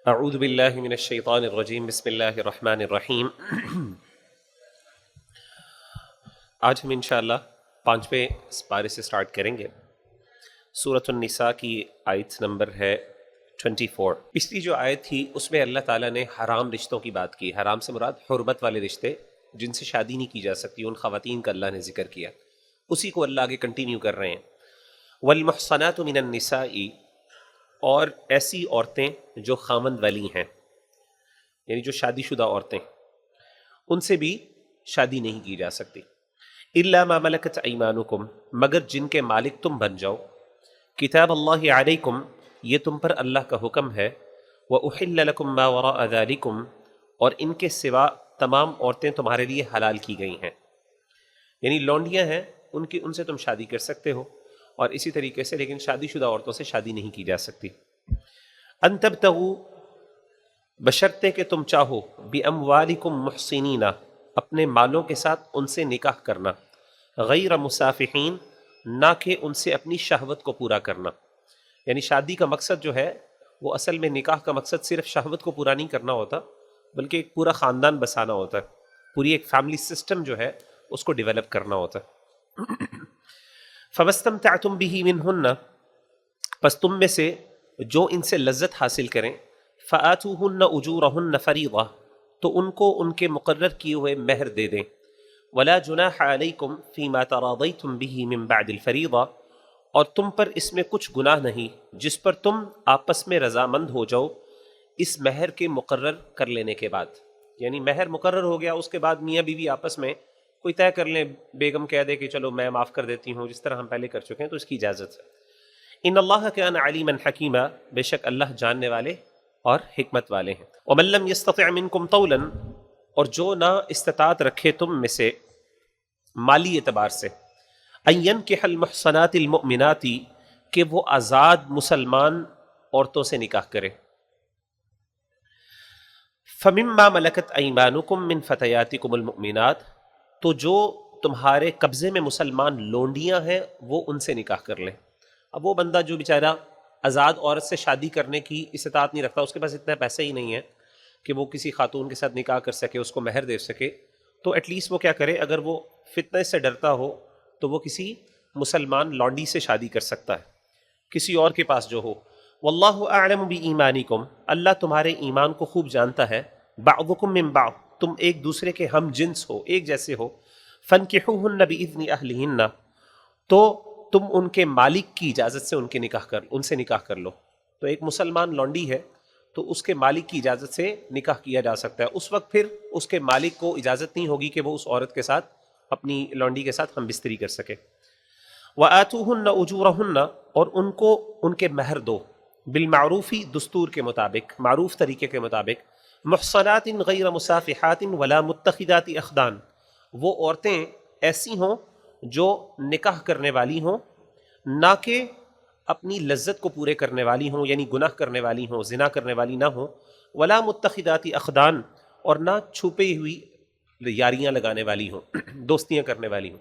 اعوذ باللہ من الشیطان الرجیم بسم اللہ الرحمن الرحیم۔ آج ہم انشاءاللہ 5ویں پارے سے سٹارٹ کریں گے۔ سورۃ النساء کی آیت نمبر ہے 24۔ پچھلی جو آیت تھی اس میں اللہ تعالیٰ نے حرام رشتوں کی بات کی۔ حرام سے مراد حرمت والے رشتے جن سے شادی نہیں کی جا سکتی، ان خواتین کا اللہ نے ذکر کیا، اسی کو اللہ آگے کنٹینیو کر رہے ہیں۔ والمحصنات من النساء، اور ایسی عورتیں جو خامند والی ہیں، یعنی جو شادی شدہ عورتیں، ان سے بھی شادی نہیں کی جا سکتی۔ الا ما ملکت ایمانکم، مگر جن کے مالک تم بن جاؤ۔ کتاب اللہ علیکم، یہ تم پر اللہ کا حکم ہے۔ وأحل لکم ما وراء ذالکم، اور ان کے سوا تمام عورتیں تمہارے لیے حلال کی گئی ہیں، یعنی لونڈیاں ہیں ان سے تم شادی کر سکتے ہو، اور اسی طریقے سے لیکن شادی شدہ عورتوں سے شادی نہیں کی جا سکتی۔ ان تبتغوا، بشرطے کہ تم چاہو، باموالکم محسنین، اپنے مالوں کے ساتھ ان سے نکاح کرنا، غیر مسافحین، نہ کہ ان سے اپنی شہوت کو پورا کرنا۔ یعنی شادی کا مقصد جو ہے وہ اصل میں نکاح کا مقصد صرف شہوت کو پورا نہیں کرنا ہوتا، بلکہ ایک پورا خاندان بسانا ہوتا ہے، پوری ایک فیملی سسٹم جو ہے اس کو ڈیولپ کرنا ہوتا ہے۔ فَمَسْتَمْتَعْتُمْ بِهِ مِنْهُنَّ، پس تم میں سے جو ان سے لذت حاصل کریں، فَآتُوهُنَّ أُجُورَهُنَّ فَرِيضَةً، تو ان کو ان کے مقرر کیے ہوئے مہر دے دیں۔ وَلَا جُنَاحَ عَلَيْكُمْ فِي مَا تَرَاضَيْتُمْ بِهِ مِنْ بَعْدِ الْفَرِيضَةِ، اور تم پر اس میں کچھ گناہ نہیں جس پر تم آپس میں رضامند ہو جاؤ اس مہر کے مقرر کر لینے کے بعد۔ یعنی مہر مقرر ہو گیا، اس کے بعد میاں بیوی آپس میں کوئی طے کر لیں، بیگم کہہ دے کہ چلو میں معاف کر دیتی ہوں، جس طرح ہم پہلے کر چکے ہیں، تو اس کی اجازت ہے۔ ان اللہ کان علیما حکیما، بے شک اللہ جاننے والے اور حکمت والے ہیں۔ ومن لم یستطع منکم طولا، اور جو نہ استطاعت رکھے تم میں سے مالی اعتبار سے، ان ینکح المحصنات المؤمنات، کہ وہ آزاد مسلمان عورتوں سے نکاح کرے۔ فمما ملکت ایمانکم من فتیاتکم المؤمنات، تو جو تمہارے قبضے میں مسلمان لونڈیاں ہیں وہ ان سے نکاح کر لیں۔ اب وہ بندہ جو بیچارہ آزاد عورت سے شادی کرنے کی استطاعت نہیں رکھتا، اس کے پاس اتنا پیسے ہی نہیں ہے کہ وہ کسی خاتون کے ساتھ نکاح کر سکے، اس کو مہر دے سکے، تو ایٹ لیسٹ وہ کیا کرے، اگر وہ فتنہ سے ڈرتا ہو تو وہ کسی مسلمان لونڈی سے شادی کر سکتا ہے، کسی اور کے پاس جو ہو۔ واللہ اعلم بایمانکم، اللہ تمہارے ایمان کو خوب جانتا ہے۔ بعضکم من بعض، تم ایک دوسرے کے ہم جنس ہو، ایک جیسے ہو۔ فانکحوہن باذن اہلہن، تو تم ان کے مالک کی اجازت سے ان سے نکاح کر لو۔ تو ایک مسلمان لونڈی ہے تو اس کے مالک کی اجازت سے نکاح کیا جا سکتا ہے۔ اس وقت پھر اس کے مالک کو اجازت نہیں ہوگی کہ وہ اس عورت کے ساتھ، اپنی لونڈی کے ساتھ ہم بستری کر سکے۔ وآتوہن اجورہن، اور ان کو ان کے مہر دو، بالمعروفی، دستور کے مطابق، معروف طریقے کے مطابق۔ محصنات غیر مسافحات ولا متخذات اخدان، وہ عورتیں ایسی ہوں جو نکاح کرنے والی ہوں، نہ کہ اپنی لذت کو پورے کرنے والی ہوں، یعنی گناہ کرنے والی ہوں، زنا کرنے والی نہ ہوں۔ ولا متخذات اخدان، اور نہ چھپی ہوئی یاریاں لگانے والی ہوں، دوستیاں کرنے والی ہوں۔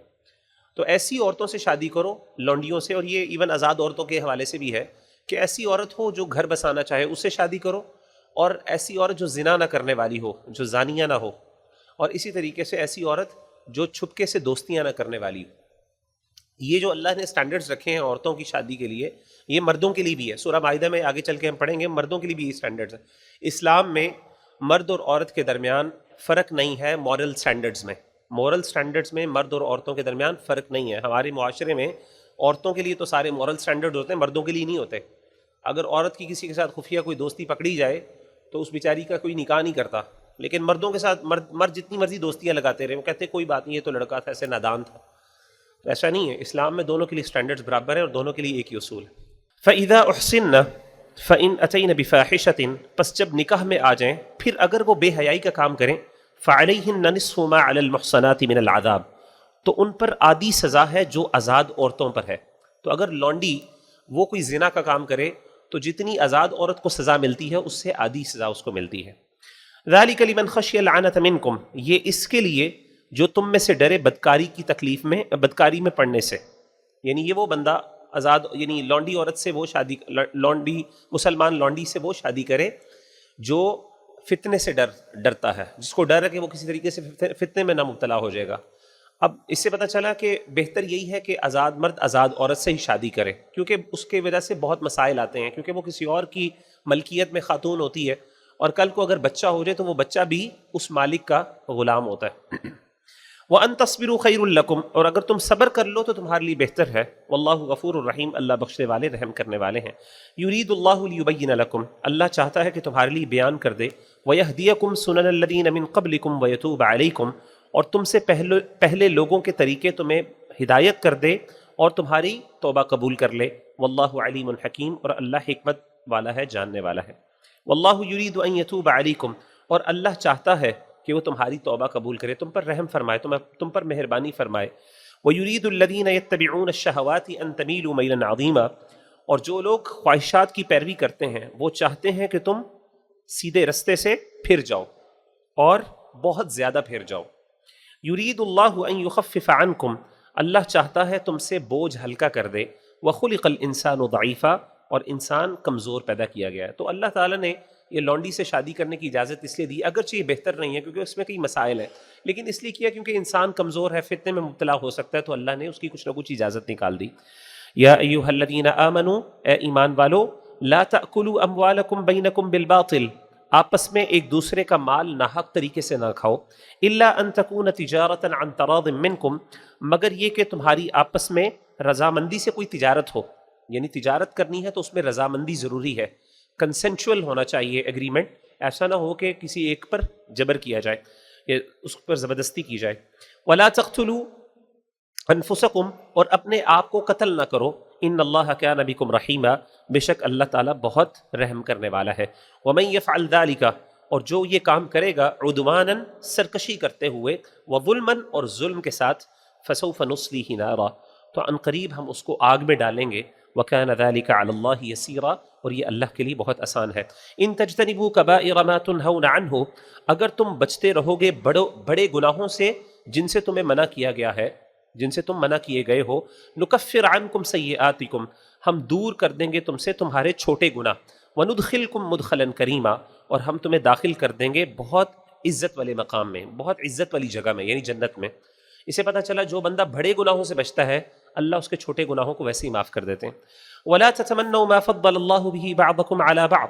تو ایسی عورتوں سے شادی کرو، لونڈیوں سے، اور یہ ایون آزاد عورتوں کے حوالے سے بھی ہے کہ ایسی عورت ہو جو گھر بسانا چاہے اس سے شادی کرو، اور ایسی عورت جو زنا نہ کرنے والی ہو، جو زانیہ نہ ہو، اور اسی طریقے سے ایسی عورت جو چھپکے سے دوستیاں نہ کرنے والی ہو۔ یہ جو اللہ نے سٹینڈرڈز رکھے ہیں عورتوں کی شادی کے لیے، یہ مردوں کے لیے بھی ہے۔ سورہ مائدہ میں آگے چل کے ہم پڑھیں گے، مردوں کے لیے بھی یہ سٹینڈرڈز ہیں۔ اسلام میں مرد اور عورت کے درمیان فرق نہیں ہے، مورل سٹینڈرڈز میں، مورل سٹینڈرڈز میں مرد اور عورتوں کے درمیان فرق نہیں ہے۔ ہمارے معاشرے میں عورتوں کے لیے تو سارے مورل سٹینڈرڈ ہوتے ہیں، مردوں کے لیے نہیں ہوتے۔ اگر عورت کی کسی کے ساتھ خفیہ کوئی دوستی پکڑی جائے تو اس بیچاری کا کوئی نکاح نہیں کرتا، لیکن مردوں کے ساتھ مرد جتنی مرضی دوستیاں لگاتے رہے، وہ کہتے ہیں کوئی بات نہیں، یہ تو لڑکا تھا، ایسے نادان تھا۔ تو ایسا نہیں ہے، اسلام میں دونوں کے لیے سٹینڈرڈز برابر ہیں، اور دونوں کے لیے ایک ہی اصول ہے۔ فَإِذَا أُحْصِنَّ فَإِنْ أَتَيْنَ بِفَاحِشَةٍ، پس جب نکاح میں آ جائیں، پھر اگر وہ بے حیائی کا کام کریں، فَعَلَيْهِنَّ نِصْفُ مَا عَلَى الْمُحْصَنَاتِ مِنَ الْعَذَابِ، تو ان پر آدھی سزا ہے جو آزاد عورتوں پر ہے۔ تو اگر لونڈی وہ کوئی زنا کا کام کرے تو جتنی آزاد عورت کو سزا ملتی ہے اس سے آدھی سزا اس کو ملتی ہے۔ ذَلِكَ لِمَنْ خَشِيَ الْعَنَتَ مِنْكُمْ، یہ اس کے لیے جو تم میں سے ڈرے بدکاری کی تکلیف میں، بدکاری میں پڑنے سے۔ یعنی یہ وہ بندہ آزاد، یعنی لونڈی عورت سے وہ شادی، لونڈی مسلمان لونڈی سے وہ شادی کرے جو فتنے سے ڈرتا ہے، جس کو ڈر ہے کہ وہ کسی طریقے سے فتنے میں نہ مبتلا ہو جائے گا۔ اب اس سے پتہ چلا کہ بہتر یہی ہے کہ آزاد مرد آزاد عورت سے ہی شادی کرے، کیونکہ اس کے وجہ سے بہت مسائل آتے ہیں، کیونکہ وہ کسی اور کی ملکیت میں خاتون ہوتی ہے، اور کل کو اگر بچہ ہو جائے تو وہ بچہ بھی اس مالک کا غلام ہوتا ہے۔ وَأَن تَصْبِرُوا خَيْرٌ لَكُمْ، اور اگر تم صبر کر لو تو تمہارے لیے بہتر ہے۔ وَاللَّهُ غَفُورٌ رَحِيمٌ، اللہ بخشنے والے رحم کرنے والے ہیں۔ يُرِيدُ اللَّهُ لِيُبَيِّنَ لَكُمْ، اللہ چاہتا ہے کہ تمہارے لیے بیان کر دے۔ وَيَهْدِيَكُمْ سُنَنَ الَّذِينَ مِن قَبْلِكُمْ وَيَتُوبَ عَلَيْكُمْ، اور تم سے پہلے لوگوں کے طریقے تمہیں ہدایت کر دے اور تمہاری توبہ قبول کر لے۔ وَاللَّهُ عَلِيمٌ حَكِيمٌ، اور اللہ حکمت والا ہے، جاننے والا ہے۔ وَاللَّهُ يُرِيدُ أَن يَتُوبَ عَلَيْكُمْ، اور اللہ چاہتا ہے کہ وہ تمہاری توبہ قبول کرے، تم پر رحم فرمائے، تم پر مہربانی فرمائے۔ وَيُرِيدُ الَّذِينَ يَتَّبِعُونَ الشَّهَوَاتِ أَن تَمِيلُوا مَيْلًا عَظِيمًا، اور جو لوگ خواہشات کی پیروی کرتے ہیں وہ چاہتے ہیں کہ تم سیدھے رستے سے پھر جاؤ اور بہت زیادہ پھر جاؤ۔ یرید اللہ ان یخفف عنکم، اللہ چاہتا ہے تم سے بوجھ ہلکا کر دے۔ وخلق الانسان ضعیفا، اور انسان کمزور پیدا کیا گیا ہے۔ تو اللہ تعالیٰ نے یہ لونڈی سے شادی کرنے کی اجازت اس لیے دی، اگرچہ یہ بہتر نہیں ہے کیونکہ اس میں کئی مسائل ہیں، لیکن اس لیے کیا کیونکہ انسان کمزور ہے، فتنے میں مبتلا ہو سکتا ہے، تو اللہ نے اس کی کچھ نہ کچھ اجازت نکال دی۔ یا ایھا الذین آمنوا، اے ایمان والو، لا تأکلوا اموالکم بینکم بالباطل، آپس میں ایک دوسرے کا مال ناحق طریقے سے نہ کھاؤ، الا ان تکون تجارۃ عن تراض منکم، مگر یہ کہ تمہاری آپس میں رضامندی سے کوئی تجارت ہو، یعنی تجارت کرنی ہے تو اس میں رضامندی ضروری ہے، کنسنچول ہونا چاہیے ایگریمنٹ، ایسا نہ ہو کہ کسی ایک پر جبر کیا جائے یا اس پر زبردستی کی جائے۔ ولا تقتلوا انفسکم، اور اپنے آپ کو قتل نہ کرو، ان اللہ کان بکم رحیما، بے شک اللہ تعالیٰ بہت رحم کرنے والا ہے۔ ومن یفعل ذلک، اور جو یہ کام کرے گا، عدوانا سرکشی کرتے ہوئے، وظلما اور ظلم کے ساتھ، فسوف نصلیہ نارا، تو ان قریب ہم اس کو آگ میں ڈالیں گے۔ وکان ذلک علی اللہ یسیرا، اور یہ اللہ کے لیے بہت آسان ہے۔ ان تجتنبوا کبائر ما تنہون عنہ، اگر تم بچتے رہو گے بڑے گناہوں سے جن سے تمہیں منع کیا گیا ہے، جن سے تم منع کیے گئے ہو، نکفر عنکم سیئاتکم، ہم دور کر دیں گے تم سے تمہارے چھوٹے گناہ، وندخلکم مدخلا کریما، اور ہم تمہیں داخل کر دیں گے بہت عزت والے مقام میں، بہت عزت والی جگہ میں، یعنی جنت میں۔ اسے پتہ چلا جو بندہ بڑے گناہوں سے بچتا ہے اللہ اس کے چھوٹے گناہوں کو ویسے ہی معاف کر دیتے ہیں۔ ولا تتمنوا ما فضل اللہ به بعضکم علی بعض،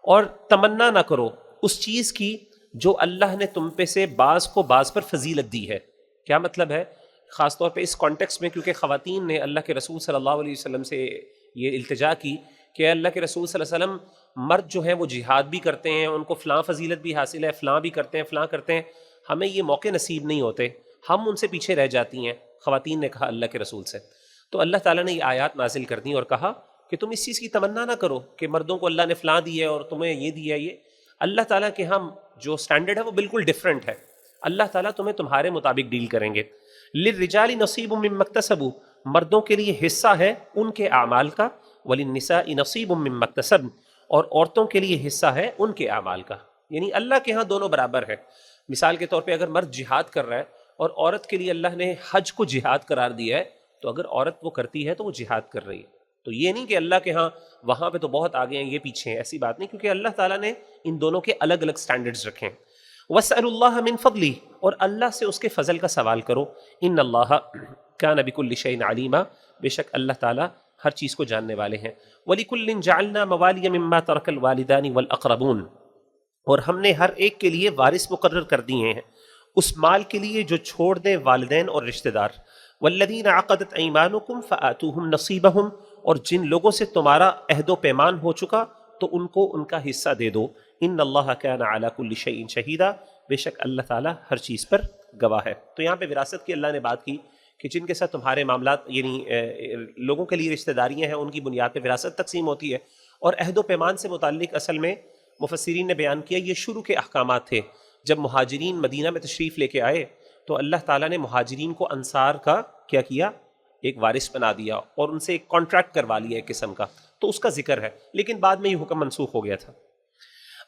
اور تمنا نہ کرو اس چیز کی جو اللہ نے تم پہ سے بعض کو بعض پر فضیلت دی ہے۔ کیا مطلب ہے؟ خاص طور پہ اس کانٹیکس میں، کیونکہ خواتین نے اللہ کے رسول صلی اللہ علیہ وسلم سے یہ التجا کی کہ اللہ کے رسول صلی اللہ علیہ وسلم، مرد جو ہیں وہ جہاد بھی کرتے ہیں، ان کو فلاں فضیلت بھی حاصل ہے، فلاں بھی کرتے ہیں، فلاں کرتے ہیں، ہمیں یہ موقع نصیب نہیں ہوتے، ہم ان سے پیچھے رہ جاتی ہیں۔ خواتین نے کہا اللہ کے رسول سے، تو اللہ تعالیٰ نے یہ آیات نازل کر دیں اور کہا کہ تم اس چیز کی تمنا نہ کرو کہ مردوں کو اللہ نے فلاں دی ہے اور تمہیں یہ دیا ہے۔ یہ اللہ تعالیٰ کے ہم جو سٹینڈرڈ ہے وہ بالکل ڈیفرنٹ ہے، اللہ تعالیٰ تمہیں تمہارے مطابق ڈیل کریں گے۔ للرجال نصیب مما اکتسبوا، مردوں کے لیے حصہ ہے ان کے اعمال کا، وللنساء نصیب مما اکتسبن، اور عورتوں کے لیے حصہ ہے ان کے اعمال کا، یعنی اللہ کے ہاں دونوں برابر ہے۔ مثال کے طور پہ اگر مرد جہاد کر رہا ہے اور عورت کے لیے اللہ نے حج کو جہاد قرار دیا ہے، تو اگر عورت وہ کرتی ہے تو وہ جہاد کر رہی ہے۔ تو یہ نہیں کہ اللہ کے ہاں وہاں پہ تو بہت آگے ہیں یہ پیچھے ہیں، ایسی بات نہیں، کیونکہ اللہ تعالیٰ نے ان دونوں کے الگ الگ سٹینڈرڈز رکھے ہیں۔ وَاسْأَلُوا اللَّهَ مِن فَضْلِهِ، اور اللہ سے اس کے فضل کا سوال کرو۔ ان اللہ کان بکل شیء علیما، بے شک اللہ تعالیٰ ہر چیز کو جاننے والے ہیں۔ وَلِكُلٍّ جَعَلْنَا مَوَالِيَ مِمَّا تَرَكَ الْوَالِدَانِ وَالْأَقْرَبُونَ، اور ہم نے ہر ایک کے لیے وارث مقرر کر دیے ہیں اس مال کے لیے جو چھوڑ دیں والدین اور رشتہ دار۔ والذین عقدت ایمانکم فآتوہم نصیبہم، اور جن لوگوں سے تمہارا عہد و پیمان ہو چکا تو ان کو ان کا حصہ دے دو۔ ان اللہ کان علی کل شیء شہیدا، بے شک اللہ تعالیٰ ہر چیز پر گواہ ہے۔ تو یہاں پہ وراثت کی اللہ نے بات کی کہ جن کے ساتھ تمہارے معاملات، یعنی لوگوں کے لیے رشتہ داریاں ہیں، ان کی بنیاد پہ وراثت تقسیم ہوتی ہے۔ اور عہد و پیمان سے متعلق اصل میں مفسرین نے بیان کیا یہ شروع کے احکامات تھے۔ جب مہاجرین مدینہ میں تشریف لے کے آئے تو اللہ تعالیٰ نے مہاجرین کو انصار کا کیا کیا، ایک وارث بنا دیا اور ان سے ایک کانٹریکٹ کروا لیا ایک قسم کا، تو اس کا ذکر ہے، لیکن بعد میں یہ حکم منسوخ ہو گیا تھا۔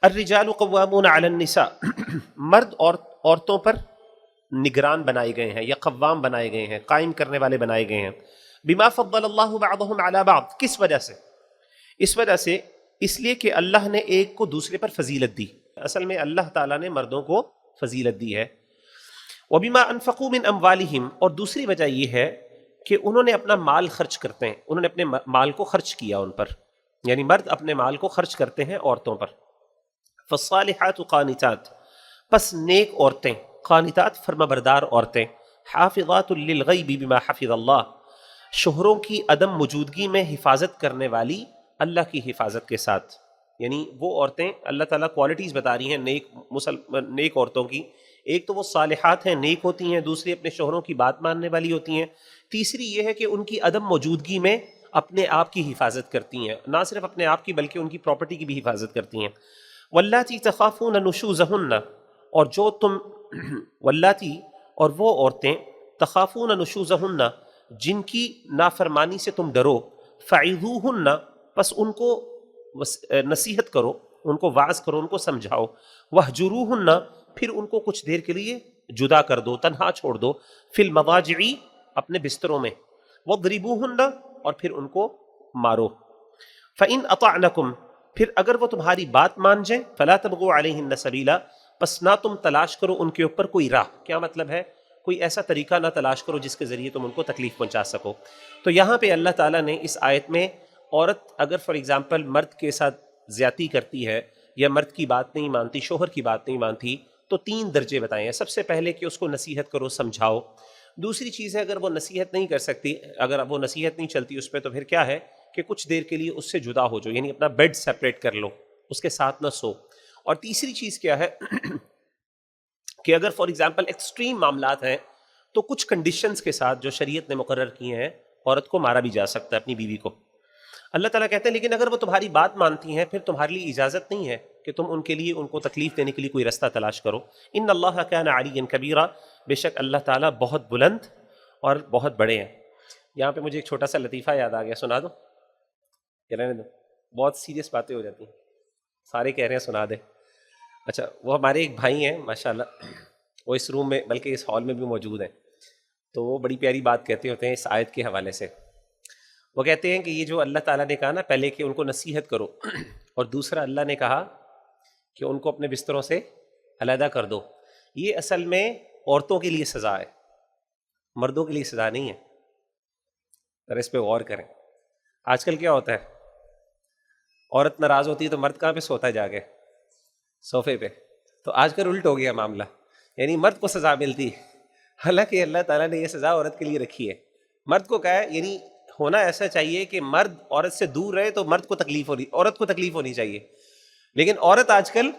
الرجال قوامون علی النساء، مرد اور عورتوں پر نگران بنائے گئے ہیں یا قوام بنائے گئے ہیں، قائم کرنے والے بنائے گئے ہیں۔ بما فضل اللہ بعضهم علی بعض، کس وجہ سے؟ اس وجہ سے اس لیے کہ اللہ نے ایک کو دوسرے پر فضیلت دی. اصل میں اللہ تعالیٰ نے مردوں کو فضیلت دی ہے. وَبِمَا أَنفَقُوا مِنْ أَمْوَالِهِمْ، اور دوسری وجہ یہ ہے کہ انہوں نے اپنا مال خرچ کرتے ہیں، انہوں نے اپنے مال کو خرچ کیا ان پر، یعنی مرد اپنے مال کو خرچ کرتے ہیں عورتوں پر. فَالصَّالِحَاتُ قَانِتَاتٌ، پس نیک عورتیں، قانتات فرما بردار عورتیں، حافظات للغیب بما حفظ اللہ، شہروں کی عدم موجودگی میں حفاظت کرنے والی اللہ کی حفاظت کے ساتھ. یعنی وہ عورتیں، اللہ تعالیٰ کوالٹیز بتا رہی ہیں نیک عورتوں کی. ایک تو وہ صالحات ہیں، نیک ہوتی ہیں، دوسری اپنے شوہروں کی بات ماننے والی ہوتی ہیں، تیسری یہ ہے کہ ان کی عدم موجودگی میں اپنے آپ کی حفاظت کرتی ہیں، نہ صرف اپنے آپ کی بلکہ ان کی پراپرٹی کی بھی حفاظت کرتی ہیں. واللاتی تخافون نشوزہن، اور جو تم واللاتی، اور وہ عورتیں، تخافون نشوزہن، جن کی نافرمانی سے تم ڈرو، فعظوہن، پس ان کو نصیحت کرو، ان کو واعظ کرو، ان کو سمجھاؤ. وہجروہن، پھر ان کو کچھ دیر کے لیے جدا کر دو، تنہا چھوڑ دو. فی المضاجع، اپنے بستروں میں. وضربوہن، اور پھر ان کو مارو. فإن اطعنکم، پھر اگر وہ تمہاری بات مان جائیں، فلا تبغوا علیہن سبیلا، پس نہ تم تلاش کرو ان کے اوپر کوئی راہ. کیا مطلب ہے؟ کوئی ایسا طریقہ نہ تلاش کرو جس کے ذریعے تم ان کو تکلیف پہنچا سکو. تو یہاں پہ اللہ تعالیٰ نے اس آیت میں عورت اگر فار ایگزامپل مرد کے ساتھ زیادتی کرتی ہے یا مرد کی بات نہیں مانتی، شوہر کی بات نہیں مانتی، تو 3 درجے بتائے ہیں. سب سے پہلے کہ اس کو نصیحت کرو، سمجھاؤ. دوسری چیز ہے اگر وہ نصیحت نہیں کر سکتی، اگر وہ نصیحت نہیں چلتی اس پہ، تو پھر کیا ہے کہ کچھ دیر کے لیے اس سے جدا ہو جاؤ، یعنی اپنا بیڈ سیپریٹ کر لو، اس کے ساتھ نہ سو. اور تیسری چیز کیا ہے کہ اگر فار ایگزامپل ایکسٹریم معاملات ہیں تو کچھ کنڈیشنز کے ساتھ جو شریعت نے مقرر کیے ہیں عورت کو مارا بھی جا سکتا ہے، اپنی بیوی کو. اللہ تعالیٰ کہتے ہیں لیکن اگر وہ تمہاری بات مانتی ہیں، پھر تمہارے لیے اجازت نہیں ہے کہ تم ان کے لیے ان کو تکلیف دینے کے لیے کوئی رستہ تلاش کرو. ان اللہ کان علیٰ کبیرا، بے شک اللہ تعالیٰ بہت بلند اور بہت بڑے ہیں. یہاں پہ مجھے ایک چھوٹا سا لطیفہ یاد آ گیا، سنا دو؟ رہنے دو، بہت سیریس باتیں ہو جاتی ہیں، سارے کہہ رہے ہیں سنا دے. اچھا، وہ ہمارے ایک بھائی ہیں ماشاءاللہ، وہ اس روم میں بلکہ اس ہال میں بھی موجود ہیں، تو وہ بڑی پیاری بات کہتے ہوتے ہیں اس آیت کے حوالے سے. وہ کہتے ہیں کہ یہ جو اللہ تعالیٰ نے کہا نا پہلے کہ ان کو نصیحت کرو، اور دوسرا اللہ نے کہا کہ ان کو اپنے بستروں سے علیحدہ کر دو، یہ اصل میں عورتوں کے لیے سزا ہے، مردوں کے لیے سزا نہیں ہے. ذرا اس پہ غور کریں. آج کل کیا ہوتا ہے، عورت ناراض ہوتی ہے تو مرد کہاں پہ سوتا ہے؟ جا کے صوفے پہ. تو آج کل الٹ ہو گیا معاملہ، یعنی مرد کو سزا ملتی ہے، حالانکہ اللہ تعالیٰ نے یہ سزا عورت کے لیے رکھی ہے. مرد کو کہا ہے، یعنی ہونا ایسا چاہیے کہ مرد عورت سے دور رہے تو مرد کو تکلیف ہونی، عورت کو تکلیف ہونی چاہیے. لیکن عورت آج کل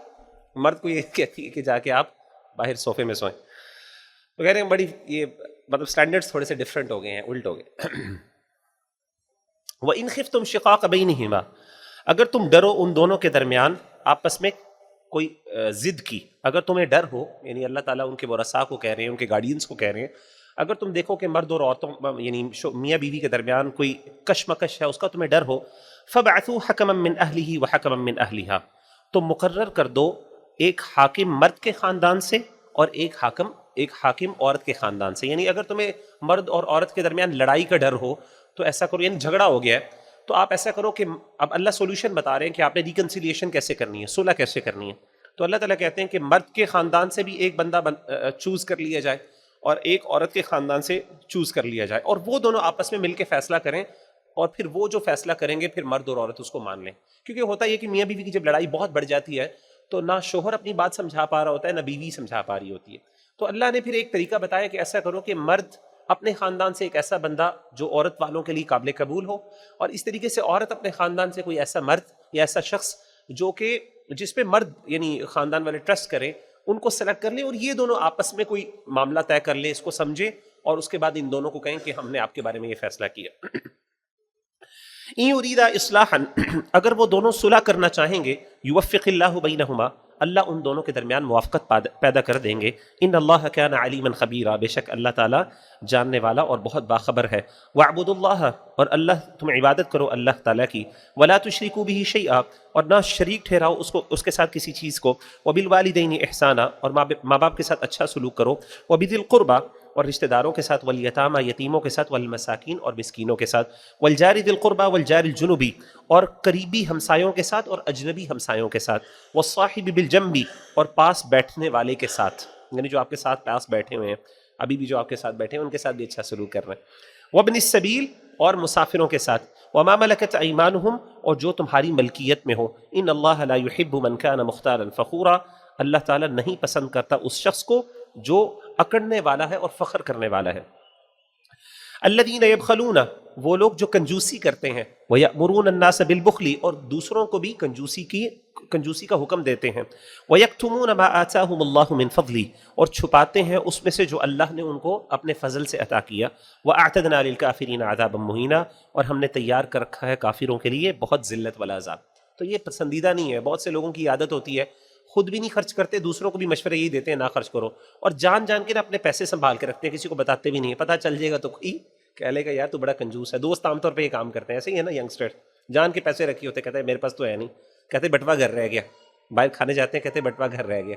مرد کو یہ کہتی ہے کہ جا کے آپ باہر صوفے میں سوئیں. تو کہہ رہے ہیں بڑی یہ مطلب سٹینڈرڈز تھوڑے سے ڈفرینٹ ہو گئے ہیں، الٹ ہو گئے. وَإِنْ خِفْتُمْ شِقَاقَ بَيْنِهِمَا، اگر تم ڈرو ان دونوں کے درمیان آپس میں کوئی ضد کی، اگر تمہیں ڈر ہو، یعنی اللہ تعالیٰ ان کے ورثاء کو کہہ رہے ہیں، ان کے گارڈینز کو کہہ رہے ہیں، اگر تم دیکھو کہ مرد اور عورتوں یعنی میاں بیوی کے درمیان کوئی کشمکش ہے، اس کا تمہیں ڈر ہو، فَبْعَثُوا حَكَمًا مِّنْ أَهْلِهِ وَحَكَمًا مِّنْ أَهْلِهَا، تو مقرر کر دو ایک حاکم مرد کے خاندان سے اور ایک حاکم عورت کے خاندان سے. یعنی اگر تمہیں مرد اور عورت کے درمیان لڑائی کا ڈر ہو تو ایسا کرو، یعنی جھگڑا ہو گیا ہے تو آپ ایسا کرو کہ اب اللہ سولوشن بتا رہے ہیں کہ آپ نے ریکنسیلیشن کیسے کرنی ہے، صلح کیسے کرنی ہے. تو اللہ تعالیٰ کہتے ہیں کہ مرد کے خاندان سے بھی ایک بندہ چوز کر لیا جائے اور ایک عورت کے خاندان سے چوز کر لیا جائے، اور وہ دونوں آپس میں مل کے فیصلہ کریں، اور پھر وہ جو فیصلہ کریں گے پھر مرد اور عورت اس کو مان لیں. کیونکہ ہوتا یہ کہ میاں بیوی کی جب لڑائی بہت بڑھ جاتی ہے تو نہ شوہر اپنی بات سمجھا پا رہا ہوتا ہے، نہ بیوی سمجھا پا رہی ہوتی ہے. تو اللہ نے پھر ایک طریقہ بتایا کہ ایسا کرو کہ مرد اپنے خاندان سے ایک ایسا بندہ جو عورت والوں کے لیے قابل قبول ہو، اور اس طریقے سے عورت اپنے خاندان سے کوئی ایسا مرد یا ایسا شخص جو کہ جس پہ مرد یعنی خاندان والے ٹرسٹ کریں، ان کو سلیکٹ کر لیں، اور یہ دونوں آپس میں کوئی معاملہ طے کر لیں، اس کو سمجھیں، اور اس کے بعد ان دونوں کو کہیں کہ ہم نے آپ کے بارے میں یہ فیصلہ کیا. ان یریدا اصلاحا، اگر وہ دونوں صلح کرنا چاہیں گے، یوفق اللہ بینہما، اللہ ان دونوں کے درمیان موافقت پیدا کر دیں گے. ان اللہ کان علیما خبیرا، بے شک اللہ تعالیٰ جاننے والا اور بہت باخبر ہے. واعبدوا اللہ، اور اللہ تم عبادت کرو اللہ تعالیٰ کی. ولا تشرکوا به شیئا، اور نہ شریک ٹھہراؤ اس کے ساتھ کسی چیز کو. وبالوالدین احسانا، اور ماں باپ کے ساتھ اچھا سلوک کرو. وبذی القربی، اور رشتہ داروں کے ساتھ، والیتاما یتیموں کے ساتھ، والمساکین اور مسکینوں کے ساتھ، والجار ذی القربى والجار الجنبی اور قریبی ہمسایوں کے ساتھ اور اجنبی ہمسایوں کے ساتھ، والصاحب بالجنب اور پاس بیٹھنے والے کے ساتھ، یعنی جو آپ کے ساتھ پاس بیٹھے ہوئے ہیں، ابھی بھی جو آپ کے ساتھ بیٹھے ہیں ان کے ساتھ بھی اچھا سلوک کر رہے ہیں، وابن السبیل اور مسافروں کے ساتھ، وما ملکت ایمانہم اور جو تمہاری ملکیت میں ہو، ان اللہ لا يحب من كان مختالا فخورا، اللہ تعالیٰ نہیں پسند کرتا اس شخص کو جو اکڑنے والا ہے اور فخر کرنے والا ہے۔ الذین یبخلون وہ لوگ جو کنجوسی کرتے ہیں، ویأمرون الناس بالبخل اور دوسروں کو بھی کنجوسی کا حکم دیتے ہیں، ویکتمون ما آتاہم اللہ من فضلہ اور چھپاتے ہیں اس میں سے جو اللہ نے ان کو اپنے فضل سے عطا کیا، واعتدنا للکافرین عذابا مہینا اور ہم نے تیار کر رکھا ہے کافروں کے لیے بہت ذلت والا عذاب۔ تو یہ پسندیدہ نہیں ہے، بہت سے لوگوں کی عادت ہوتی ہے خود بھی نہیں خرچ کرتے، دوسروں کو بھی مشورے یہی دیتے ہیں نہ خرچ کرو، اور جان جان کے نا اپنے پیسے سنبھال کے رکھتے ہیں، کسی کو بتاتے بھی نہیں ہے، پتہ چل جائے گا تو کوئی کہہ لے گا یار تو بڑا کنجوس ہے۔ دوست عام طور پہ یہ کام کرتے ہیں، ایسے ہی ہے نا ینگسٹر، جان کے پیسے رکھے ہوتے، کہتے ہیں میرے پاس تو ہے نہیں، کہتے بٹوا گھر رہ گیا، باہر کھانے جاتے ہیں کہتے بٹوا گھر رہ گیا،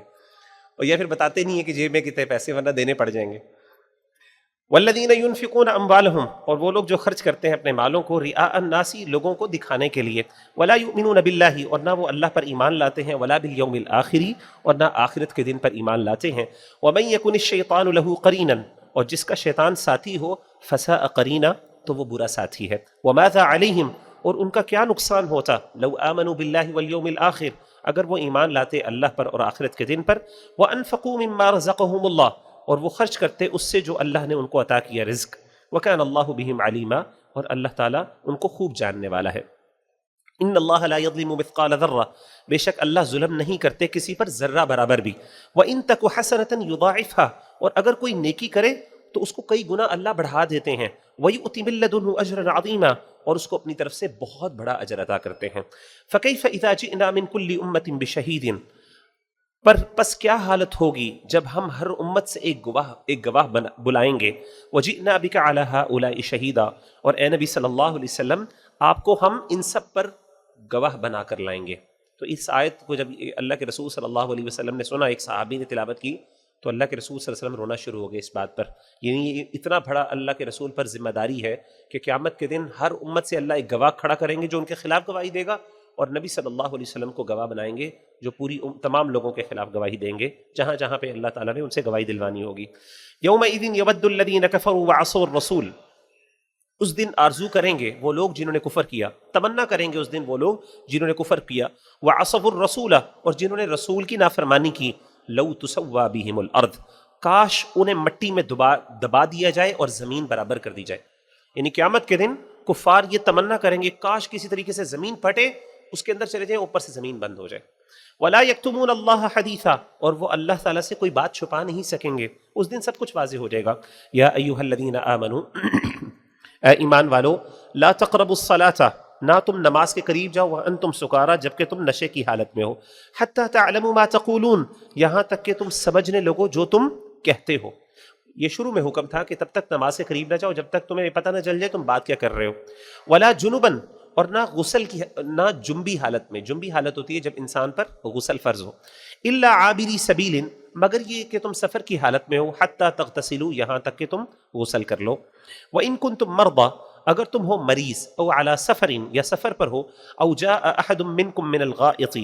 اور یہ پھر بتاتے نہیں ہے کہ جیب میں کتنے پیسے ورنہ دینے پڑ جائیں گے۔ والذین ينفقون اموالهم اور وہ لوگ جو خرچ کرتے ہیں اپنے مالوں کو، رئاء الناس لوگوں کو دکھانے کے لیے، ولا یؤمنون باللہ اور نہ وہ اللہ پر ایمان لاتے ہیں، ولا بالیوم الآخر اور نہ آخرت کے دن پر ایمان لاتے ہیں، ومن یکن الشیطان له قرینا اور جس کا شیطان ساتھی ہو، فساء قرینا تو وہ برا ساتھی ہے، وماذا علیہم اور ان کا کیا نقصان ہوتا، لو آمنوا باللہ والیوم الآخر اگر وہ ایمان لاتے اللہ پر اور آخرت کے دن پر، وانفقوا مما رزقهم اللہ اور وہ خرچ کرتے اس سے جو اللہ نے ان کو عطا کیا رزق، وَكَانَ اللَّهُ بِهِمْ عَلِيمًا اور اللہ تعالیٰ ان کو خوب جاننے والا ہے۔ ان اللہ لا یظلم مثقال ذرہ بے شک اللہ ظلم نہیں کرتے کسی پر ذرہ برابر بھی، وَإِن تَكُ حَسَنَةً يُضَاعِفْهَا اور اگر کوئی نیکی کرے تو اس کو کئی گنا اللہ بڑھا دیتے ہیں، وَيُؤْتِ مِن لَّدُنْهُ أَجْرًا عَظِيمًا اور اس کو اپنی طرف سے بہت بڑا اجر عطا کرتے ہیں۔ فَكَيْفَ إِذَا جِئْنَا مِن كُلِّ أُمَّةٍ بِشَهِيدٍ پس کیا حالت ہوگی جب ہم ہر امت سے ایک گواہ بلائیں گے، وجئنا بک علی ہؤلاء شہیدا اور اے نبی صلی اللہ علیہ وسلم آپ کو ہم ان سب پر گواہ بنا کر لائیں گے۔ تو اس آیت کو جب اللہ کے رسول صلی اللہ علیہ وسلم نے سنا، ایک صحابی نے تلاوت کی تو اللہ کے رسول صلی اللہ علیہ وسلم رونا شروع ہو گئے اس بات پر، یعنی یہ اتنا بڑا اللہ کے رسول پر ذمہ داری ہے کہ قیامت کے دن ہر امت سے اللہ ایک گواہ کھڑا کریں گے جو ان کے خلاف گواہی دے گا، اور نبی صلی اللہ علیہ وسلم کو گواہ بنائیں گے جو پوری تمام لوگوں کے خلاف گواہی دیں گے جہاں جہاں پہ اللہ تعالیٰ نے ان سے گواہی دلوانی ہوگی۔ یومئذ یود الذین کفروا وعصوا الرسول اس دن آرزو کریں گے وہ لوگ جنہوں نے کفر کیا، تمنا کریں گے اس دن وہ لوگ جنہوں نے کفر کیا، وعصوا الرسول اور جنہوں نے رسول کی نافرمانی کی، لو تسوی بہم الارض کاش انہیں مٹی میں دبا دیا جائے اور زمین برابر کر دی جائے، یعنی قیامت کے دن کفار یہ تمنا کریں گے کاش کسی طریقے سے زمین پھٹے، اس کے اندر چلے جائیں، اوپر سے زمین بند ہو جائے۔ وَلَا يَكْتُمُونَ اللَّهَ حَدِيثًا اور وہ اللہ تعالیٰ سے کوئی بات چھپا نہیں سکیں گے، اس دن سب کچھ واضح ہو جائے گا۔ یا ایھا الذین آمنوا اے ایمان والو، لا تقربوا الصلاۃ نہ تم نماز کے قریب جاؤ، وانتم سکارى جبکہ تم نشے کی حالت میں ہو، حتی تعلموا ما تقولون یہاں تک کہ تم سمجھنے لگو جو تم کہتے ہو۔ یہ شروع میں حکم تھا کہ تب تک نماز کے قریب نہ جاؤ جب تک تمہیں پتہ نہ چل جائے تم بات کیا کر رہے ہو۔ ولا جنبا اور نہ غسل کی، نہ جنبی حالت میں، جنبی حالت ہوتی ہے جب انسان پر غسل فرض ہو، الا عابری سبیل مگر یہ کہ تم سفر کی حالت میں ہو، حتی تغتسلوا یہاں تک کہ تم غسل کر لو۔ وَإِن كُنتُم مَرْضَىٰ اگر تم ہو مریض، او علی سفر یا سفر پر ہو، او جاء احد منکم من الغائط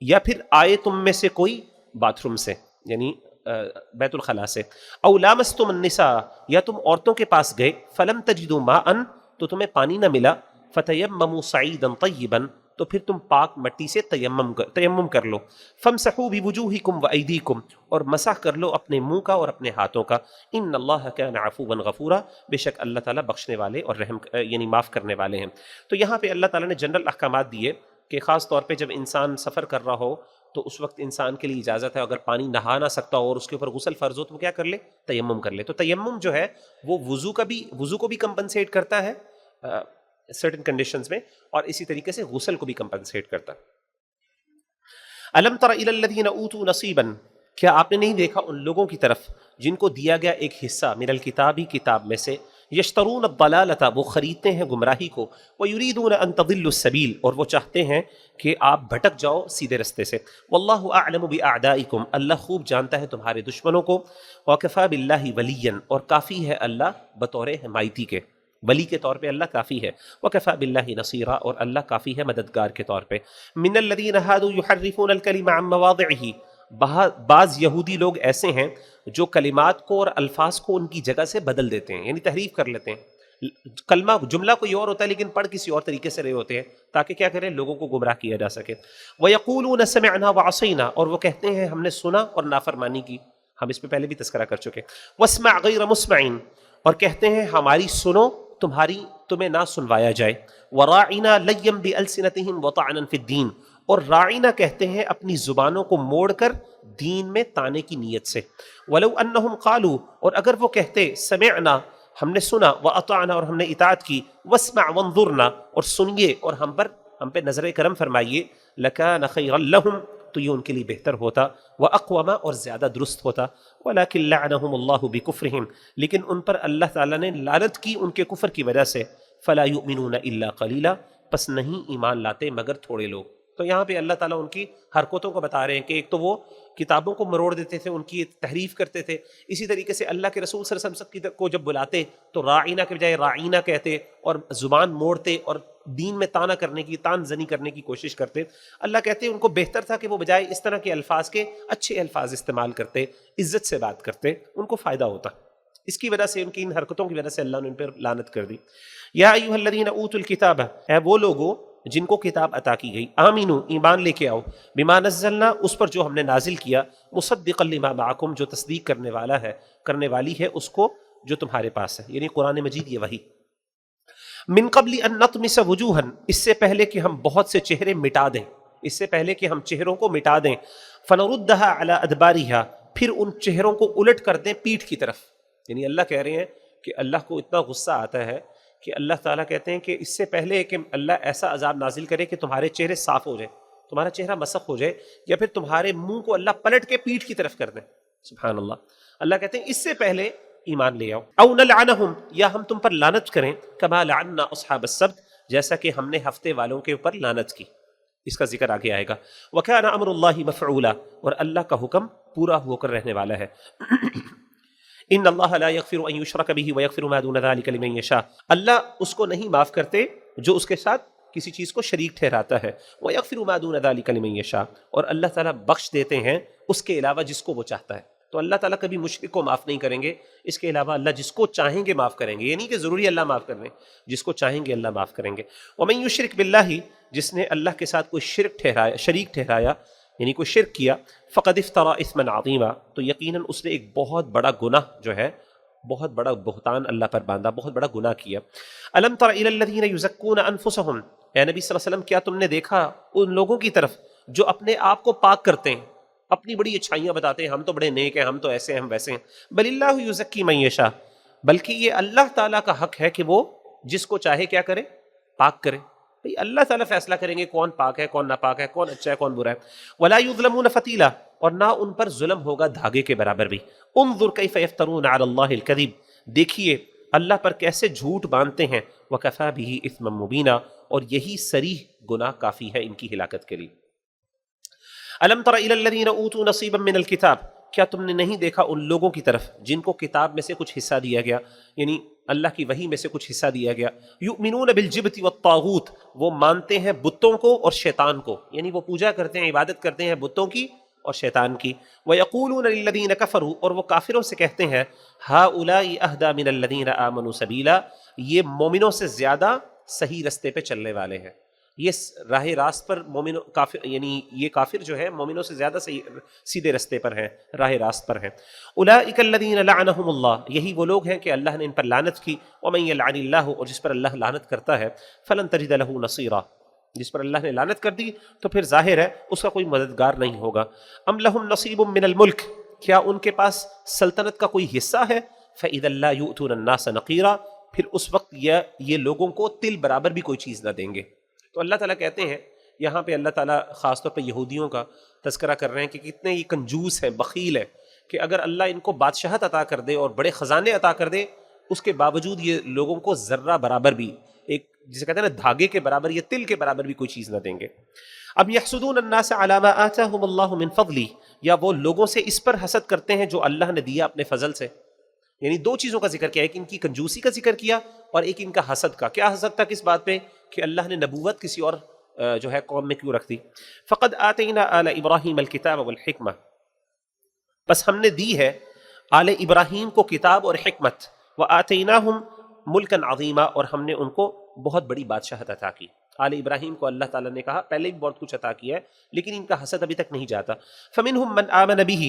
یا پھر آئے تم میں سے کوئی باتھ روم سے یعنی بیت الخلاء سے، او لامستم النساء یا تم عورتوں کے پاس گئے، فلم تجدوا ماء تو تمہیں پانی نہ ملا، فتیمموا صعیدا طیبا تو پھر تم پاک مٹی سے تیمم کر لو، فامسحوا بوجوہکم وایدیکم اور مسح کر لو اپنے منہ کا اور اپنے ہاتھوں کا، ان اللہ کان عفوا غفورا بے شک اللہ تعالیٰ بخشنے والے اور رحم یعنی معاف کرنے والے ہیں۔ تو یہاں پہ اللہ تعالیٰ نے جنرل احکامات دیے کہ خاص طور پہ جب انسان سفر کر رہا ہو تو اس وقت انسان کے لیے اجازت ہے اگر پانی نہا نہ سکتا ہو اور اس کے اوپر غسل فرض ہو تو وہ کیا کر لے، تیمم کر لے۔ تو تیمم جو ہے وہ وضو کو بھی کمپنسیٹ کرتا ہے سرٹن کنڈیشنز میں، اور اسی طریقے سے غسل کو بھی کمپنسیٹ کرتا ہے۔ الم تر الی الذین اوتوا نصیبا کیا آپ نے نہیں دیکھا ان لوگوں کی طرف جن کو دیا گیا ایک حصہ، من الکتابی کتاب میں سے، یشترون الضلالۃ، وہ خریدتے ہیں گمراہی کو، ویریدون ان تضلوا السبیل، اور وہ چاہتے ہیں کہ آپ بھٹک جاؤ سیدھے رستے سے۔ واللہ اعلم باعدائکم، اللہ خوب جانتا ہے تمہارے دشمنوں کو، وکفی باللہ ولیا، اور کافی ہے اللہ بطور حمایتی کے، ولی کے طور پہ اللہ کافی ہے، وکفی باللہ نصیرا، اور اللہ کافی ہے مددگار کے طور پہ۔ من الذین ہادوا یحرفون الکلم عن مواضعہ، بعض یہودی لوگ ایسے ہیں جو کلمات کو اور الفاظ کو ان کی جگہ سے بدل دیتے ہیں، یعنی تحریف کر لیتے ہیں، کلمہ جملہ کوئی اور ہوتا ہے لیکن پڑھ کسی اور طریقے سے رہے ہوتے ہیں تاکہ کیا کریں، لوگوں کو گمراہ کیا جا سکے۔ وَيَقُولُونَ سَمِعْنَا وَعَصَيْنَا، اور وہ کہتے ہیں ہم نے سنا اور نافرمانی کی، ہم اس پہ پہلے بھی تذکرہ کر چکے۔ وَاسْمَعْ غَيْرَ مُسْمَعٍ، اور کہتے ہیں ہماری سنو، تمہیں نہ سنوایا جائے۔ وَرَاعِنَا لَيًّا بِأَلْسِنَتِهِمْ وَطَعْنًا فِي الدِّينِ، اور راعینہ کہتے ہیں اپنی زبانوں کو موڑ کر دین میں تانے کی نیت سے۔ وَلَوْ أَنَّهُمْ قَالُوا، اور اگر وہ کہتے سمعنا، ہم نے سنا، وَأَطَعْنَا، اور ہم نے اطاعت کی، وَاسْمَعْ وَانظُرْنَا، اور سنیے اور ہم پہ نظر کرم فرمائیے، لَكَانَ خَيْرًا لَهُمْ، تو یہ ان کے لیے بہتر ہوتا، وَأَقْوَمَ، اور زیادہ درست ہوتا، وَلَكِنْ لَعْنَهُمُ اللَّهُ بِكُفْرِهِمْ، لیکن ان پر اللہ تعالیٰ نے لعنت کی ان کے کفر کی وجہ سے، فَلَا يُؤْمِنُونَ إِلَّا قَلِيلًا، پس نہیں ایمان لاتے مگر تھوڑے لوگ۔ تو یہاں پہ اللہ تعالیٰ ان کی حرکتوں کو بتا رہے ہیں کہ ایک تو وہ کتابوں کو مروڑ دیتے تھے، ان کی تحریف کرتے تھے، اسی طریقے سے اللہ کے رسول صلی اللہ علیہ وسلم کو جب بلاتے تو راعینہ کے بجائے رعینہ کہتے اور زبان موڑتے اور دین میں تانا کرنے کی، تان زنی کرنے کی کوشش کرتے۔ اللہ کہتے ہیں ان کو بہتر تھا کہ وہ بجائے اس طرح کے الفاظ کے اچھے الفاظ استعمال کرتے، عزت سے بات کرتے، ان کو فائدہ ہوتا۔ اس کی وجہ سے، ان کی ان حرکتوں کی وجہ سے اللہ نے ان پر لعنت کر دی۔ یا ایھا الذین اوتوا الکتاب، اے وہ لوگوں جن کو کتاب عطا کی گئی، آمینو، ایمان لے کے آؤ، بما نزلنا، اس پر جو ہم نے نازل کیا، مصدقا لما معکم، جو تصدیق کرنے والی ہے اس کو جو تمہارے پاس ہے، یعنی قرآن مجید، یہ وحی۔ من قبل ان نطمس وجوہا، اس سے پہلے کہ ہم بہت سے چہرے مٹا دیں، اس سے پہلے کہ ہم چہروں کو مٹا دیں، فنردھا علی ادبارہا، پھر ان چہروں کو الٹ کر دیں پیٹھ کی طرف۔ یعنی اللہ کہہ رہے ہیں کہ اللہ کو اتنا غصہ آتا ہے کہ اللہ تعالیٰ کہتے ہیں کہ اس سے پہلے کہ اللہ ایسا عذاب نازل کرے کہ تمہارے چہرے صاف ہو جائے، تمہارا چہرہ مسخ ہو جائے، یا پھر تمہارے منہ کو اللہ پلٹ کے پیٹھ کی طرف کر دیں، سبحان اللہ۔ اللہ کہتے ہیں اس سے پہلے ایمان لے آؤ، او نلعنہم، یا ہم تم پر لعنت کریں، کما لعنا اصحاب السبت، جیسا کہ ہم نے ہفتے والوں کے اوپر لعنت کی۔ اس کا ذکر آگے آئے گا۔ وکان امر اللہ مفعولا، اور اللہ کا حکم پورا ہو کر رہنے والا ہے۔ ان اللہ لا یغفر ان یشرک بہ ویغفر ما دون ذلک لمن یشاء، اللہ اس کو نہیں معاف کرتے جو اس کے ساتھ کسی چیز کو شریک ٹھہراتا ہے، ویغفر ما دون ذلک لمن یشاء، اور اللہ تعالیٰ بخش دیتے ہیں اس کے علاوہ جس کو وہ چاہتا ہے۔ تو اللہ تعالیٰ کبھی مشرک کو معاف نہیں کریں گے، اس کے علاوہ اللہ جس کو چاہیں گے معاف کریں گے، یہ نہیں کہ ضروری اللہ معاف کر دیں، جس کو چاہیں گے اللہ معاف کریں گے۔ ومن یشرک باللہ، جس نے اللہ کے ساتھ کوئی شریک ٹھہرایا، یعنی کوئی شرک کیا، فقد افترا اثما عظیما، تو یقیناً اس نے ایک بہت بڑا گناہ جو ہے، بہت بڑا بہتان اللہ پر باندھا، بہت بڑا گناہ کیا۔ الم تر الی الذین یزکون انفسہم، اے نبی صلی اللہ علیہ وسلم کیا تم نے دیکھا ان لوگوں کی طرف جو اپنے آپ کو پاک کرتے ہیں، اپنی بڑی اچھائیاں بتاتے ہیں، ہم تو بڑے نیک ہیں، ہم تو ایسے ہیں، ہم ویسے ہیں۔ بل اللہ یزکی من یشاء، بلکہ یہ اللہ تعالیٰ کا حق ہے کہ وہ جس کو چاہے کیا کرے، پاک کرے۔ بھئی اللہ تعالیٰ فیصلہ کریں گے کون پاک ہے، کون ناپاک ہے، کون اچھا ہے، کون برا ہے۔ ولا یظلمون فتیلا، اور نہ ان پر ظلم ہوگا دھاگے کے برابر بھی۔ انظر کیف یفترون علی اللہ الکذب، دیکھیے اللہ پر کیسے جھوٹ باندھتے ہیں۔ وکفی بہ اثما مبینا، اور یہی صریح گناہ کافی ہے ان کی ہلاکت کے لیے۔ الم تر الی الذین اوتوا نصیبا من الکتاب، کیا تم نے نہیں دیکھا ان لوگوں کی طرف جن کو کتاب میں سے کچھ حصہ دیا گیا، یعنی اللہ کی وحی میں سے کچھ حصہ دیا گیا۔ یؤمنون بالجبت والطاغوت، وہ مانتے ہیں بتوں کو اور شیطان کو، یعنی وہ پوجا کرتے ہیں، عبادت کرتے ہیں بتوں کی اور شیطان کی۔ ویقولون للذین کفروا، اور وہ کافروں سے کہتے ہیں، ہؤلاء اہدی من الذین آمنوا سبیلا، یہ مومنوں سے زیادہ صحیح رستے پہ چلنے والے ہیں، یہ راہ راست پر مومنوں کافر، یعنی یہ کافر جو ہے مومنوں سے زیادہ سیدھے رستے پر ہیں، راہ راست پر ہیں۔ اولئک الذین لعنہم اللہ، یہی وہ لوگ ہیں کہ اللہ نے ان پر لعنت کی۔ ومن یلعن اللہ، اور جس پر اللہ لعنت کرتا ہے، فلن تجد له نصیرا، جس پر اللہ نے لعنت کر دی تو پھر ظاہر ہے اس کا کوئی مددگار نہیں ہوگا۔ ام لہم نصیب من الملک، کیا ان کے پاس سلطنت کا کوئی حصہ ہے؟ فاذا لا یؤتون الناس نقیرا، پھر اس وقت یہ لوگوں کو تل برابر بھی کوئی چیز نہ دیں گے۔ تو اللہ تعالیٰ کہتے ہیں، یہاں پہ اللہ تعالیٰ خاص طور پہ یہودیوں کا تذکرہ کر رہے ہیں کہ کتنے یہ کنجوس ہیں، بخیل ہیں، کہ اگر اللہ ان کو بادشاہت عطا کر دے اور بڑے خزانے عطا کر دے اس کے باوجود یہ لوگوں کو ذرہ برابر بھی، ایک جسے کہتے ہیں نا دھاگے کے برابر یا تل کے برابر بھی کوئی چیز نہ دیں گے۔ اب یحسدون الناس علی ما آتاہم اللہ من فضلہ، یا وہ لوگوں سے اس پر حسد کرتے ہیں جو اللہ نے دیا اپنے فضل سے۔ یعنی دو چیزوں کا ذکر کیا، ایک ان کی کنجوسی کا ذکر کیا اور ایک ان کا حسد کا۔ کیا حسد تھا کس بات پہ؟ کہ اللہ نے نبوت کسی اور جو ہے قوم میں کیوں رکھ دی۔ فقد آتینا آل ابراہیم الکتاب والحکمہ، بس ہم نے دی ہے آل ابراہیم کو کتاب اور حکمت، وآتیناہم ملکا عظیما، اور ہم نے ان کو بہت بڑی بادشاہت عطا کی۔ آل ابراہیم کو اللہ تعالیٰ نے کہا پہلے بھی بہت کچھ عطا کیا ہے، لیکن ان کا حسد ابھی تک نہیں جاتا۔ فمنہم من آمن بہ،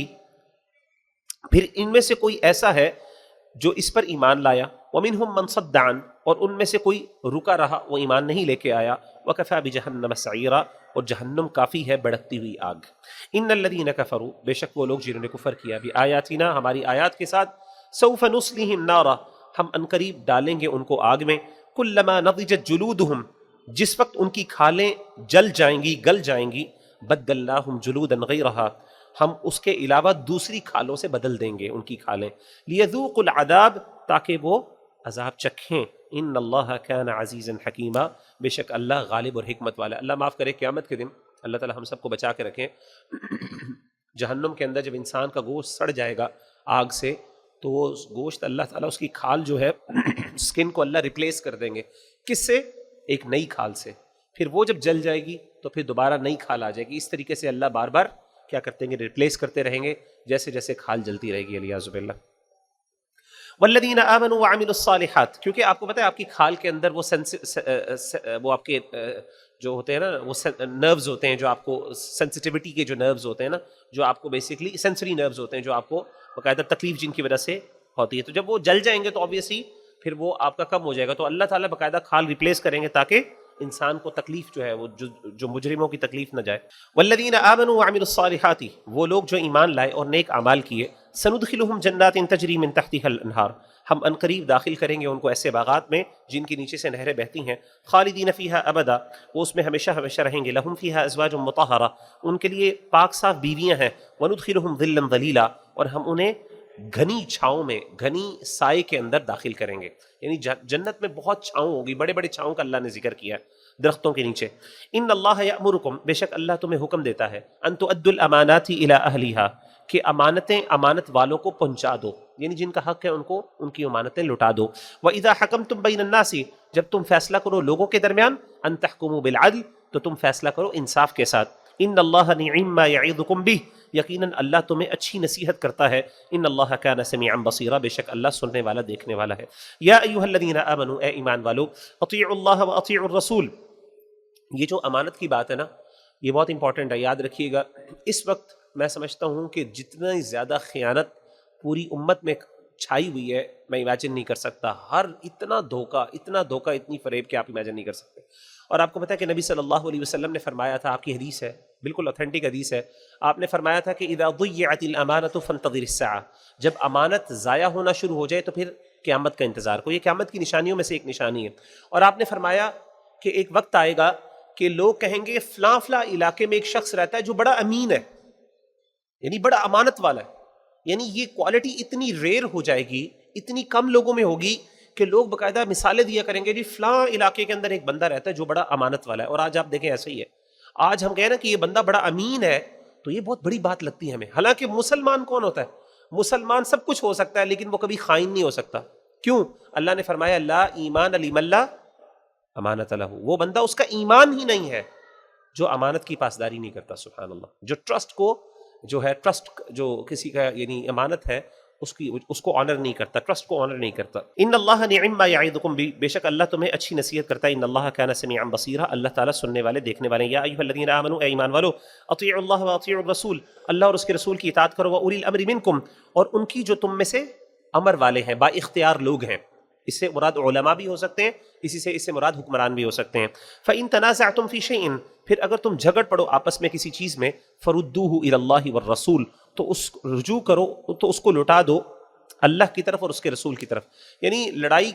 پھر ان میں سے کوئی ایسا ہے جو اس پر ایمان لایا، ومنہم من صد عن، اور ان میں سے کوئی رکا رہا، وہ ایمان نہیں لے کے آیا۔ وکفی بجہنم سعیرا، اور جہنم کافی ہے بھڑکتی ہوئی آگ۔ ان الذین کفروا، بے شک وہ لوگ جنہوں نے کفر کیا بآیاتنا، ہماری آیات کے ساتھ، سوف نصلیہم نارا، ہم عنقریب ڈالیں گے ان کو آگ میں، کلما نضجت جلودہم، جس وقت ان کی کھالیں جل جائیں گی، گل جائیں گی، بدلناہم جلودا غیرہا، ہم اس کے علاوہ دوسری کھالوں سے بدل دیں گے ان کی کھالیں، لیذوقوا العذاب، تاکہ وہ عذاب چکھیں۔ ان اللہ کان عزیزا حکیما، بے شک اللہ غالب اور حکمت والا۔ اللہ معاف کرے، قیامت کے دن اللہ تعالی ہم سب کو بچا کے رکھیں، جہنم کے اندر جب انسان کا گوشت سڑ جائے گا آگ سے، تو وہ گوشت اللہ تعالیٰ اس کی کھال جو ہے سکن کو اللہ ریپلیس کر دیں گے، کس سے؟ ایک نئی کھال سے۔ پھر وہ جب جل جائے گی تو پھر دوبارہ نئی کھال آ جائے گی۔ اس طریقے سے اللہ بار بار کیا کرتے ہیں، ریپلیس کرتے رہیں گے جیسے جیسے کھال جلتی رہے گی، علیاذ باللہ۔ والذین آمنوا وعملوا الصالحات، کیونکہ آپ کو پتہ ہے آپ کی کھال کے اندر وہ آپ کے جو ہوتے ہیں نا، وہ نروز ہوتے ہیں جو آپ کو سینسٹیوٹی کے جو نروز ہوتے ہیں نا، جو آپ کو بیسیکلی سینسری نروز ہوتے ہیں، جو آپ کو باقاعدہ تکلیف جن کی وجہ سے ہوتی ہے، تو جب وہ جل جائیں گے تو آبویسلی پھر وہ آپ کا کم ہو جائے گا، تو اللہ تعالیٰ باقاعدہ کھال ریپلیس کریں گے تاکہ انسان کو تکلیف جو ہے وہ جو مجرموں کی تکلیف نہ جائے۔ والذین آمنوا وعملوا الصالحات، وہ لوگ جو ایمان لائے اور نیک اعمال کیے، سندخلہم جنات تجری من تحتها الانہار، ہم عنقریب داخل کریں گے ان کو ایسے باغات میں جن کے نیچے سے نہریں بہتی ہیں، خالدین فیہا ابدا، وہ اس میں ہمیشہ ہمیشہ رہیں گے، لہم فیہا ازواج مطہرہ، ان کے لیے پاک صاف بیویاں ہیں، وندخلہم ظلا ظلیلا، اور ہم انہیں گھنی چھاؤں میں، گھنی سائے کے اندر داخل کریں گے، یعنی جنت میں بہت چھاؤں ہوگی، بڑے بڑے چھاؤں کا اللہ نے ذکر کیا ہے درختوں کے نیچے۔ ان اللہ یأمرکم، بے شک اللہ تمہیں حکم دیتا ہے، ان تؤدوا الامانات الی اہلیہا، کہ امانتیں امانت والوں کو پہنچا دو، یعنی جن کا حق ہے ان کو ان کی امانتیں لٹا دو۔ وَإِذَا حَكَمْتُمْ بَيْنَ النَّاسِ، جب تم فیصلہ کرو لوگوں کے درمیان، ان تحکموا بالعدل، تو تم فیصلہ کرو انصاف کے ساتھ۔ ان اللہ نعم ما یعظکم بہ، یقیناً اللہ تمہیں اچھی نصیحت کرتا ہے۔ ان اللہ کان سمیعا بصیرا، بے شک اللہ سننے والا دیکھنے والا ہے۔ یا ایھا الذین آمنوا، اے ایمان والو، اطیعوا اللہ واطیعوا الرسول، یہ جو امانت کی بات ہے نا، یہ بہت امپورٹنٹ ہے، یاد رکھیے گا۔ اس وقت میں سمجھتا ہوں کہ جتنا زیادہ خیانت پوری امت میں چھائی ہوئی ہے، میں امیجن نہیں کر سکتا، اتنا دھوکہ، اتنی فریب کہ آپ امیجن نہیں کر سکتے۔ اور آپ کو پتہ ہے کہ نبی صلی اللہ علیہ وسلم نے فرمایا تھا، آپ کی حدیث ہے، بالکل اوتھینٹک حدیث ہے، آپ نے فرمایا تھا کہ اذا ضیعت الامانۃ فانتظر الساعہ، جب امانت ضائع ہونا شروع ہو جائے تو پھر قیامت کا انتظار کرو، یہ قیامت کی نشانیوں میں سے ایک نشانی ہے۔ اور آپ نے فرمایا کہ ایک وقت آئے گا کہ لوگ کہیں گے فلاں فلاں علاقے میں ایک شخص رہتا ہے جو بڑا امین ہے، یعنی بڑا امانت والا ہے، یعنی یہ کوالٹی اتنی ریئر ہو جائے گی، اتنی کم لوگوں میں ہوگی کہ لوگ باقاعدہ مثالیں دیا کریں گے، جی فلاں علاقے کے اندر ایک بندہ رہتا ہے جو بڑا امانت والا ہے۔ اور آج آپ دیکھیں ایسا ہی ہے، آج ہم کہیں نا کہ یہ بندہ بڑا امین ہے تو یہ بہت بڑی بات لگتی ہے ہمیں، حالانکہ مسلمان کون ہوتا ہے؟ مسلمان سب کچھ ہو سکتا ہے لیکن وہ کبھی خائن نہیں ہو سکتا۔ کیوں؟ اللہ نے فرمایا لا ایمان لمن لا امانت لہ، وہ بندہ اس کا ایمان ہی نہیں ہے جو امانت کی پاسداری نہیں کرتا۔ سبحان اللہ، جو ٹرسٹ کو جو ہے، ٹرسٹ جو کسی کا یعنی امانت ہے اس کو آنر نہیں کرتا، ٹرسٹ کو آنر نہیں کرتا۔ ان اللہ نعم ما یعظکم بہ، بے شک اللہ تمہیں اچھی نصیحت کرتا ہے۔ ان اللہ کان سمیعا بصیرا، اللہ تعالیٰ سننے والے دیکھنے والے ہیں۔ یا ایھا الذین آمنوا، اے ایمان والو، اطیعوا اللہ واطیعوا الرسول، اللہ اور اس کے رسول کی اطاعت کرو، واولی الامر منکم، اور ان کی جو تم میں سے امر والے ہیں، با اختیار لوگ ہیں۔ اس سے مراد علماء بھی ہو سکتے ہیں، اس سے مراد حکمران بھی ہو سکتے ہیں۔ فَإِن تَنَازَعْتُمْ فِي شَيْءٍ، پھر اگر تم جھگڑ پڑو آپس میں کسی چیز میں، فَرُدُّوهُ إِلَى اللَّهِ وَالرَّسُولِ، تو اس رجوع کرو، تو اس کو لوٹا دو اللہ کی طرف اور اس کے رسول کی طرف۔ یعنی لڑائی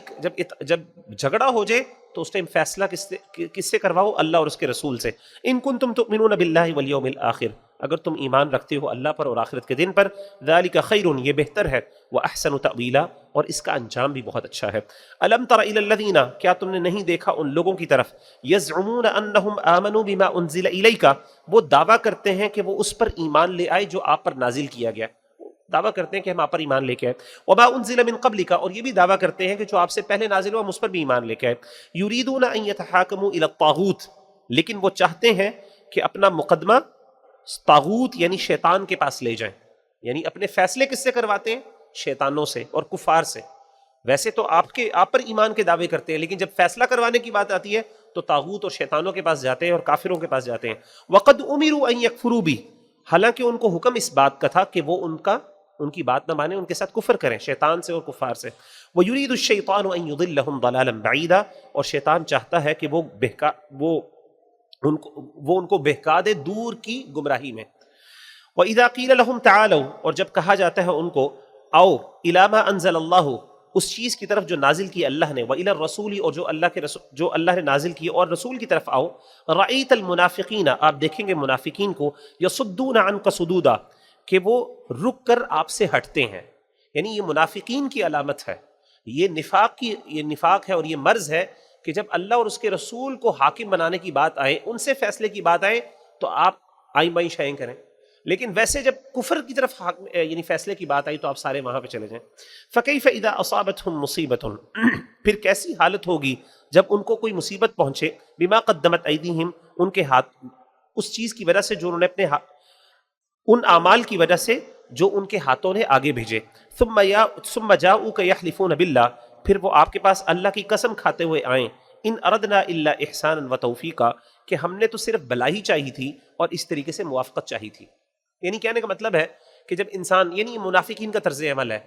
جب جھگڑا ہو جائے تو اس ٹائم فیصلہ کس سے کرواؤ؟ اللہ اور اس کے رسول سے۔ ان کنتم تؤمنون باللہ والیوم الآخر، اگر تم ایمان رکھتے ہو اللہ پر اور آخرت کے دن پر، ذالک خیر، یہ بہتر ہے، واحسن تأویلا، اور اس کا انجام بھی بہت اچھا ہے۔ الم تر الی الذین، کیا تم نے نہیں دیکھا ان لوگوں کی طرف، یزعمون انہم آمنوا بما انزل الیک، وہ دعویٰ کرتے ہیں کہ وہ اس پر ایمان لے آئے جو آپ پر نازل کیا گیا، دعویٰ کرتے ہیں کہ ہم آپ پر ایمان لے کے آئے، وما انزل من قبلک، اور یہ بھی دعویٰ کرتے ہیں کہ جو آپ سے پہلے نازل ہوا ہم اس پر بھی ایمان لے کے آئے، یریدون ان یتحاکموا الی الطاغوت، لیکن وہ چاہتے ہیں کہ اپنا مقدمہ طاغوت یعنی شیطان کے پاس لے جائیں، یعنی اپنے فیصلے کس سے کرواتے ہیں؟ شیطانوں سے اور کفار سے۔ ویسے تو آپ پر ایمان کے دعوے کرتے ہیں، لیکن جب فیصلہ کروانے کی بات آتی ہے تو طاغوت اور شیطانوں کے پاس جاتے ہیں اور کافروں کے پاس جاتے ہیں۔ وقد امروا ان یکفروا بہ، حالانکہ ان کو حکم اس بات کا تھا کہ وہ ان کی بات نہ مانیں، ان کے ساتھ کفر کریں شیطان سے اور کفار سے۔ وَيُرِيدُ الشَّيْطَانُ أَن يُضِلَّهُمْ ضَلَالًا بَعِيدًا، اور شیطان چاہتا ہے کہ وہ ان کو بہکا دے دور کی گمراہی میں۔ وَإِذَا قِيلَ لَهُمْ تَعَالَوْا، اور جب کہا جاتا ہے ان کو آؤ، إِلَىٰ مَا أَنزَلَ اللَّهُ، اس چیز کی طرف جو نازل کی اللہ نے، وَإِلَى الرَّسُولِ، اور جو اللہ نے نازل کی اور رسول کی طرف آؤ، رَأَيْتَ الْمُنَافِقِينَ، آپ دیکھیں گے منافقین کو، يَصُدُّونَ عَنْكَ صُدُودًا، کہ وہ رک کر آپ سے ہٹتے ہیں، یعنی یہ منافقین کی علامت ہے، یہ نفاق ہے اور یہ مرض ہے کہ جب اللہ اور اس کے رسول کو حاکم بنانے کی بات آئے، ان سے فیصلے کی بات آئے تو آپ آئیں بائیں شائیں کریں، لیکن ویسے جب کفر کی طرف یعنی فیصلے کی بات آئی تو آپ سارے وہاں پہ چلے جائیں۔ فَكَيْفَ إِذَا أَصَابَتْهُمْ مُصِيبَةٌ، پھر کیسی حالت ہوگی جب ان کو کوئی مصیبت پہنچے، بِمَا قَدَّمَتْ أَيْدِيهِمْ، ان کے ہاتھ، اس چیز کی وجہ سے جو انہوں نے اپنے ان اعمال کی وجہ سے جو ان کے ہاتھوں نے آگے بھیجے، ثم جاؤک یحلفون باللہ، پھر وہ آپ کے پاس اللہ کی قسم کھاتے ہوئے آئیں، ان اردنا الا احسانا و توفیقا، کہ ہم نے تو صرف بھلائی چاہی تھی اور اس طریقے سے موافقت چاہی تھی۔ یعنی کہنے کا مطلب ہے کہ جب انسان، یعنی منافقین کا طرز عمل ہے،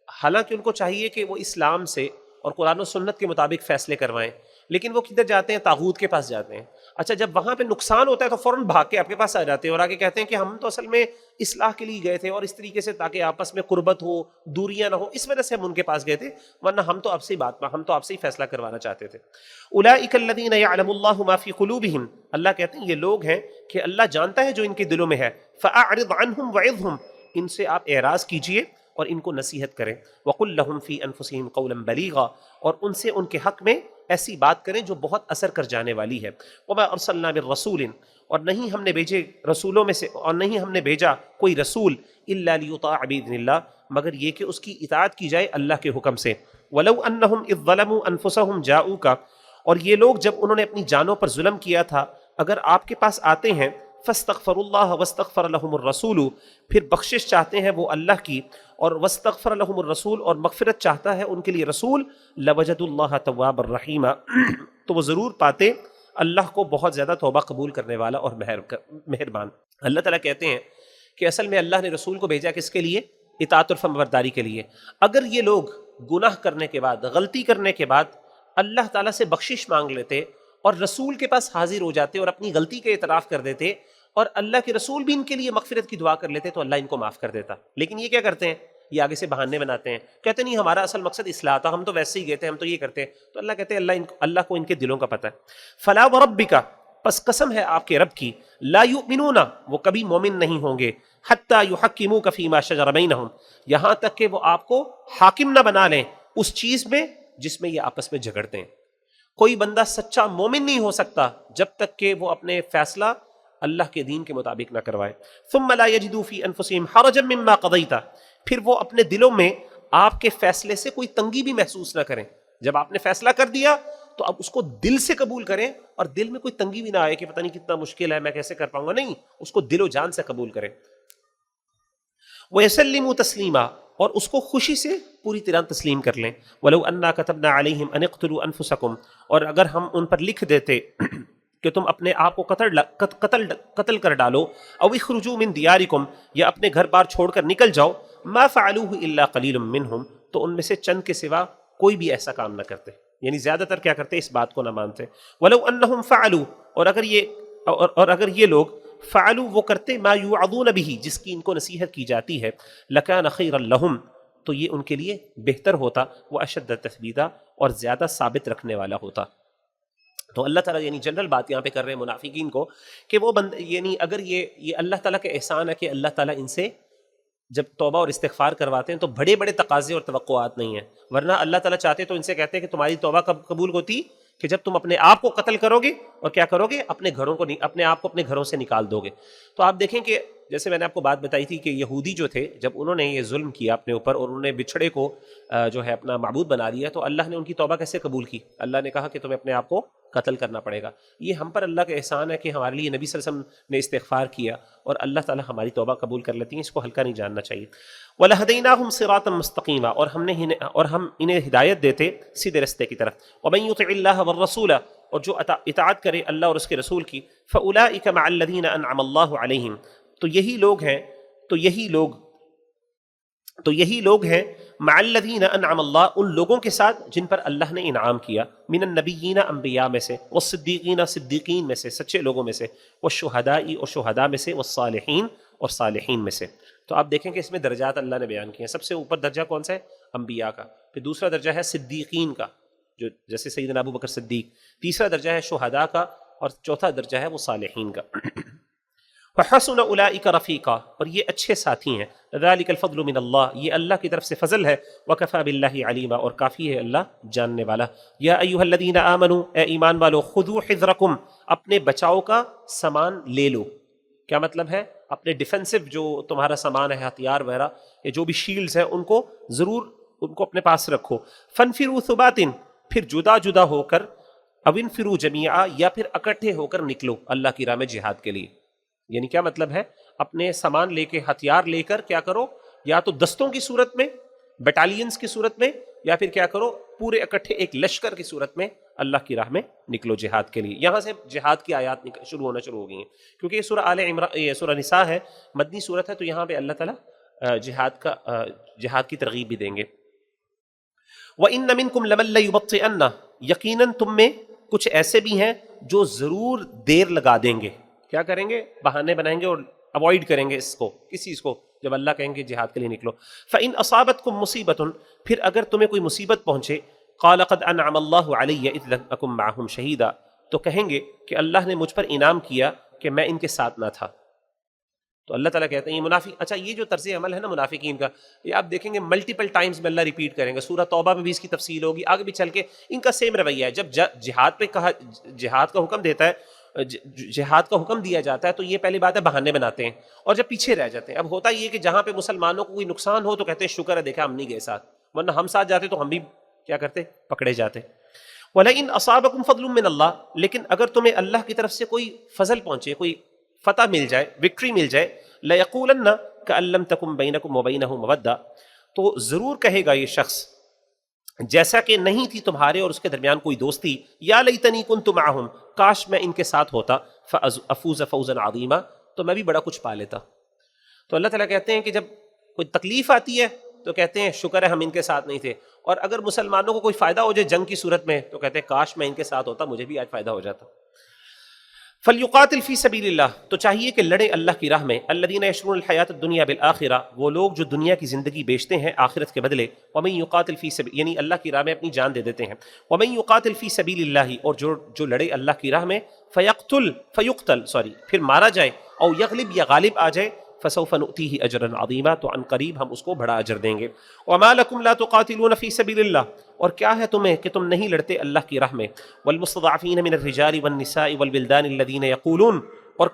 حالانکہ ان کو چاہیے کہ وہ اسلام سے اور قرآن و سنت کے مطابق فیصلے کروائیں، لیکن وہ کدھر جاتے ہیں؟ طاغوت کے پاس جاتے ہیں۔ اچھا، جب وہاں پہ نقصان ہوتا ہے تو فوراً بھاگ کے آپ کے پاس آ جاتے ہیں اور آگے کہتے ہیں کہ ہم تو اصل میں اصلاح کے لیے گئے تھے اور اس طریقے سے تاکہ آپس میں قربت ہو، دوریاں نہ ہو، اس وجہ سے ہم ان کے پاس گئے تھے، ورنہ ہم تو آپ سے ہی فیصلہ کروانا چاہتے تھے۔ اولئک الذین یعلم اللہ ما فی قلوبہم، اللہ کہتے ہیں یہ لوگ ہیں کہ اللہ جانتا ہے جو ان کے دلوں میں ہے، فاعرض عنہم وعظہم، ان سے آپ اعراض کیجئے اور ان کو نصیحت کریں، وقل لہم فی انفسہم قولا بلیغا، اور ان سے ان کے حق میں ایسی بات کریں جو بہت اثر کر جانے والی ہے۔ وما ارسلنا من رسول، اور نہیں ہم نے بھیجے رسولوں میں سے، اور نہیں ہم نے بھیجا کوئی رسول الا لیطاع باذن اللہ، مگر یہ کہ اس کی اطاعت کی جائے اللہ کے حکم سے۔ ولو انہم اذ ظلموا انفسہم جاؤک، اور یہ لوگ جب انہوں نے اپنی جانوں پر ظلم کیا تھا اگر آپ کے پاس آتے ہیں، فاستغفروا اللہ واستغفر لهم الرسول، پھر بخشش چاہتے ہیں وہ اللہ کی، اور واستغفر لهم الرسول، اور مغفرت چاہتا ہے ان کے لیے رسول، لوجدوا اللہ توابا رحیما، تو وہ ضرور پاتے اللہ کو بہت زیادہ توبہ قبول کرنے والا اور مہربان۔ اللہ تعالیٰ کہتے ہیں کہ اصل میں اللہ نے رسول کو بھیجا کس کے لیے؟ اطاعت اور فرمانبرداری کے لیے۔ اگر یہ لوگ گناہ کرنے کے بعد، غلطی کرنے کے بعد اللہ تعالیٰ سے بخشش مانگ لیتے اور رسول کے پاس حاضر ہو جاتے اور اپنی غلطی کا اعتراف کر دیتے اور اللہ کے رسول بھی ان کے لیے مغفرت کی دعا کر لیتے تو اللہ ان کو معاف کر دیتا، لیکن یہ کیا کرتے ہیں؟ یہ آگے سے بہانے بناتے ہیں، کہتے نہیں ہمارا اصل مقصد اصلاح تھا، ہم تو ویسے ہی گئے تھے، ہم تو یہ کرتے ہیں۔ تو اللہ کہتے ہیں اللہ کو ان کے دلوں کا پتہ ہے۔ فلا وربک، پس قسم ہے آپ کے رب کی، لا یؤمنون، وہ کبھی مومن نہیں ہوں گے، حتی یحکموک فیما شجر بینہم، یہاں تک کہ وہ آپ کو حاکم نہ بنا لیں اس چیز میں جس میں یہ آپس میں جھگڑتے ہیں۔ کوئی بندہ سچا مومن نہیں ہو سکتا جب تک کہ وہ اپنے فیصلہ اللہ کے دین کے مطابق نہ کروائے۔ ثم لا یجدوا فی انفسہم حرجا مما قضیت، پھر وہ اپنے دلوں میں آپ کے فیصلے سے کوئی تنگی بھی محسوس نہ کریں۔ جب آپ نے فیصلہ کر دیا تو اب اس کو دل سے قبول کریں اور دل میں کوئی تنگی بھی نہ آئے کہ پتہ نہیں کتنا مشکل ہے، میں کیسے کر پاؤں گا، نہیں، اس کو دل و جان سے قبول کریں۔ وَيَسَلِّمُوا تَسْلِيمًا، اور اس کو خوشی سے پوری طرح تسلیم کر لیں۔ وَلَوْ أَنَّا كَتَبْنَا عَلَيْهِمْ أَنِ اقْتُلُوا أَنفُسَكُمْ، اور اگر ہم ان پر لکھ دیتے کہ تم اپنے آپ کو قتل کر ڈالو، او اخرجوا من دیارکم، یا اپنے گھر بار چھوڑ کر نکل جاؤ، ما فعلوه الا قلیل منہم، تو ان میں سے چند کے سوا کوئی بھی ایسا کام نہ کرتے، یعنی زیادہ تر کیا کرتے؟ اس بات کو نہ مانتے۔ ولو انہم فعلوا، اور اگر یہ لوگ فعلوا، وہ کرتے، ما یوعظون به، جس کی ان کو نصیحت کی جاتی ہے، لکان خیرا لہم، تو یہ ان کے لیے بہتر ہوتا، واشد تثبیتا، اور زیادہ ثابت رکھنے والا ہوتا۔ تو اللہ تعالیٰ یعنی جنرل بات یہاں پہ کر رہے ہیں منافقین کو کہ وہ یعنی اگر یہ اللہ تعالیٰ کا احسان ہے کہ اللہ تعالیٰ ان سے جب توبہ اور استغفار کرواتے ہیں تو بڑے بڑے تقاضے اور توقعات نہیں ہیں، ورنہ اللہ تعالیٰ چاہتے تو ان سے کہتے ہیں کہ تمہاری توبہ کب قبول ہوتی کہ جب تم اپنے آپ کو قتل کرو گے اور کیا کرو گے، اپنے گھروں کو اپنے آپ کو اپنے گھروں سے نکال دو گے۔ تو آپ دیکھیں کہ جیسے میں نے آپ کو بات بتائی تھی کہ یہودی جو تھے جب انہوں نے یہ ظلم کیا اپنے اوپر اور انہوں نے بچھڑے کو جو ہے اپنا معبود بنا لیا، تو اللہ نے ان کی توبہ کیسے قبول کی؟ اللہ نے کہا کہ تمہیں اپنے آپ کو قتل کرنا پڑے گا۔ یہ ہم پر اللہ کا احسان ہے کہ ہمارے لیے نبی صلی اللہ علیہ وسلم نے استغفار کیا اور اللہ تعالیٰ ہماری توبہ قبول کر لیتی ہیں، اس کو ہلکا نہیں جاننا چاہیے۔ وَلَهَدَيْنَاهُمْ صِرَاطًا مُسْتَقِيمًا، اور ہم انہیں ہدایت دیتے سیدھے رستے کی طرف۔ وَمَن يُطِعِ اللَّهَ وَالرَّسُولَ، اور جو اطاعت کرے اللہ اور اس کے رسول کی، فَأُولَٰئِكَ مَعَ الَّذِينَ أَنْعَمَ اللَّهُ عَلَيْهِمْ، تو یہی لوگ ہیں مع الذین انعم اللہ، ان لوگوں کے ساتھ جن پر اللہ نے انعام کیا، من النبیین انبیاء میں سے، والصدیقین صدیقین میں سے سچے لوگوں میں سے، والشہداء اور شہداء میں سے، والصالحین اور صالحین میں سے۔ تو آپ دیکھیں کہ اس میں درجات اللہ نے بیان کیے ہیں۔ سب سے اوپر درجہ کون سا ہے؟ انبیاء کا، پھر دوسرا درجہ ہے صدیقین کا جو جیسے سیدنا ابو بکر صدیق، تیسرا درجہ ہے شہداء کا، اور چوتھا درجہ ہے وہ صالحین کا۔ وحسن اولئک رفیقا، اور یہ اچھے ساتھی ہیں۔ ذلک الفضل من اللہ، یہ اللہ کی طرف سے فضل ہے۔ وکفی باللہ علیما، اور کافی ہے اللہ جاننے والا۔ یا ایھا الذین آمنوا، اے ایمان والو، خذوا حذرکم، اپنے بچاؤ کا سامان لے لو۔ کیا مطلب ہے؟ اپنے ڈیفینسو جو تمہارا سامان ہے، ہتھیار وغیرہ، یہ جو بھی شیلڈز ہیں، ان کو ضرور ان کو اپنے پاس رکھو۔ فانفروا ثبات، پھر جدا جدا ہو کر، او انفروا جمیعا، یا پھر اکٹھے ہو کر نکلو اللہ کی راہ میں جہاد کے لیے۔ یعنی کیا مطلب ہے؟ اپنے سامان لے کے، ہتھیار لے کر کیا کرو، یا تو دستوں کی صورت میں، بٹالینز کی صورت میں، یا پھر کیا کرو پورے اکٹھے ایک لشکر کی صورت میں اللہ کی راہ میں نکلو جہاد کے لیے۔ یہاں سے جہاد کی آیات شروع ہونا شروع ہو گئی ہیں، کیونکہ یہ سورہ آل عمران، یہ سورہ نساء ہے، مدنی صورت ہے، تو یہاں پہ اللہ تعالیٰ جہاد کی ترغیب بھی دیں گے۔ وَإِنَّ مِنْكُمْ لَمَن لَّيُبَطِّئَنَّ، یقیناً تم میں کچھ ایسے بھی ہیں جو ضرور دیر لگا دیں گے۔ کیا کریں گے؟ بہانے بنائیں گے اور اوائڈ کریں گے اس کو، کس چیز کو؟ جب اللہ کہیں گے جہاد کے لیے نکلو۔ فَإِنْ أَصَابَتْكُمْ مُصِيبَةٌ، پھر اگر تمہیں کوئی مصیبت پہنچے، قَالَ قَدْ أَنْعَمَ اللَّهُ عَلَيَّ إِذْ لَمْ أَكُنْ مَعَهُمْ شَهِيدًا، تو کہیں گے کہ اللہ نے مجھ پر انعام کیا کہ میں ان کے ساتھ نہ تھا۔ تو اللہ تعالیٰ کہتے ہیں یہ منافق، اچھا یہ جو طرز عمل ہے نا منافقین کا، یہ آپ دیکھیں گے ملٹیپل ٹائمز میں اللہ ریپیٹ کریں گے، سورہ توبہ میں بھی اس کی تفصیل ہوگی، آگے بھی چل کے ان کا سیم رویہ ہے۔ جب جہاد پہ کہا، جہاد کا حکم دیتا ہے، جہاد کا حکم دیا جاتا ہے، تو یہ پہلی بات ہے بہانے بناتے ہیں اور جب پیچھے رہ جاتے ہیں۔ اب ہوتا یہ کہ جہاں پہ مسلمانوں کو کوئی نقصان ہو تو کہتے ہیں شکر ہے دیکھا ہم نہیں گئے ساتھ، ورنہ ہم ساتھ جاتے تو ہم بھی کیا کرتے؟ پکڑے جاتے۔ وَلَئِنْ أَصَابَكُمْ فَضْلٌ مِّنَ اللَّهِ، لیکن اگر تمہیں اللہ کی طرف سے کوئی فضل پہنچے، کوئی فتح مل جائے، وکٹری مل جائے، لَيَقُولَنَّ كَأَن لَّمْ تَكُن بَيْنَكُمْ وَبَيْنَهُ مَوَدَّةٌ، تو ضرور کہے گا یہ شخص جیسا کہ نہیں تھی تمہارے اور اس کے درمیان کوئی دوستی، یا لیتنی کنت معہم، کاش میں ان کے ساتھ ہوتا، فافوز فوزا عظیما، تو میں بھی بڑا کچھ پا لیتا۔ تو اللہ تعالیٰ کہتے ہیں کہ جب کوئی تکلیف آتی ہے تو کہتے ہیں شکر ہے ہم ان کے ساتھ نہیں تھے، اور اگر مسلمانوں کو کوئی فائدہ ہو جائے جنگ کی صورت میں تو کہتے ہیں کاش میں ان کے ساتھ ہوتا، مجھے بھی آج فائدہ ہو جاتا۔ فَلْيُقَاتِلْ فِي سَبِيلِ اللَّهِ، تو چاہیے کہ لڑیں اللہ کی راہ میں، الَّذِينَ يَشْرُونَ الْحَيَاةَ الدُّنْيَا بِالْآخِرَةِ، وہ لوگ جو دنیا کی زندگی بیچتے ہیں آخرت کے بدلے، وَمَن يُقَاتِلْ فِي سَبِيلِ، یعنی اللہ کی راہ میں اپنی جان دے دیتے ہیں، وَمَن يُقَاتِلْ فِي سَبِيلِ اللَّهِ، اور جو لڑے اللہ کی راہ میں، فَيُقْتَلْ پھر مارا جائے، او یغلب یا غالب آ جائے، فَسَوْفَ نُؤْتِيهِ أَجْرًا عَظِيمًا، تو عن قریب ہم اس کو بڑا اجر دیں گے۔ وَمَا لَكُمْ لَا تُقَاتِلُونَ فِي سَبِيلِ اللَّهِ، اور کیا ہے تمہیں کہ تم نہیں لڑتے اللہ کی راہ میں، وَالْمُسْتَضْعَفِينَ مِنَ الرِّجَالِ وَالنِّسَاءِ وَالْوِلْدَانِ الَّذِينَ يَقُولُونَ، اور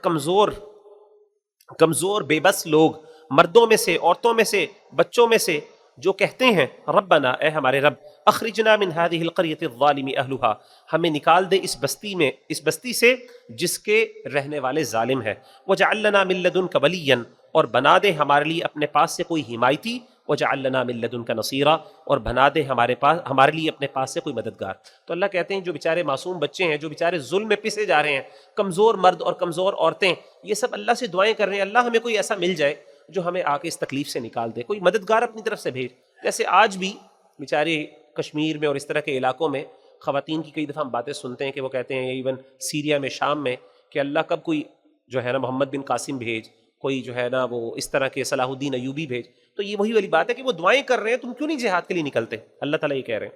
کمزور بے بس لوگ، مردوں میں سے، عورتوں میں سے، بچوں میں سے، جو کہتے ہیں ربنا، اے ہمارے رب، اخرجنا من هذه القرية الظالم اهلها، ہمیں نکال دے اس بستی سے جس کے رہنے والے ظالم ہیں، واجعل لنا من لدنك وليا، اور بنا دے ہمارے لیے اپنے پاس سے کوئی حمایتی، واجعل لنا من لدنك نصيرا، اور بنا دے ہمارے لیے اپنے پاس سے کوئی مددگار۔ تو اللہ کہتے ہیں جو بیچارے معصوم بچے ہیں، جو بیچارے ظلم میں پسے جا رہے ہیں، کمزور مرد اور کمزور عورتیں، یہ سب اللہ سے دعائیں کر رہے ہیں، اللہ ہمیں کوئی ایسا مل جائے جو ہمیں آ کے اس تکلیف سے نکال دے، کوئی مددگار اپنی طرف سے بھیج۔ جیسے آج بھی بیچارے کشمیر میں اور اس طرح کے علاقوں میں خواتین کی کئی دفعہ ہم باتیں سنتے ہیں کہ وہ کہتے ہیں ایون سیریا میں، شام میں، کہ اللہ کب کوئی جو ہے نا محمد بن قاسم بھیج، کوئی جو ہے نا وہ اس طرح کے صلاح الدین ایوبی بھیج۔ تو یہ وہی والی بات ہے کہ وہ دعائیں کر رہے ہیں، تم کیوں نہیں جہاد کے لیے نکلتے؟ اللہ تعالیٰ یہ کہہ رہے ہیں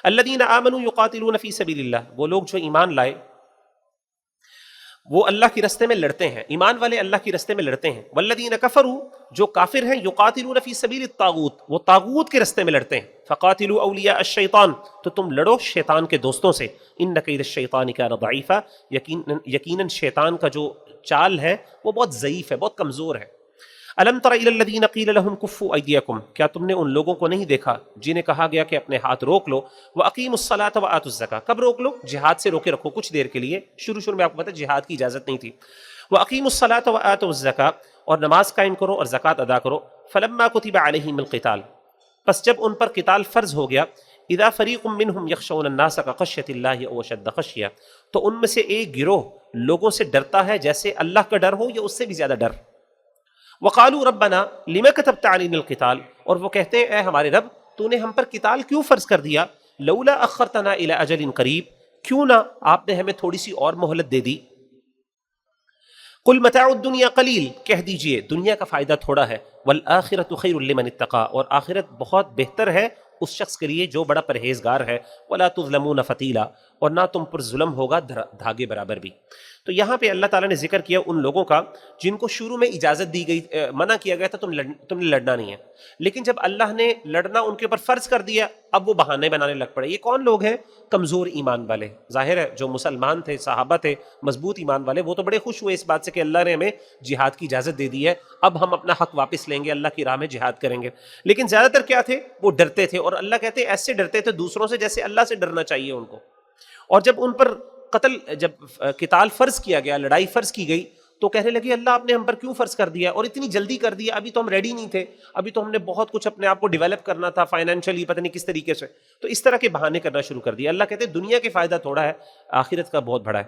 الذین آمنوا یقاتلون فی سبیل اللہ، وہ لوگ جو ایمان لائے وہ اللہ کے رستے میں لڑتے ہیں، ایمان والے اللہ کے رستے میں لڑتے ہیں. والذین کفروا، جو کافر ہیں، یقاتلون فی سبیل الطاغوت، وہ طاغوت کے رستے میں لڑتے ہیں. فقاتلوا اولیاء الشیطان، تو تم لڑو شیطان کے دوستوں سے. ان کید الشیطان کان ضعیفا، یقیناً شیطان کا جو چال ہے وہ بہت ضعیف ہے، بہت کمزور ہے. الم تر الی الذین قیل لهم کفوا ایدیکم، کیا تم نے ان لوگوں کو نہیں دیکھا جنہیں کہا گیا کہ اپنے ہاتھ روک لو. واقیموا الصلاۃ وآتوا الزکاۃ، کب روک لو؟ جہاد سے روکے رکھو کچھ دیر کے لیے. شروع میں آپ کو پتہ ہے جہاد کی اجازت نہیں تھی. واقیموا الصلاۃ وآتوا الزکاۃ، اور نماز قائم کرو اور زکوٰۃ ادا کرو. فلما کتب علیہم القتال، پس جب ان پر قتال فرض ہو گیا. اذا فریق منہم یخشون الناس کخشیۃ اللہ او اشد خشیہ، تو ان میں سے ایک گروہ لوگوں سے ڈرتا ہے جیسے اللہ کا ڈر ہو یا اس سے بھی زیادہ ڈر. وقالوا ربنا لما كتبت علينا القتال، اور وہ کہتے ہیں اے ہمارے رب تو نے ہم پر قتال کیوں فرض کر دیا. لولا اخرتنا الى اجل قریب، کیوں نہ آپ نے ہمیں تھوڑی سی اور مہلت دے دی. قل متاع الدنیا قلیل، کہہ دیجئے دنیا کا فائدہ تھوڑا ہے. والآخرۃ خیر لمن اتقى، اور آخرت بہت بہتر ہے اس شخص کے لیے جو بڑا پرہیزگار ہے. ولا تظلمون فتیلا، اور نہ تم پر ظلم ہوگا دھاگے برابر بھی. تو یہاں پہ اللہ تعالیٰ نے ذکر کیا ان لوگوں کا جن کو شروع میں اجازت دی گئی، منع کیا گیا تھا تم نے لڑنا نہیں ہے، لیکن جب اللہ نے لڑنا ان کے اوپر فرض کر دیا اب وہ بہانے بنانے لگ پڑے. یہ کون لوگ ہیں؟ کمزور ایمان والے. ظاہر ہے جو مسلمان تھے، صحابہ تھے، مضبوط ایمان والے، وہ تو بڑے خوش ہوئے اس بات سے کہ اللہ نے ہمیں جہاد کی اجازت دے دی ہے، اب ہم اپنا حق واپس لیں گے، اللہ کی راہ میں جہاد کریں گے. لیکن زیادہ تر کیا تھے؟ وہ ڈرتے تھے، اور اللہ کہتے ہیں ایسے ڈرتے تھے دوسروں سے جیسے اللہ سے ڈرنا چاہیے ان کو. اور جب ان پر جب قتال فرض کیا گیا، لڑائی فرض کی گئی، تو کہنے لگے اللہ آپ نے ہم پر کیوں فرض کر دیا اور اتنی جلدی کر دیا، ابھی تو ہم ریڈی نہیں تھے، ابھی تو ہم نے بہت کچھ اپنے آپ کو ڈیولپ کرنا تھا فائنینشلی، پتہ نہیں کس طریقے سے. تو اس طرح کے بہانے کرنا شروع کر دیا. اللہ کہتے ہیں دنیا کے فائدہ تھوڑا ہے، آخرت کا بہت بڑا ہے.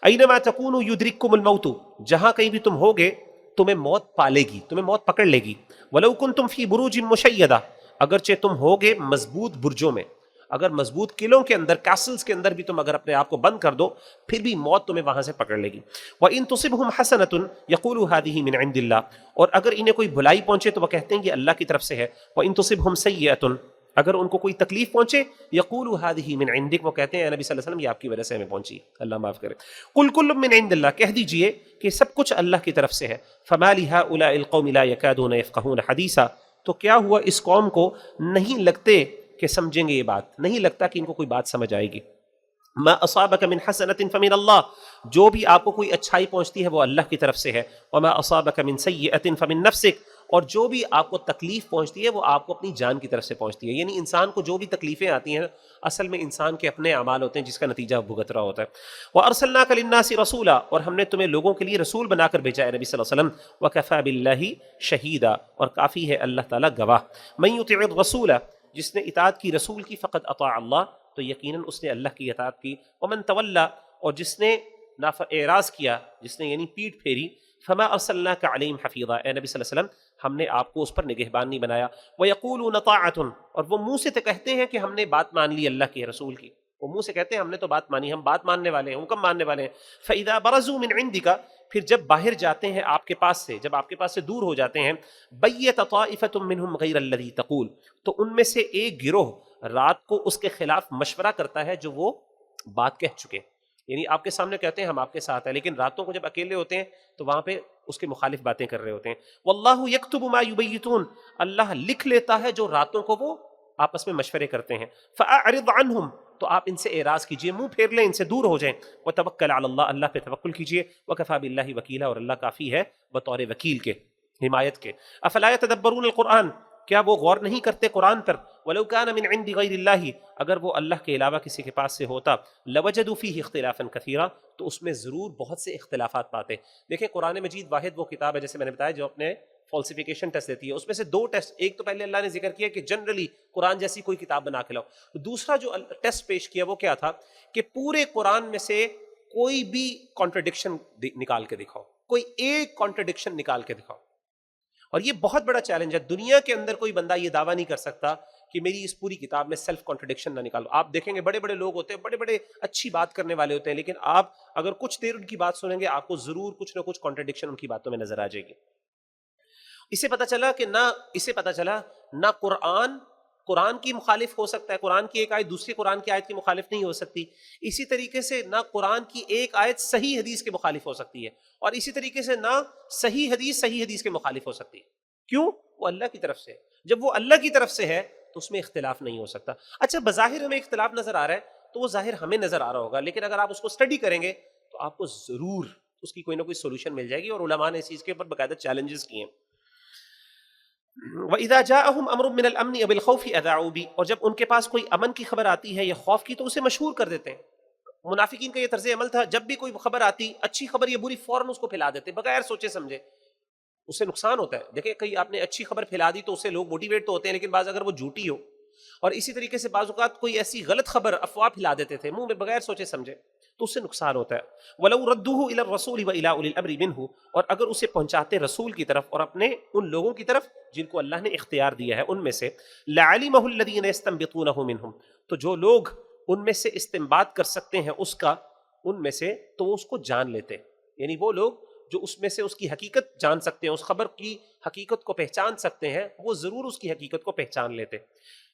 اینما تکونوا یدرککم الموت، جہاں کہیں بھی تم ہوگے تمہیں موت پالے گی، تمہیں موت پکڑ لے گی. ولو کنتم فی بروج مشیدہ، اگرچہ تم ہوگے مضبوط برجوں میں، اگر مضبوط قلعوں کے اندر، کیسلز کے اندر بھی تم اگر اپنے آپ کو بند کر دو پھر بھی موت تمہیں وہاں سے پکڑ لے گی. وَإِن تُصِبْهُمْ حَسَنَةٌ يَقُولُوا هَذِهِ مِنْ عِنْدِ اللَّهِ، اور اگر انہیں کوئی بھلائی پہنچے تو وہ کہتے ہیں یہ اللہ کی طرف سے ہے. وَإِن تُصِبْهُمْ سَيِّئَةٌ، اگر ان کو کوئی تکلیف پہنچے، يَقُولُوا هَذِهِ مِنْ عِنْدِكَ، وہ کہتے ہیں اے نبی صلی اللہ علیہ وسلم یہ آپ کی وجہ سے ہمیں پہنچی، اللہ معاف کرے. قُلْ كُلٌّ مِنْ عِنْدِ اللَّهِ، کہہ دیجئے کہ سب کچھ اللہ کی طرف سے ہے. فَمَا لِهَٰؤُلَاءِ الْقَوْمِ لَا يَكَادُونَ يَفْقَهُونَ حَدِيثًا، تو کیا ہوا اس قوم کو نہیں لگتے کہ سمجھیں گے یہ بات، نہیں لگتا کہ ان کو کوئی بات سمجھ آئے گی. ما اصابک من حسنۃ فمن اللہ، جو بھی آپ کو کوئی اچھائی پہنچتی ہے وہ اللہ کی طرف سے ہے. وما اصابک من سیئۃ فمن نفسک، اور جو بھی آپ کو تکلیف پہنچتی ہے وہ آپ کو اپنی جان کی طرف سے پہنچتی ہے. یعنی انسان کو جو بھی تکلیفیں آتی ہیں اصل میں انسان کے اپنے اعمال ہوتے ہیں جس کا نتیجہ بھگت رہا ہوتا ہے. وارسلناک للناس رسولا، اور ہم نے تمہیں لوگوں کے لیے رسول بنا کر بھیجا ہے نبی صلی اللہ علیہ وسلم. وکفی باللہ شہیدا، اور کافی ہے اللہ تعالیٰ گواہ. من یطع الرسول، جس نے اطاعت کی رسول کی، فقط اطاع اللہ، تو یقیناً اس نے اللہ کی اطاعت کی. ومن تولا، اور جس نے اعراض کیا، جس نے یعنی پیٹھ پھیری، فما ارسلناک علیہم حفیظا، اے نبی صلی اللہ علیہ وسلم ہم نے آپ کو اس پر نگہبان نہیں بنایا. ویقولون طاعۃ، اور وہ منہ سے تو کہتے ہیں کہ ہم نے بات مان لی اللہ کے رسول کی، وہ منہ سے کہتے ہیں ہم نے تو بات مانی، ہم بات ماننے والے ہیں، حکم ماننے والے ہیں. فاذا برزوا من عندک، پھر جب باہر جاتے ہیں آپ کے پاس سے، جب آپ کے پاس سے دور ہو جاتے ہیں، بیت طائفۃ منہم غیر الذی تقول، تو ان میں سے ایک گروہ رات کو اس کے خلاف مشورہ کرتا ہے جو وہ بات کہہ چکے. یعنی آپ کے سامنے کہتے ہیں ہم آپ کے ساتھ ہیں، لیکن راتوں کو جب اکیلے ہوتے ہیں تو وہاں پہ اس کے مخالف باتیں کر رہے ہوتے ہیں. واللہ یکتب ما یبیتون، اللہ لکھ لیتا ہے جو راتوں کو وہ آپس میں مشورے کرتے ہیں. فاعرض عنہم، تو آپ ان سے اعراض کیجئے، منہ پھیر لیں، ان سے دور ہو جائیں. وتوکل علی اللہ، اللہ پہ توکل کیجئے. وکفی باللہ وکیلا، اور اللہ کافی ہے بطور وکیل کے، حمایت کے. افلا یتدبرون القرآن، کیا وہ غور نہیں کرتے قرآن پر؟ ولو کان من عند غیر اللہ، اگر وہ اللہ کے علاوہ کسی کے پاس سے ہوتا، لوجدوا فیہ اختلافا کثیرا، تو اس میں ضرور بہت سے اختلافات پاتے. دیکھیں قرآن مجید واحد وہ کتاب ہے جیسے میں نے بتایا جو اپنے فالسیفیکیشن ٹیسٹ دیتی ہے. اس میں سے دو ٹیسٹ، ایک تو پہلے اللہ نے ذکر کیا کہ جنرلی قرآن جیسی کوئی کتاب بنا کے لاؤ. دوسرا جو ٹیسٹ پیش کیا وہ کیا تھا کہ پورے قرآن میں سے کوئی بھی کانٹرڈکشن نکال کے دکھاؤ، کوئی ایک کانٹرڈکشن نکال کے دکھاؤ. اور یہ بہت بڑا چیلنج ہے، دنیا کے اندر کوئی بندہ یہ دعویٰ نہیں کر سکتا کہ میری اس پوری کتاب میں سیلف کانٹرڈکشن نہ نکالو. آپ دیکھیں گے بڑے بڑے لوگ ہوتے ہیں، بڑے بڑے اچھی بات کرنے والے ہوتے ہیں، لیکن آپ اگر کچھ دیر ان کی بات سنیں گے آپ کو ضرور کچھ نہ کچھ کانٹرڈکشن ان کی باتوں میں نظر آ جائے گی. اسے پتہ چلا نہ قرآن قرآن کی مخالف ہو سکتا ہے، قرآن کی ایک آیت دوسری قرآن کی آیت کی مخالف نہیں ہو سکتی. اسی طریقے سے نہ قرآن کی ایک آیت صحیح حدیث کے مخالف ہو سکتی ہے، اور اسی طریقے سے نہ صحیح حدیث کے مخالف ہو سکتی ہے. کیوں؟ وہ اللہ کی طرف سے. جب وہ اللہ کی طرف سے ہے تو اس میں اختلاف نہیں ہو سکتا. اچھا بظاہر ہمیں اختلاف نظر آ رہا ہے تو وہ ظاہر ہمیں نظر آ رہا ہوگا، لیکن اگر آپ اس کو اسٹڈی کریں گے تو آپ کو ضرور اس کی کوئی نہ کوئی سولوشن مل جائے گی، اور علماء نے اس چیز کے اوپر باقاعدہ چیلنجز کیے ہیں. وَإِذَا جَاءَهُمْ أَمْرٌ مِّنَ الْأَمْنِ أَوِ الْخَوْفِ أَذَاعُوا بِهِ، اور جب ان کے پاس کوئی امن کی خبر آتی ہے یا خوف کی تو اسے مشہور کر دیتے ہیں. منافقین کا یہ طرز عمل تھا، جب بھی کوئی خبر آتی، اچھی خبر یا بری، فوراً اس کو پھیلا دیتے بغیر سوچے سمجھے. اس سے نقصان ہوتا ہے. دیکھیں کئی آپ نے اچھی خبر پھیلا دی تو اس سے لوگ موٹیویٹ تو ہوتے ہیں، لیکن بعض اگر وہ جھوٹی ہو، اور اسی طریقے سے بعض اوقات کوئی ایسی غلط خبر افواہ پھیلا دیتے تھے منہ میں بغیر سوچے سمجھے، تو اس سے نقصان ہوتا ہے. وَلَوْ رَدُّوهُ إِلَى الرَّسُولِ وَإِلَىٰ أُولِي الْأَمْرِ مِنْهُ، اور اگر اسے پہنچاتے رسول کی طرف اور اپنے ان لوگوں کی طرف جن کو اللہ نے اختیار دیا ہے ان میں سے، لَعَلِمَهُ الَّذِينَ يَسْتَنبِطُونَهُ مِنْهُمْ، تو جو لوگ ان میں سے استنباط کر سکتے ہیں اس کا ان میں سے، تو وہ اس کو جان لیتے. یعنی وہ لوگ جو اس میں سے اس کی حقیقت جان سکتے ہیں، اس خبر کی حقیقت کو پہچان سکتے ہیں، وہ ضرور اس کی حقیقت کو پہچان لیتے.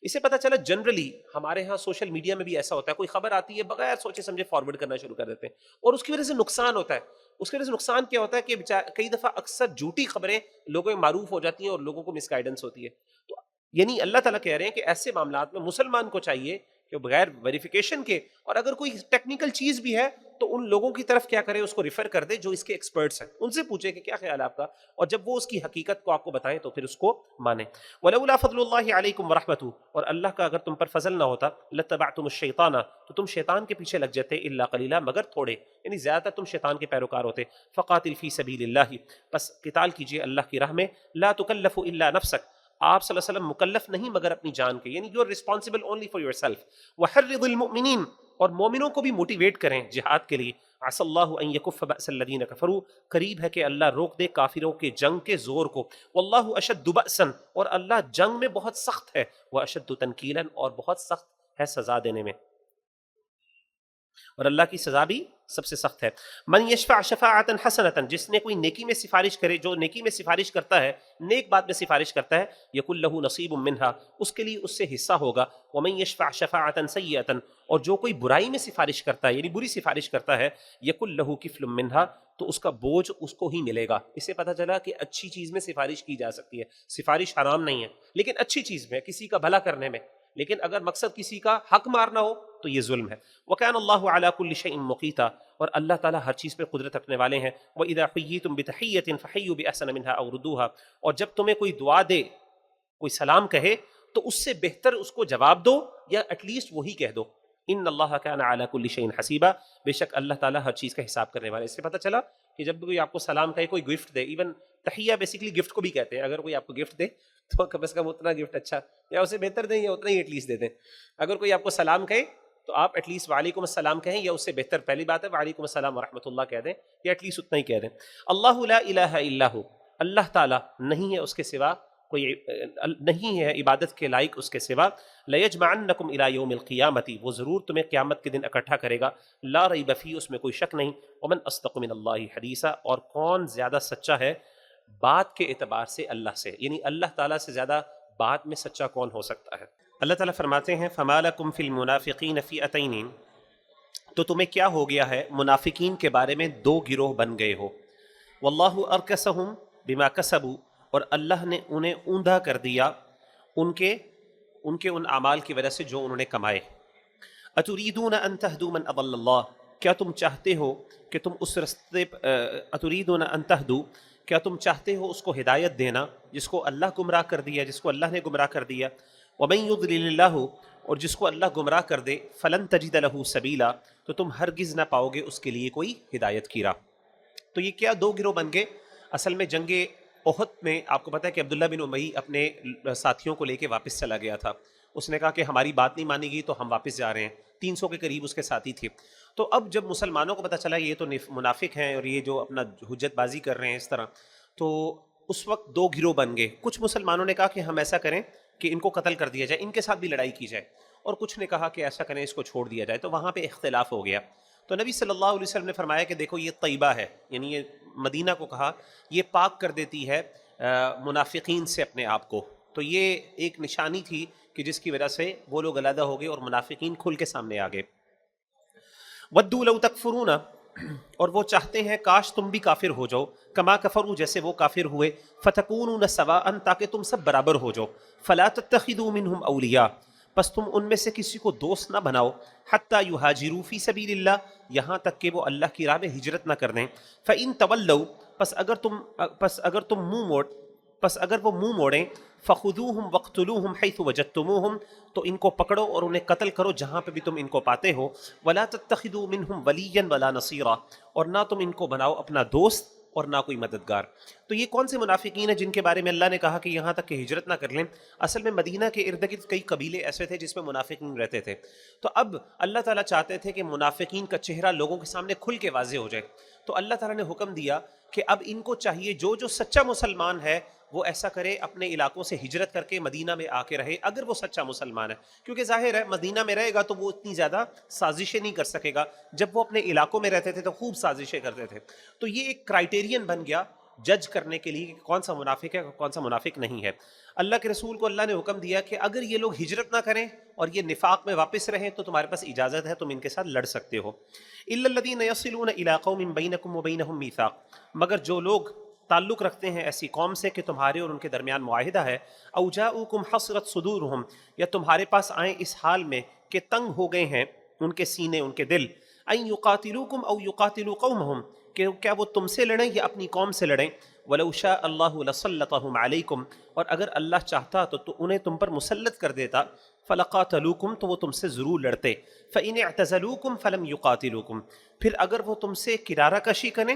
اسے پتہ چلا جنرلی ہمارے ہاں سوشل میڈیا میں بھی ایسا ہوتا ہے، کوئی خبر آتی ہے بغیر سوچے سمجھے فارورڈ کرنا شروع کر دیتے ہیں، اور اس کی وجہ سے نقصان ہوتا ہے. اس کی وجہ سے نقصان کیا ہوتا ہے کہ کئی دفعہ اکثر جھوٹی خبریں لوگوں میں معروف ہو جاتی ہیں اور لوگوں کو مس گائیڈنس ہوتی ہے. تو یعنی اللہ تعالیٰ کہہ رہے ہیں کہ ایسے معاملات میں مسلمان کو چاہیے کہ بغیر ویریفیکیشن کے، اور اگر کوئی ٹیکنیکل چیز بھی ہے تو ان لوگوں کی طرف کیا کرے، اس کو ریفر کر دے جو اس کے ایکسپرٹس ہیں، ان سے پوچھے کہ کیا خیال ہے آپ کا، اور جب وہ اس کی حقیقت کو آپ کو بتائیں تو پھر اس کو مانیں. وَلَوْلَا فَضْلُ اللَّهِ عَلَيْكُمْ وَرَحْمَتُهُ، اور اللہ کا اگر تم پر فضل نہ ہوتا، لَاتَّبَعْتُمُ الشَّيْطَانَ، تو تم شیطان کے پیچھے لگ جاتے، إِلَّا قَلِيلًا، مگر تھوڑے، یعنی زیادہ تر تم شیطان کے پیروکار ہوتے. فَقَاتِلْ فِي سَبِيلِ اللَّهِ، پس قتال کیجئے اللہ کی راہ میں. لَا تُكَلَّفُ إِلَّا نَفْسَكَ، آپ صلی اللہ علیہ وسلم مکلف نہیں مگر اپنی جان کے، یعنی you are responsible only for yourself. وحرض المؤمنین، اور مومنوں کو بھی موٹیویٹ کریں جہاد کے لیے. عسى الله ان يكف بأس الذين كفروا، قریب ہے کہ اللہ روک دے کافروں کے جنگ کے زور کو. واللہ اشد بأسا، اور اللہ جنگ میں بہت سخت ہے. واشد تنکیلا، اور بہت سخت ہے سزا دینے میں، اور اللہ کی سزا بھی سب سے سخت ہے. من یشفع شفاعتا حسنتا، جس نے کوئی نیکی میں سفارش کرے، جو نیکی میں سفارش کرتا ہے، نیک بات میں سفارش کرتا ہے، یکن لہ نصیب منہا، اس کے لیے اس سے حصہ ہوگا. ومن یشفع شفاعتا سیئتا، اور جو کوئی برائی میں سفارش کرتا ہے یعنی بری سفارش کرتا ہے، یکن لہ کفل منہا، تو اس کا بوجھ اس کو ہی ملے گا. اس سے پتہ چلا کہ اچھی چیز میں سفارش کی جا سکتی ہے، سفارش حرام نہیں ہے، لیکن اچھی چیز میں، کسی کا بھلا کرنے میں. لیکن اگر مقصد کسی کا حق مارنا ہو تو یہ ظلم ہے. وَكَانَ اللَّهُ عَلَى كُلِّ شَيْءٍ مُقِيتًا، اور اللہ تعالیٰ ہر چیز پہ قدرت رکھنے والے ہیں. وَإِذَا حُيِّيتُم بِتَحِيَّةٍ فَحَيُّوا بِأَحْسَنَ مِنْهَا أَوْ رُدُّوهَا، اور جب تمہیں کوئی دعا دے، کوئی سلام کہے، تو اس سے بہتر اس کو جواب دو یا ایٹ لیسٹ وہی کہہ دو. ان اللہ کان علی کل شیء حسیبا، بے شک اللہ تعالیٰ ہر چیز کا حساب کرنے والے. اس سے پتہ چلا کہ جب کوئی آپ کو سلام کہے، کوئی گفٹ دے، ایون تحیہ بیسیکلی گفٹ کو بھی کہتے ہیں، اگر کوئی آپ کو گفٹ دے تو کم از کم اتنا گفٹ اچھا، یا اسے بہتر دیں یا اتنا ہی ایٹ لیسٹ دے دیں. اگر کوئی آپ کو سلام کہے تو آپ ایٹ لیسٹ وعلیکم السلام کہیں، یا اس سے بہتر پہلی بات ہے وعلیکم السلام ورحمۃ اللہ کہہ دیں، یا ایٹ لیسٹ اتنا ہی کہہ دیں. اللہ لا الہ الا ہو، اللہ تعالیٰ نہیں ہے اس کے سوا کوئی، نہیں ہے عبادت کے لائق اس کے سوا. لَيَجْمَعَنَّكُمْ إِلَىٰ يَوْمِ الْقِيَامَةِ، وہ ضرور تمہیں قیامت کے دن اکٹھا کرے گا. لا ریب فیہ، اس میں کوئی شک نہیں. ومن اصدق من اللہ حدیثا، اور کون زیادہ سچا ہے بات کے اعتبار سے اللہ سے، یعنی اللہ تعالیٰ سے زیادہ بات میں سچا کون ہو سکتا ہے. اللہ تعالیٰ فرماتے ہیں فَمَا لَكُمْ فِي الْمُنَافِقِينَ فِئَتَيْنِ، تو تمہیں کیا ہو گیا ہے منافقین کے بارے میں دو گروہ بن گئے ہو. وَاللَّهُ أَرْكَسَهُمْ بِمَا كَسَبُوا، اور اللہ نے انہیں اوندھا کر دیا ان کے ان اعمال کی وجہ سے جو انہوں نے کمائے. أَتُرِيدُونَ أَن تَهْدُوا مَنْ أَضَلَّ اللَّهُ، کیا تم چاہتے ہو کہ تم اس رستے أَتُرِيدُونَ أَن تَهْدُوا، کیا تم چاہتے ہو اس کو ہدایت دینا جس کو اللہ گمراہ کر دیا، جس کو اللہ نے گمراہ کر دیا. وَمَن يُضْلِلِ اللَّهُ، اور جس کو اللہ گمراہ کر دے، فَلَن تَجِدَ لَهُ سَبِيلًا، تو تم ہرگز نہ پاؤ گے اس کے لیے کوئی ہدایت کی راہ. تو یہ کیا دو گروہ بن گئے. اصل میں جنگ احد میں آپ کو پتہ ہے کہ عبداللہ بن امی اپنے ساتھیوں کو لے کے واپس چلا گیا تھا. اس نے کہا کہ ہماری بات نہیں مانی گئی تو ہم واپس جا رہے ہیں. 300 کے قریب اس کے ساتھی تھے. تو اب جب مسلمانوں کو پتہ چلا یہ تو منافق ہیں اور یہ جو اپنا حجت بازی کر رہے ہیں اس طرح، تو اس وقت دو گروہ بن گئے. کچھ مسلمانوں نے کہا کہ ہم ایسا کریں کہ ان کو قتل کر دیا جائے، ان کے ساتھ بھی لڑائی کی جائے، اور کچھ نے کہا کہ ایسا کریں اس کو چھوڑ دیا جائے. تو وہاں پہ اختلاف ہو گیا. تو نبی صلی اللہ علیہ وسلم نے فرمایا کہ دیکھو یہ طیبہ ہے، یعنی یہ مدینہ کو کہا، یہ پاک کر دیتی ہے منافقین سے اپنے آپ کو. تو یہ ایک نشانی تھی کہ جس کی وجہ سے وہ لوگ علیحدہ ہو گئے اور منافقین کھل کے سامنے آ گئے. ودوا لو تکفرون، اور وہ چاہتے ہیں کاش تم بھی کافر ہو جاؤ، کما کفروا جیسے وہ کافر ہوئے، فتکونون سواء تاکہ تم سب برابر ہو جاؤ، فلا تتخذوا منہم اولیاء پس تم ان میں سے کسی کو دوست نہ بناؤ، حتی یہاجروا فی سبیل اللہ یہاں تک کہ وہ اللہ کی راہ میں ہجرت نہ کر دیں، فإن تولوا پس اگر وہ منہ موڑیں، فخذوہم وقتلوہم حیث وجدتموہم تو ان کو پکڑو اور انہیں قتل کرو جہاں پہ بھی تم ان کو پاتے ہو، ولا تتخذوا منہم ولیا ولا نصیرا اور نہ تم ان کو بناؤ اپنا دوست اور نہ کوئی مددگار. تو یہ کون سے منافقین ہیں جن کے بارے میں اللہ نے کہا کہ یہاں تک کہ ہجرت نہ کر لیں؟ اصل میں مدینہ کے ارد گرد کئی قبیلے ایسے تھے جس میں منافقین رہتے تھے. تو اب اللہ تعالیٰ چاہتے تھے کہ منافقین کا چہرہ لوگوں کے سامنے کھل کے واضح ہو جائے. تو اللہ تعالیٰ نے حکم دیا کہ اب ان کو چاہیے جو سچا مسلمان ہے وہ ایسا کرے، اپنے علاقوں سے ہجرت کر کے مدینہ میں آ کے رہے اگر وہ سچا مسلمان ہے، کیونکہ ظاہر ہے مدینہ میں رہے گا تو وہ اتنی زیادہ سازشیں نہیں کر سکے گا. جب وہ اپنے علاقوں میں رہتے تھے تو خوب سازشیں کرتے تھے. تو یہ ایک کرائیٹیرین بن گیا جج کرنے کے لیے کہ کون سا منافق ہے کون سا منافق نہیں ہے. اللہ کے رسول کو اللہ نے حکم دیا کہ اگر یہ لوگ ہجرت نہ کریں اور یہ نفاق میں واپس رہیں تو تمہارے پاس اجازت ہے، تم ان کے ساتھ لڑ سکتے ہو. الا الذين يصلون الى قوم بينكم وبينهم ميثاق مگر جو لوگ تعلق رکھتے ہیں ایسی قوم سے کہ تمہارے اور ان کے درمیان معاہدہ ہے، او جاؤکم حسرت صدورهم یا تمہارے پاس آئیں اس حال میں کہ تنگ ہو گئے ہیں ان کے سینے ان کے دل، ان یقاتلوکم او یقاتلوا قومهم کہ کیا وہ تم سے لڑیں یا اپنی قوم سے لڑیں، ولو شاء اللہ لسلطهم علیکم اور اگر اللہ چاہتا تو انہیں تم پر مسلط کر دیتا، فلقاتلوکم تو وہ تم سے ضرور لڑتے، فإن اعتزلوکم فلم یقاتلوکم پھر اگر وہ تم سے کنارہ کشی کریں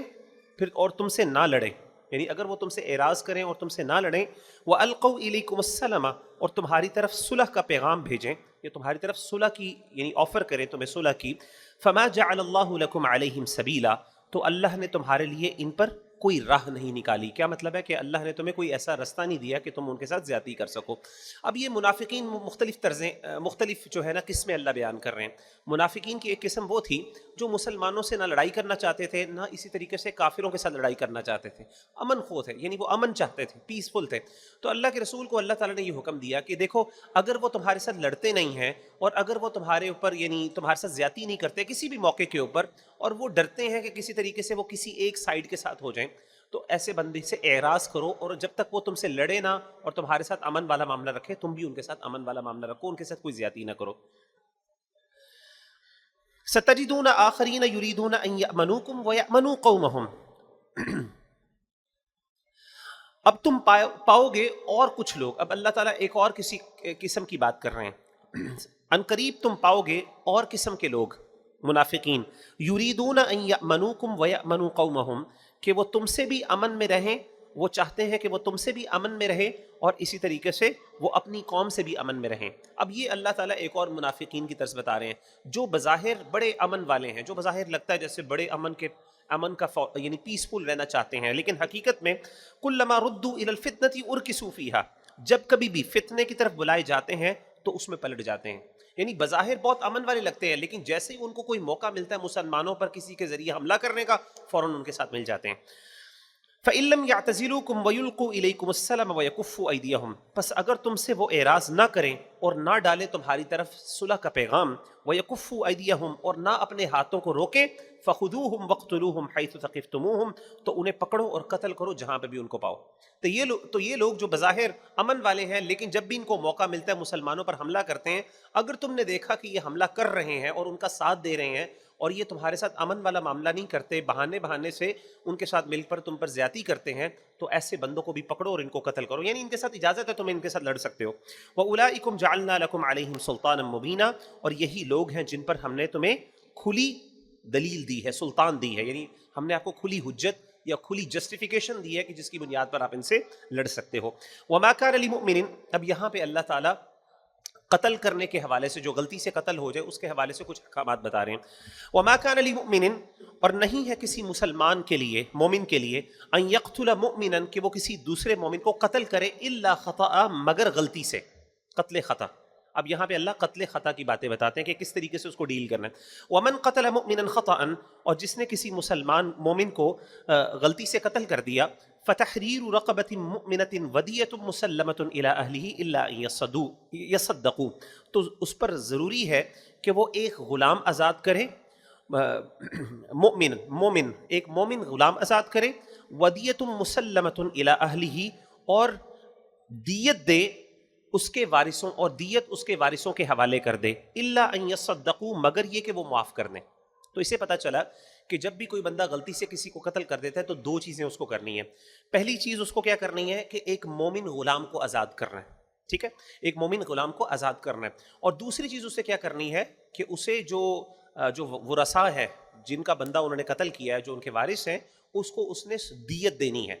پھر اور تم سے نہ لڑیں، یعنی اگر وہ تم سے اعراض کریں اور تم سے نہ لڑیں، وَأَلْقَوْا إِلَيْكُمُ السَّلَمَ اور تمہاری طرف صلح کا پیغام بھیجیں، یہ تمہاری طرف صلح کی یعنی آفر کریں تمہیں صلح کی، فَمَا جَعَلَ اللَّهُ لَكُمْ عَلَيْهِمْ سَبِيلًا تو اللہ نے تمہارے لیے ان پر کوئی راہ نہیں نکالی. کیا مطلب ہے کہ اللہ نے تمہیں کوئی ایسا رستہ نہیں دیا کہ تم ان کے ساتھ زیادتی کر سکو. اب یہ منافقین مختلف جو ہے نا قسمیں اللہ بیان کر رہے ہیں. منافقین کی ایک قسم وہ تھی جو مسلمانوں سے نہ لڑائی کرنا چاہتے تھے نہ اسی طریقے سے کافروں کے ساتھ لڑائی کرنا چاہتے تھے، امن خواہ تھے، یعنی وہ امن چاہتے تھے، پیسفل تھے. تو اللہ کے رسول کو اللہ تعالیٰ نے یہ حکم دیا کہ دیکھو اگر وہ تمہارے ساتھ لڑتے نہیں ہیں اور اگر وہ تمہارے اوپر یعنی تمہارے ساتھ زیادتی نہیں کرتے کسی بھی موقع کے اوپر اور وہ ڈرتے ہیں کہ کسی طریقے سے وہ کسی ایک سائیڈ کے ساتھ ہو جائیں، تو ایسے بندے سے اعراض کرو اور جب تک وہ تم سے لڑے نہ اور تمہارے ساتھ امن والا معاملہ رکھے تم بھی ان کے ساتھ امن والا معاملہ رکھو، ان کے ساتھ کوئی زیادتی نہ کرو. ستجدون آخرین یریدون ان یأمنوکم ویأمنوا قومہم اب تم پاؤ گے اور کچھ لوگ، اب اللہ تعالیٰ ایک اور کسی قسم کی بات کر رہے ہیں، ان قریب تم پاؤ گے اور قسم کے لوگ منافقین، یریدون ان یأمنوکم ویأمنوا قومہم کہ وہ تم سے بھی امن میں رہیں، وہ چاہتے ہیں کہ وہ تم سے بھی امن میں رہیں اور اسی طریقے سے وہ اپنی قوم سے بھی امن میں رہیں. اب یہ اللہ تعالیٰ ایک اور منافقین کی طرز بتا رہے ہیں جو بظاہر بڑے امن والے ہیں، جو بظاہر لگتا ہے جیسے بڑے امن کا یعنی پیسفل رہنا چاہتے ہیں، لیکن حقیقت میں کلما ردوا الی الفتنة ارکسوا فیہا جب کبھی بھی فتنے کی طرف بلائے جاتے ہیں تو اس میں پلٹ جاتے ہیں. یعنی بظاہر بہت امن والے لگتے ہیں لیکن جیسے ہی ان کو کوئی موقع ملتا ہے مسلمانوں پر کسی کے ذریعے حملہ کرنے کا فوراً ان کے ساتھ مل جاتے ہیں. فَإِن لَّمْ يَعْتَزِلُوكُمْ وَيُلْقُوا إِلَيْكُمُ السَّلَمَ وَيَكُفُّوا أَيْدِيَهُمْ پس اگر تم سے وہ اعراض نہ کریں اور نہ ڈالیں تمہاری طرف صلح کا پیغام، وَيَكُفُّوا أَيْدِيَهُمْ اور نہ اپنے ہاتھوں کو روکیں، فَخُذُوهُمْ وَاقْتُلُوهُمْ حَيْثُ ثَقِفْتُمُوهُمْ تو انہیں پکڑو اور قتل کرو جہاں پہ بھی ان کو پاؤ. تو یہ لوگ جو بظاہر امن والے ہیں لیکن جب بھی ان کو موقع ملتا ہے مسلمانوں پر حملہ کرتے ہیں، اگر تم نے دیکھا کہ یہ حملہ کر رہے ہیں اور ان کا ساتھ دے رہے ہیں اور یہ تمہارے ساتھ امن والا معاملہ نہیں کرتے، بہانے سے ان کے ساتھ مل کر تم پر زیادتی کرتے ہیں، تو ایسے بندوں کو بھی پکڑو اور ان کو قتل کرو، یعنی ان کے ساتھ اجازت ہے تم ان کے ساتھ لڑ سکتے ہو. وَأُولَٰئِكُمْ جَعَلْنَا لَكُمْ عَلَيْهِمْ سُلْطَانًا مُبِينًا اور یہی لوگ ہیں جن پر ہم نے تمہیں کھلی دلیل دی ہے، سلطان دی ہے، یعنی ہم نے آپ کو کھلی حجت یا کھلی جسٹیفیکیشن دی ہے کہ جس کی بنیاد پر آپ ان سے لڑ سکتے ہو. وَمَا كَانَ لِمُؤْمِنٍ اب یہاں پہ اللہ تعالیٰ قتل کرنے کے حوالے سے جو غلطی سے قتل ہو جائے اس کے حوالے سے کچھ احکامات بتا رہے ہیں. وَمَا كَانَ لِمُؤْمِنٍ اور نہیں ہے کسی مسلمان کے لیے، مومن کے لیے، ان يقتل مؤمنا کہ وہ کسی دوسرے مومن کو قتل کرے، الا خطأ مگر غلطی سے، قتل خطا. اب یہاں پہ اللہ قتل خطا کی باتیں بتاتے ہیں کہ کس طریقے سے اس کو ڈیل کرنا ہے. وَمَنْ قَتَلَ مُؤْمِنًا خَطَأً اور جس نے کسی مسلمان مومن کو غلطی سے قتل کر دیا، فتحریر رقبۃ مؤمنۃ ودیۃ مسلمۃ الی اہلہ الا ان یصدقوا، تو اس پر ضروری ہے کہ وہ ایک غلام آزاد کرے، مومن ایک مومن غلام آزاد کرے، ودیۃ مسلمۃ الی اہلہ، اور دیت دے اس کے وارثوں، اور دیت اس کے وارثوں کے حوالے کر دے، الا ان یصدقوا، مگر یہ کہ وہ معاف کر دیں۔ تو اسے پتہ چلا کہ جب بھی کوئی بندہ غلطی سے کسی کو قتل کر دیتا ہے تو دو چیزیں اس کو کرنی ہیں۔ پہلی چیز اس کو کیا کرنی ہے کہ ایک مومن غلام کو آزاد کرنا ہے، ٹھیک ہے، ایک مومن غلام کو آزاد کرنا ہے، اور دوسری چیز اسے کیا کرنی ہے کہ اسے جو ورثاء ہے جن کا بندہ انہوں نے قتل کیا ہے، جو ان کے وارث ہیں، اس کو اس نے دیت دینی ہے۔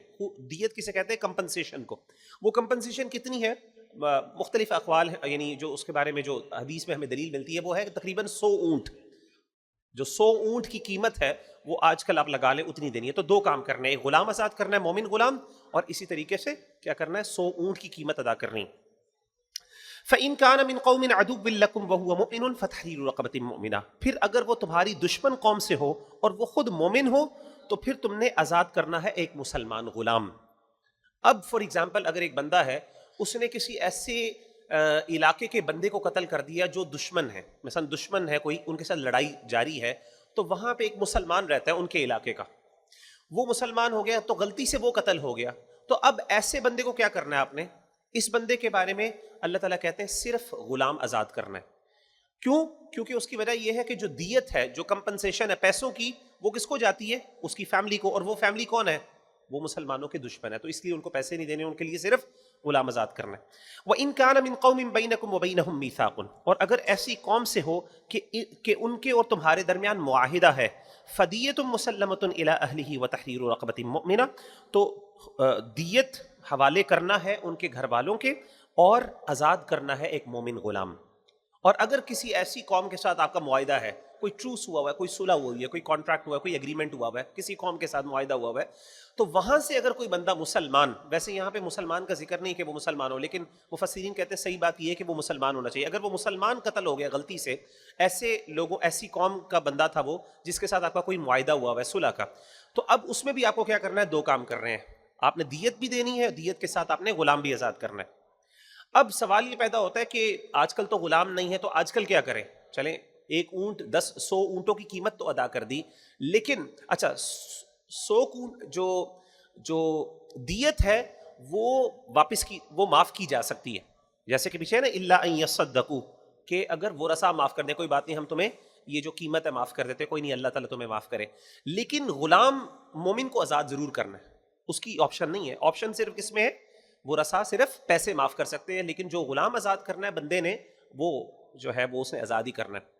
دیت کسے کہتے ہیں؟ کمپنسیشن کو۔ وہ کمپنسیشن کتنی ہے؟ مختلف اقوال ہیں، یعنی جو اس کے بارے میں جو حدیث میں ہمیں دلیل ملتی ہے وہ ہے تقریباً 100 اونٹ، جو 100 اونٹ کی قیمت ہے وہ آج کل آپ لگا لیں اتنی دینی ہے۔ تو دو کام کرنے ہیں، ایک غلام آزاد کرنا ہے، مومن غلام، اور اسی طریقے سے کیا کرنا ہے، 100 اونٹ کی قیمت ادا کرنی۔ فَإِن كَانَ مِن قَوْمٍ عَدُوٍّ لَكُمْ وَهُوَ مُؤْمِنٌ فَتَحْرِيرُ رَقَبَةٍ مُؤْمِنَةٍ، پھر اگر وہ تمہاری دشمن قوم سے ہو اور وہ خود مومن ہو تو پھر تم نے آزاد کرنا ہے ایک مسلمان غلام۔ اب فار ایگزامپل اگر ایک بندہ ہے، اس نے کسی ایسے علاقے کے بندے کو قتل کر دیا جو دشمن ہے، مثلا دشمن ہے کوئی، ان کے ساتھ لڑائی جاری ہے، تو وہاں پہ ایک مسلمان رہتا ہے ان کے علاقے کا، وہ مسلمان ہو گیا تو غلطی سے وہ قتل ہو گیا، تو اب ایسے بندے کو کیا کرنا ہے آپ نے؟ اس بندے کے بارے میں اللہ تعالیٰ کہتے ہیں صرف غلام آزاد کرنا ہے۔ کیوں؟ کیونکہ اس کی وجہ یہ ہے کہ جو دیت ہے، جو کمپنسیشن ہے پیسوں کی، وہ کس کو جاتی ہے؟ اس کی فیملی کو، اور وہ فیملی کون ہے؟ وہ مسلمانوں کے دشمن ہے، تو اس لیے ان کو پیسے نہیں دینے، ان کے لیے صرف غلام آزاد کرنا ہے۔ وَإِن كَانَ مِن قَوْمٍ بَيْنَكُمْ وَبَيْنَهُمْ مِيثَاقٌ، اور اگر ایسی قوم سے ہو کہ ان کے اور تمہارے درمیان معاہدہ ہے، فَدِيَّةٌ مُسَلَّمَةٌ إِلَىٰ أَهْلِهِ وَتَحْرِيرُ رَقَبَةٍ مُؤْمِنَةٍ، تو دیت حوالے کرنا ہے ان کے گھر والوں کے، اور آزاد کرنا ہے ایک مومن غلام۔ اور اگر کسی ایسی قوم کے ساتھ آپ کا معاہدہ ہے، کوئی ٹروس ہوا ہوا ہے، کوئی صلح ہوئی ہے، کوئی کانٹریکٹ ہوا ہے، کوئی ایگریمنٹ ہوا ہوا ہے، کسی قوم کے ساتھ معاہدہ ہوا ہوا ہے، تو وہاں سے اگر کوئی بندہ مسلمان، ویسے یہاں پہ مسلمان کا ذکر نہیں کہ وہ مسلمان ہو، لیکن مفسرین کہتے ہیں صحیح بات یہ ہے کہ وہ مسلمان ہونا چاہیے۔ اگر وہ مسلمان قتل ہو گیا غلطی سے، ایسے لوگوں، ایسی قوم کا بندہ تھا وہ جس کے ساتھ آپ کا کوئی معاہدہ ہوا ہوا ہے صلح کا، تو اب اس میں بھی آپ کو کیا کرنا ہے؟ دو کام کر رہے ہیں، آپ نے دیت بھی دینی ہے، دیت کے ساتھ آپ نے غلام بھی آزاد کرنا ہے۔ اب سوال یہ پیدا ہوتا ہے کہ آج کل تو غلام نہیں ہے، تو آج کل کیا کریں؟ چلیں ایک اونٹ 100 اونٹوں کی قیمت تو ادا کر دی، لیکن اچھا 100 اونٹ جو دیت ہے وہ واپس کی، وہ معاف کی جا سکتی ہے، جیسے کہ پیچھے ہے نا الا ان یصدقوا، کہ اگر وہ رسا معاف کر دیں، کوئی بات نہیں، ہم تمہیں یہ جو قیمت ہے معاف کر دیتے، کوئی نہیں، اللہ تعالیٰ تمہیں معاف کرے، لیکن غلام مومن کو آزاد ضرور کرنا ہے، اس کی آپشن نہیں ہے۔ آپشن صرف کس میں ہے؟ وہ رسا صرف پیسے معاف کر سکتے ہیں، لیکن جو غلام آزاد کرنا ہے بندے نے، وہ جو ہے وہ اس نے آزاد ہی کرنا ہے۔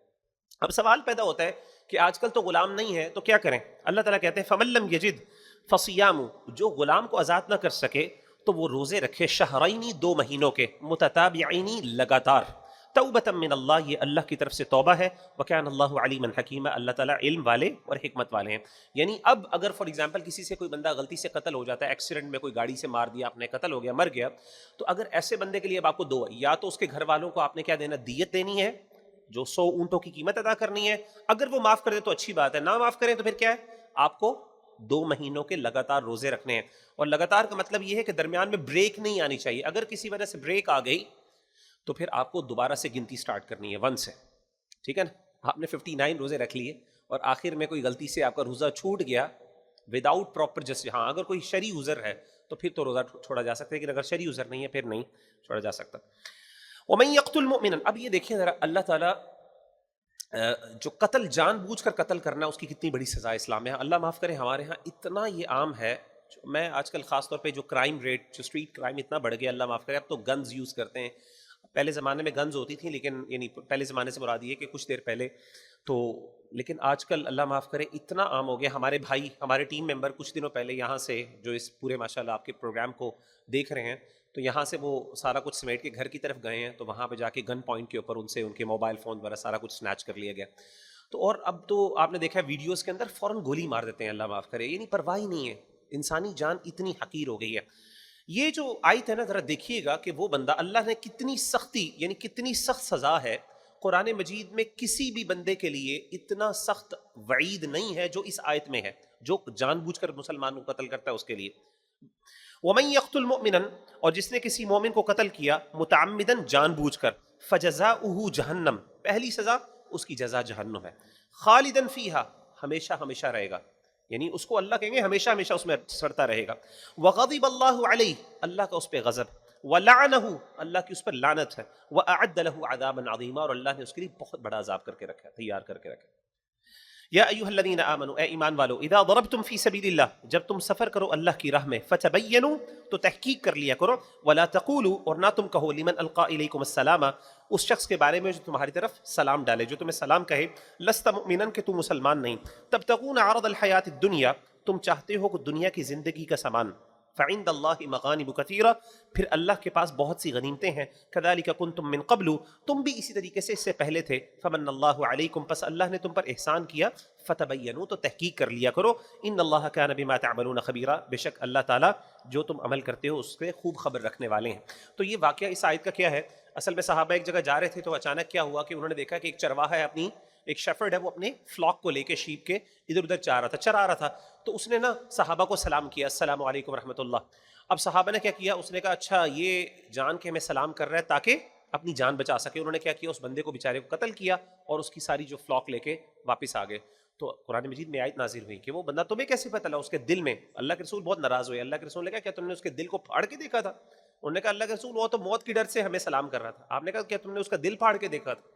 اب سوال پیدا ہوتا ہے کہ آج کل تو غلام نہیں ہے تو کیا کریں؟ اللہ تعالیٰ کہتے ہیں فَمَن لَّمْ يَجِدْ فَصِيَامُ، جو غلام کو آزاد نہ کر سکے تو وہ روزے رکھے، شہرینی 2 مہینوں کے، متتابعینی لگاتار، توبۃ من اللہ، یہ اللہ کی طرف سے توبہ ہے، وَكَانَ اللَّهُ عَلِيمًا حَكِيمًا، اللہ تعالیٰ علم والے اور حکمت والے ہیں۔ یعنی اب اگر فار ایگزامپل کسی سے کوئی بندہ غلطی سے قتل ہو جاتا ہے، ایکسیڈنٹ میں کوئی گاڑی سے مار دیا آپ نے، قتل ہو گیا، مر گیا، تو اگر ایسے بندے کے لیے اب آپ کو دو، یا تو اس کے گھر والوں کو آپ نے کیا دینا؟ دیت دینی ہے، جو 100 اونٹوں کی قیمت ادا کرنی ہے، اگر وہ معاف کر دے تو اچھی بات ہے، نہ معاف کریں تو پھر کیا ہے؟ آپ کو 2 مہینوں کے لگاتار روزے رکھنے ہیں، اور لگاتار کا مطلب یہ ہے کہ درمیان میں بریک نہیں آنی چاہیے، اگر کسی وجہ سے بریک آ گئی تو پھر آپ کو دوبارہ سے گنتی سٹارٹ کرنی ہے 1 سے، ٹھیک ہے نا؟ آپ نے 59 روزے رکھ لیے اور آخر میں کوئی غلطی سے آپ کا روزہ چھوٹ گیا وداؤٹ پراپر جسٹ، ہاں اگر کوئی شرعی عذر ہے تو پھر تو روزہ چھوڑا جا سکتا ہے، لیکن اگر شرعی عذر نہیں ہے پھر نہیں چھوڑا جا سکتا۔ وَمَن يَقْتُلْ مُؤْمِنًا، اب یہ دیکھیں ذرا، اللہ تعالیٰ جو قتل جان بوجھ کر قتل کرنا ہے اس کی کتنی بڑی سزا اسلام میں ہے۔ اللہ معاف کرے، ہمارے ہاں اتنا یہ عام ہے، میں آج کل خاص طور پہ جو کرائم ریٹ، جو اسٹریٹ کرائم اتنا بڑھ گیا، اللہ معاف کرے، اب تو گنز یوز کرتے ہیں، پہلے زمانے میں گنز ہوتی تھیں، لیکن یعنی پہلے زمانے سے مراد یہ کہ کچھ دیر پہلے تو، لیکن آج کل اللہ معاف کرے اتنا عام ہو گیا۔ ہمارے بھائی، ہمارے ٹیم ممبر کچھ دنوں پہلے یہاں سے، جو اس پورے ماشاءاللہ آپ کے پروگرام کو دیکھ رہے ہیں، تو یہاں سے وہ سارا کچھ سمیٹ کے گھر کی طرف گئے ہیں، تو وہاں پہ جا کے گن پوائنٹ کے اوپر ان سے ان کے موبائل فون وغیرہ سارا کچھ سنیچ کر لیا گیا۔ تو اور اب تو آپ نے دیکھا ویڈیوز کے اندر فوراً گولی مار دیتے ہیں، اللہ معاف کرے، یعنی پرواہ ہی نہیں ہے، انسانی جان اتنی حقیر ہو گئی ہے۔ یہ جو آیت ہے نا، ذرا دیکھیے گا کہ وہ بندہ، اللہ نے کتنی سختی، یعنی کتنی سخت سزا ہے قرآن مجید میں، کسی بھی بندے کے لیے اتنا سخت وعید نہیں ہے جو اس آیت میں ہے، جو جان بوجھ کر مسلمان کو قتل کرتا ہے اس کے لیے۔ ومن یقتل مؤمنا، اور جس نے کسی مومن کو قتل کیا متعمدن جان بوجھ کر، فجزاؤہ جہنم، پہلی سزا اس کی جزا جہنم ہے، خالدن فیہا، ہمیشہ ہمیشہ رہے گا، یعنی اس کو اللہ کہیں گے ہمیشہ ہمیشہ اس میں سڑتا رہے گا، وغضب اللہ علیہ، اللہ کا اس پہ غضب، ولعنہ، اللہ کی اس پر لعنت ہے، واعد لہ عذابا عظیما، اور اللہ نے اس کے لیے بہت بڑا عذاب کر کے رکھا ہے، تیار کر کے رکھا ہے۔ یا ایھا الذین آمنوا، اے ایمان والو، اذا ضربتم فی سبیل اللہ، جب تم سفر کرو اللہ کی راہ میں، فتبینوا، تو تحقیق کر لیا کرو، ولا تقولوا، اور نہ تم کہو، لمن القا الیکم السلام، اس شخص کے بارے میں جو تمہاری طرف سلام ڈالے، جو تمہیں سلام کہے، لست مؤمنا، کہ تم مسلمان نہیں، تبتغون عرض الحیات الدنیا، تم چاہتے ہو کہ دنیا کی زندگی کا سامان، فعند اللہ مغانم کثیرہ، پھر اللہ کے پاس بہت سی غنیمتیں ہیں، کذالک کنتم من قبل، تم بھی اسی طریقے سے اس سے پہلے تھے، فمن اللہ علیکم، پس اللہ نے تم پر احسان کیا، فتبینوا، تو تحقیق کر لیا کرو، ان اللہ کان بما تعملون خبیرا، بے شک اللہ تعالیٰ جو تم عمل کرتے ہو اس سے خوب خبر رکھنے والے ہیں۔ تو یہ واقعہ اس آیت کا کیا ہے؟ اصل میں صحابہ ایک جگہ جا رہے تھے تو اچانک کیا ہوا کہ انہوں نے دیکھا کہ ایک چرواہا ہے، اپنی ایک شیفرڈ ہے، وہ اپنے فلاک کو لے کے، شیپ کے ادھر ادھر چرا رہا تھا، تو اس نے نا صحابہ کو سلام کیا، السلام علیکم ورحمۃ اللہ۔ اب صحابہ نے کیا کیا، اس نے کہا اچھا یہ جان کے ہمیں سلام کر رہا ہے تاکہ اپنی جان بچا سکے، انہوں نے کیا کیا، اس بندے کو بیچارے کو قتل کیا اور اس کی ساری جو فلاک لے کے واپس آ گئے۔ تو قرآن مجید میں آیت نازل ہوئی کہ وہ بندہ تمہیں کیسے پتہ لگا، اس کے دل میں، اللہ کے رسول بہت ناراض ہوئے، اللہ کے رسول نے کہا کیا تم نے اس کے دل کو پھاڑ کے دیکھا تھا؟ انہوں نے کہا اللہ کے رسول وہ تو موت کی ڈر سے ہمیں سلام کر رہا تھا، آپ نے کہا کیا تم نے اس کا دل پھاڑ کے دیکھا تھا؟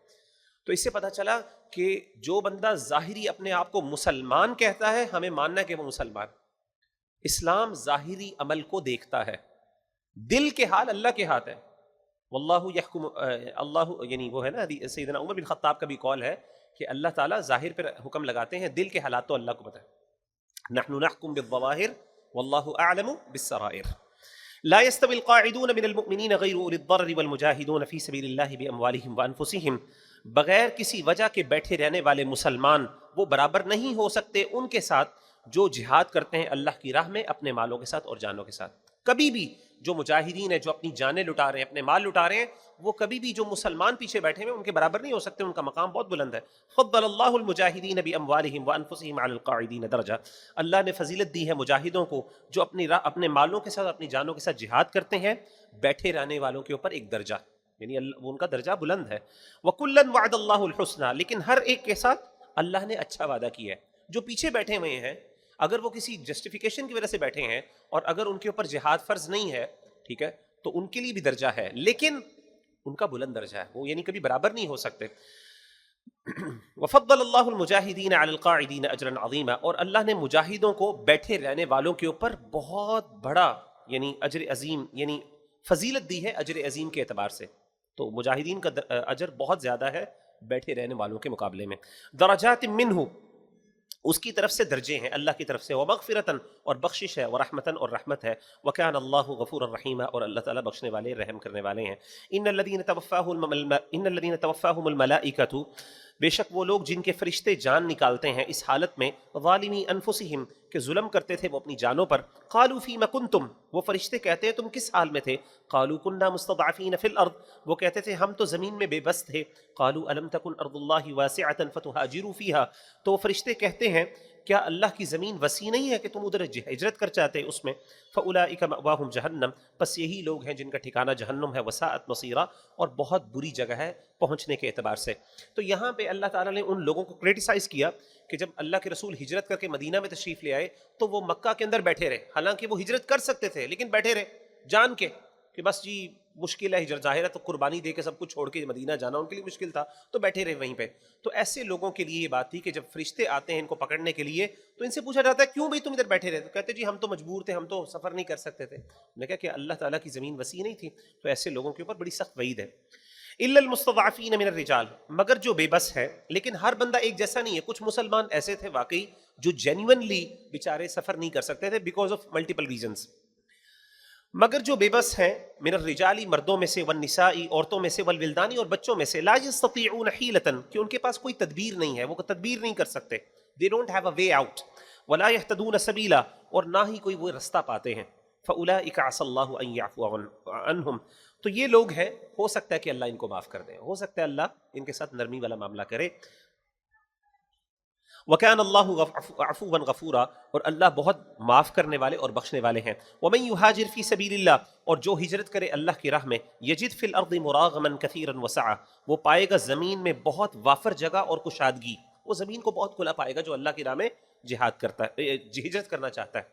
تو اس سے پتہ چلا کہ جو بندہ ظاہری اپنے آپ کو مسلمان کہتا ہے، ہمیں ماننا ہے کہ وہ مسلمان۔ اسلام ظاہری عمل کو دیکھتا ہے، دل کے حال اللہ کے ہاتھ ہے، واللہ یحکم، اللہ یعنی وہ ہے نا سیدنا عمر بن خطاب کا بھی قول ہے کہ اللہ تعالیٰ ظاہر پر حکم لگاتے ہیں، دل کے حالات تو اللہ کو پتہ ہے، نحن نحکم بالظواہر واللہ اعلم بالسرائر۔ لا يستوي القاعدون من المؤمنین غیر اولی الضرر والمجاہدون فی سبیل اللہ باموالہم وانفسہم، بغیر کسی وجہ کے بیٹھے رہنے والے مسلمان وہ برابر نہیں ہو سکتے ان کے ساتھ جو جہاد کرتے ہیں اللہ کی راہ میں اپنے مالوں کے ساتھ اور جانوں کے ساتھ۔ کبھی بھی جو مجاہدین ہیں، جو اپنی جانیں لٹا رہے ہیں، اپنے مال لٹا رہے ہیں، وہ کبھی بھی جو مسلمان پیچھے بیٹھے ہوئے ان کے برابر نہیں ہو سکتے، ان کا مقام بہت بلند ہے۔ فضل اللہ المجاہدین باموالہم وانفسہم علی القاعدین درجہ، اللہ نے فضیلت دی ہے مجاہدوں کو جو اپنے مالوں کے ساتھ، اپنی جانوں کے ساتھ جہاد کرتے ہیں، بیٹھے رہنے والوں کے اوپر ایک درجہ، یعنی ان کا درجہ بلند ہے۔ وَكُلًّا وَعَدَ اللَّهُ الْحُسْنَى، لیکن ہر ایک کے ساتھ اللہ نے اچھا وعدہ کیا ہے۔ جو پیچھے بیٹھے ہوئے ہیں، اگر وہ کسی جسٹیفیکیشن کی وجہ سے بیٹھے ہیں اور اگر ان کے اوپر جہاد فرض نہیں ہے، ٹھیک ہے، تو ان کے لیے بھی درجہ ہے، لیکن ان کا بلند درجہ ہے، وہ یعنی کبھی برابر نہیں ہو سکتے۔ وفضل اللہ المجاہدین علی القاعدین اجرا عظیما، اور اللہ نے مجاہدوں کو بیٹھے رہنے والوں کے اوپر بہت بڑا یعنی اجر عظیم، یعنی فضیلت دی ہے اجر عظیم کے اعتبار سے، تو مجاہدین کا اجر بہت زیادہ ہے بیٹھے رہنے والوں کے مقابلے میں۔ درجات منہ، اس کی طرف سے درجے ہیں اللہ کی طرف سے، ومغفرتاً، اور بخشش ہے، ورحمتاً، اور رحمت ہے، وکان اللہ غفورا رحیما، اور اللہ تعالیٰ بخشنے والے رحم کرنے والے ہیں۔ ان الذین توفاہم الملائکۃ، بے شک وہ لوگ جن کے فرشتے جان نکالتے ہیں اس حالت میں، ظالمی انفسہم، کہ ظلم کرتے تھے وہ اپنی جانوں پر، قالوا فیم کنتم، وہ فرشتے کہتے ہیں تم کس حال میں تھے، قالوا کنا مستضعفین فی الارض، وہ کہتے تھے ہم تو زمین میں بے بس تھے، قالوا الم تکن ارض اللہ واسعۃ فتہاجروا فیہا، تو وہ فرشتے کہتے ہیں کیا اللہ کی زمین وسیع نہیں ہے کہ تم ادھر ہجرت کر چاہتے اس میں، فاولئک مأواہم جہنم، پس یہی لوگ ہیں جن کا ٹھکانہ جہنم ہے، وساءت مصیرا، اور بہت بری جگہ ہے پہنچنے کے اعتبار سے۔ تو یہاں پہ اللہ تعالیٰ نے ان لوگوں کو کرٹیسائز کیا کہ جب اللہ کے رسول ہجرت کر کے مدینہ میں تشریف لے آئے تو وہ مکہ کے اندر بیٹھے رہے، حالانکہ وہ ہجرت کر سکتے تھے لیکن بیٹھے رہے جان کے کہ بس جی مشکل ہے ہجرت، ظاہر ہے تو قربانی دے کے سب کچھ چھوڑ کے مدینہ جانا ان کے لیے مشکل تھا، تو بیٹھے رہے وہیں پہ۔ تو ایسے لوگوں کے لیے یہ بات تھی کہ جب فرشتے آتے ہیں ان کو پکڑنے کے لیے تو ان سے پوچھا جاتا ہے کیوں بھائی تم ادھر بیٹھے رہے، تو کہتے جی ہم تو مجبور تھے، ہم تو سفر نہیں کر سکتے تھے۔ میں نے کہا کہ اللہ تعالیٰ کی زمین وسیع نہیں تھی، تو ایسے لوگوں کے اوپر بڑی سخت وعید ہے۔ الا المستضعفین من الرجال، مگر جو بے بس ہے، لیکن ہر بندہ ایک جیسا نہیں ہے، کچھ مسلمان ایسے تھے واقعی جو جینوئنلی بیچارے سفر نہیں کر سکتے تھے بیکاز آف ملٹیپل ریزنز، مگر جو بے بس ہیں، من الرجالی مردوں میں سے، والنسائی عورتوں میں سے، والولدانی اور بچوں میں سے، لا یستطیعون حیلۃ کہ ان کے پاس کوئی تدبیر نہیں ہے، وہ تدبیر نہیں کر سکتے، they don't have a way out، ولا یہتدون سبیلا اور نہ ہی کوئی وہ رستہ پاتے ہیں، فاولئک عسى اللہ ان یعفو عنہم، تو یہ لوگ ہیں، ہو سکتا ہے کہ اللہ ان کو معاف کر دے، ہو سکتا ہے اللہ ان کے ساتھ نرمی والا معاملہ کرے۔ وَكَانَ اللَّهُ عَفُوًّا غَفُورًا، اور اللہ بہت معاف کرنے والے اور بخشنے والے ہیں. وَمَن يُهَاجِرْ فِي سَبِيلِ اللَّهِ، اور جو ہجرت کرے اللہ کی راہ میں، يَجِدْ فِي الْأَرْضِ مُرَاغَمًا كَثِيرًا وَسَعًا، وہ پائے گا زمین میں بہت وافر جگہ اور کشادگی. وہ زمین کو بہت کھلا پائے گا جو اللہ کی راہ میں جہاد کرتا ہے، ہجرت کرنا چاہتا ہے.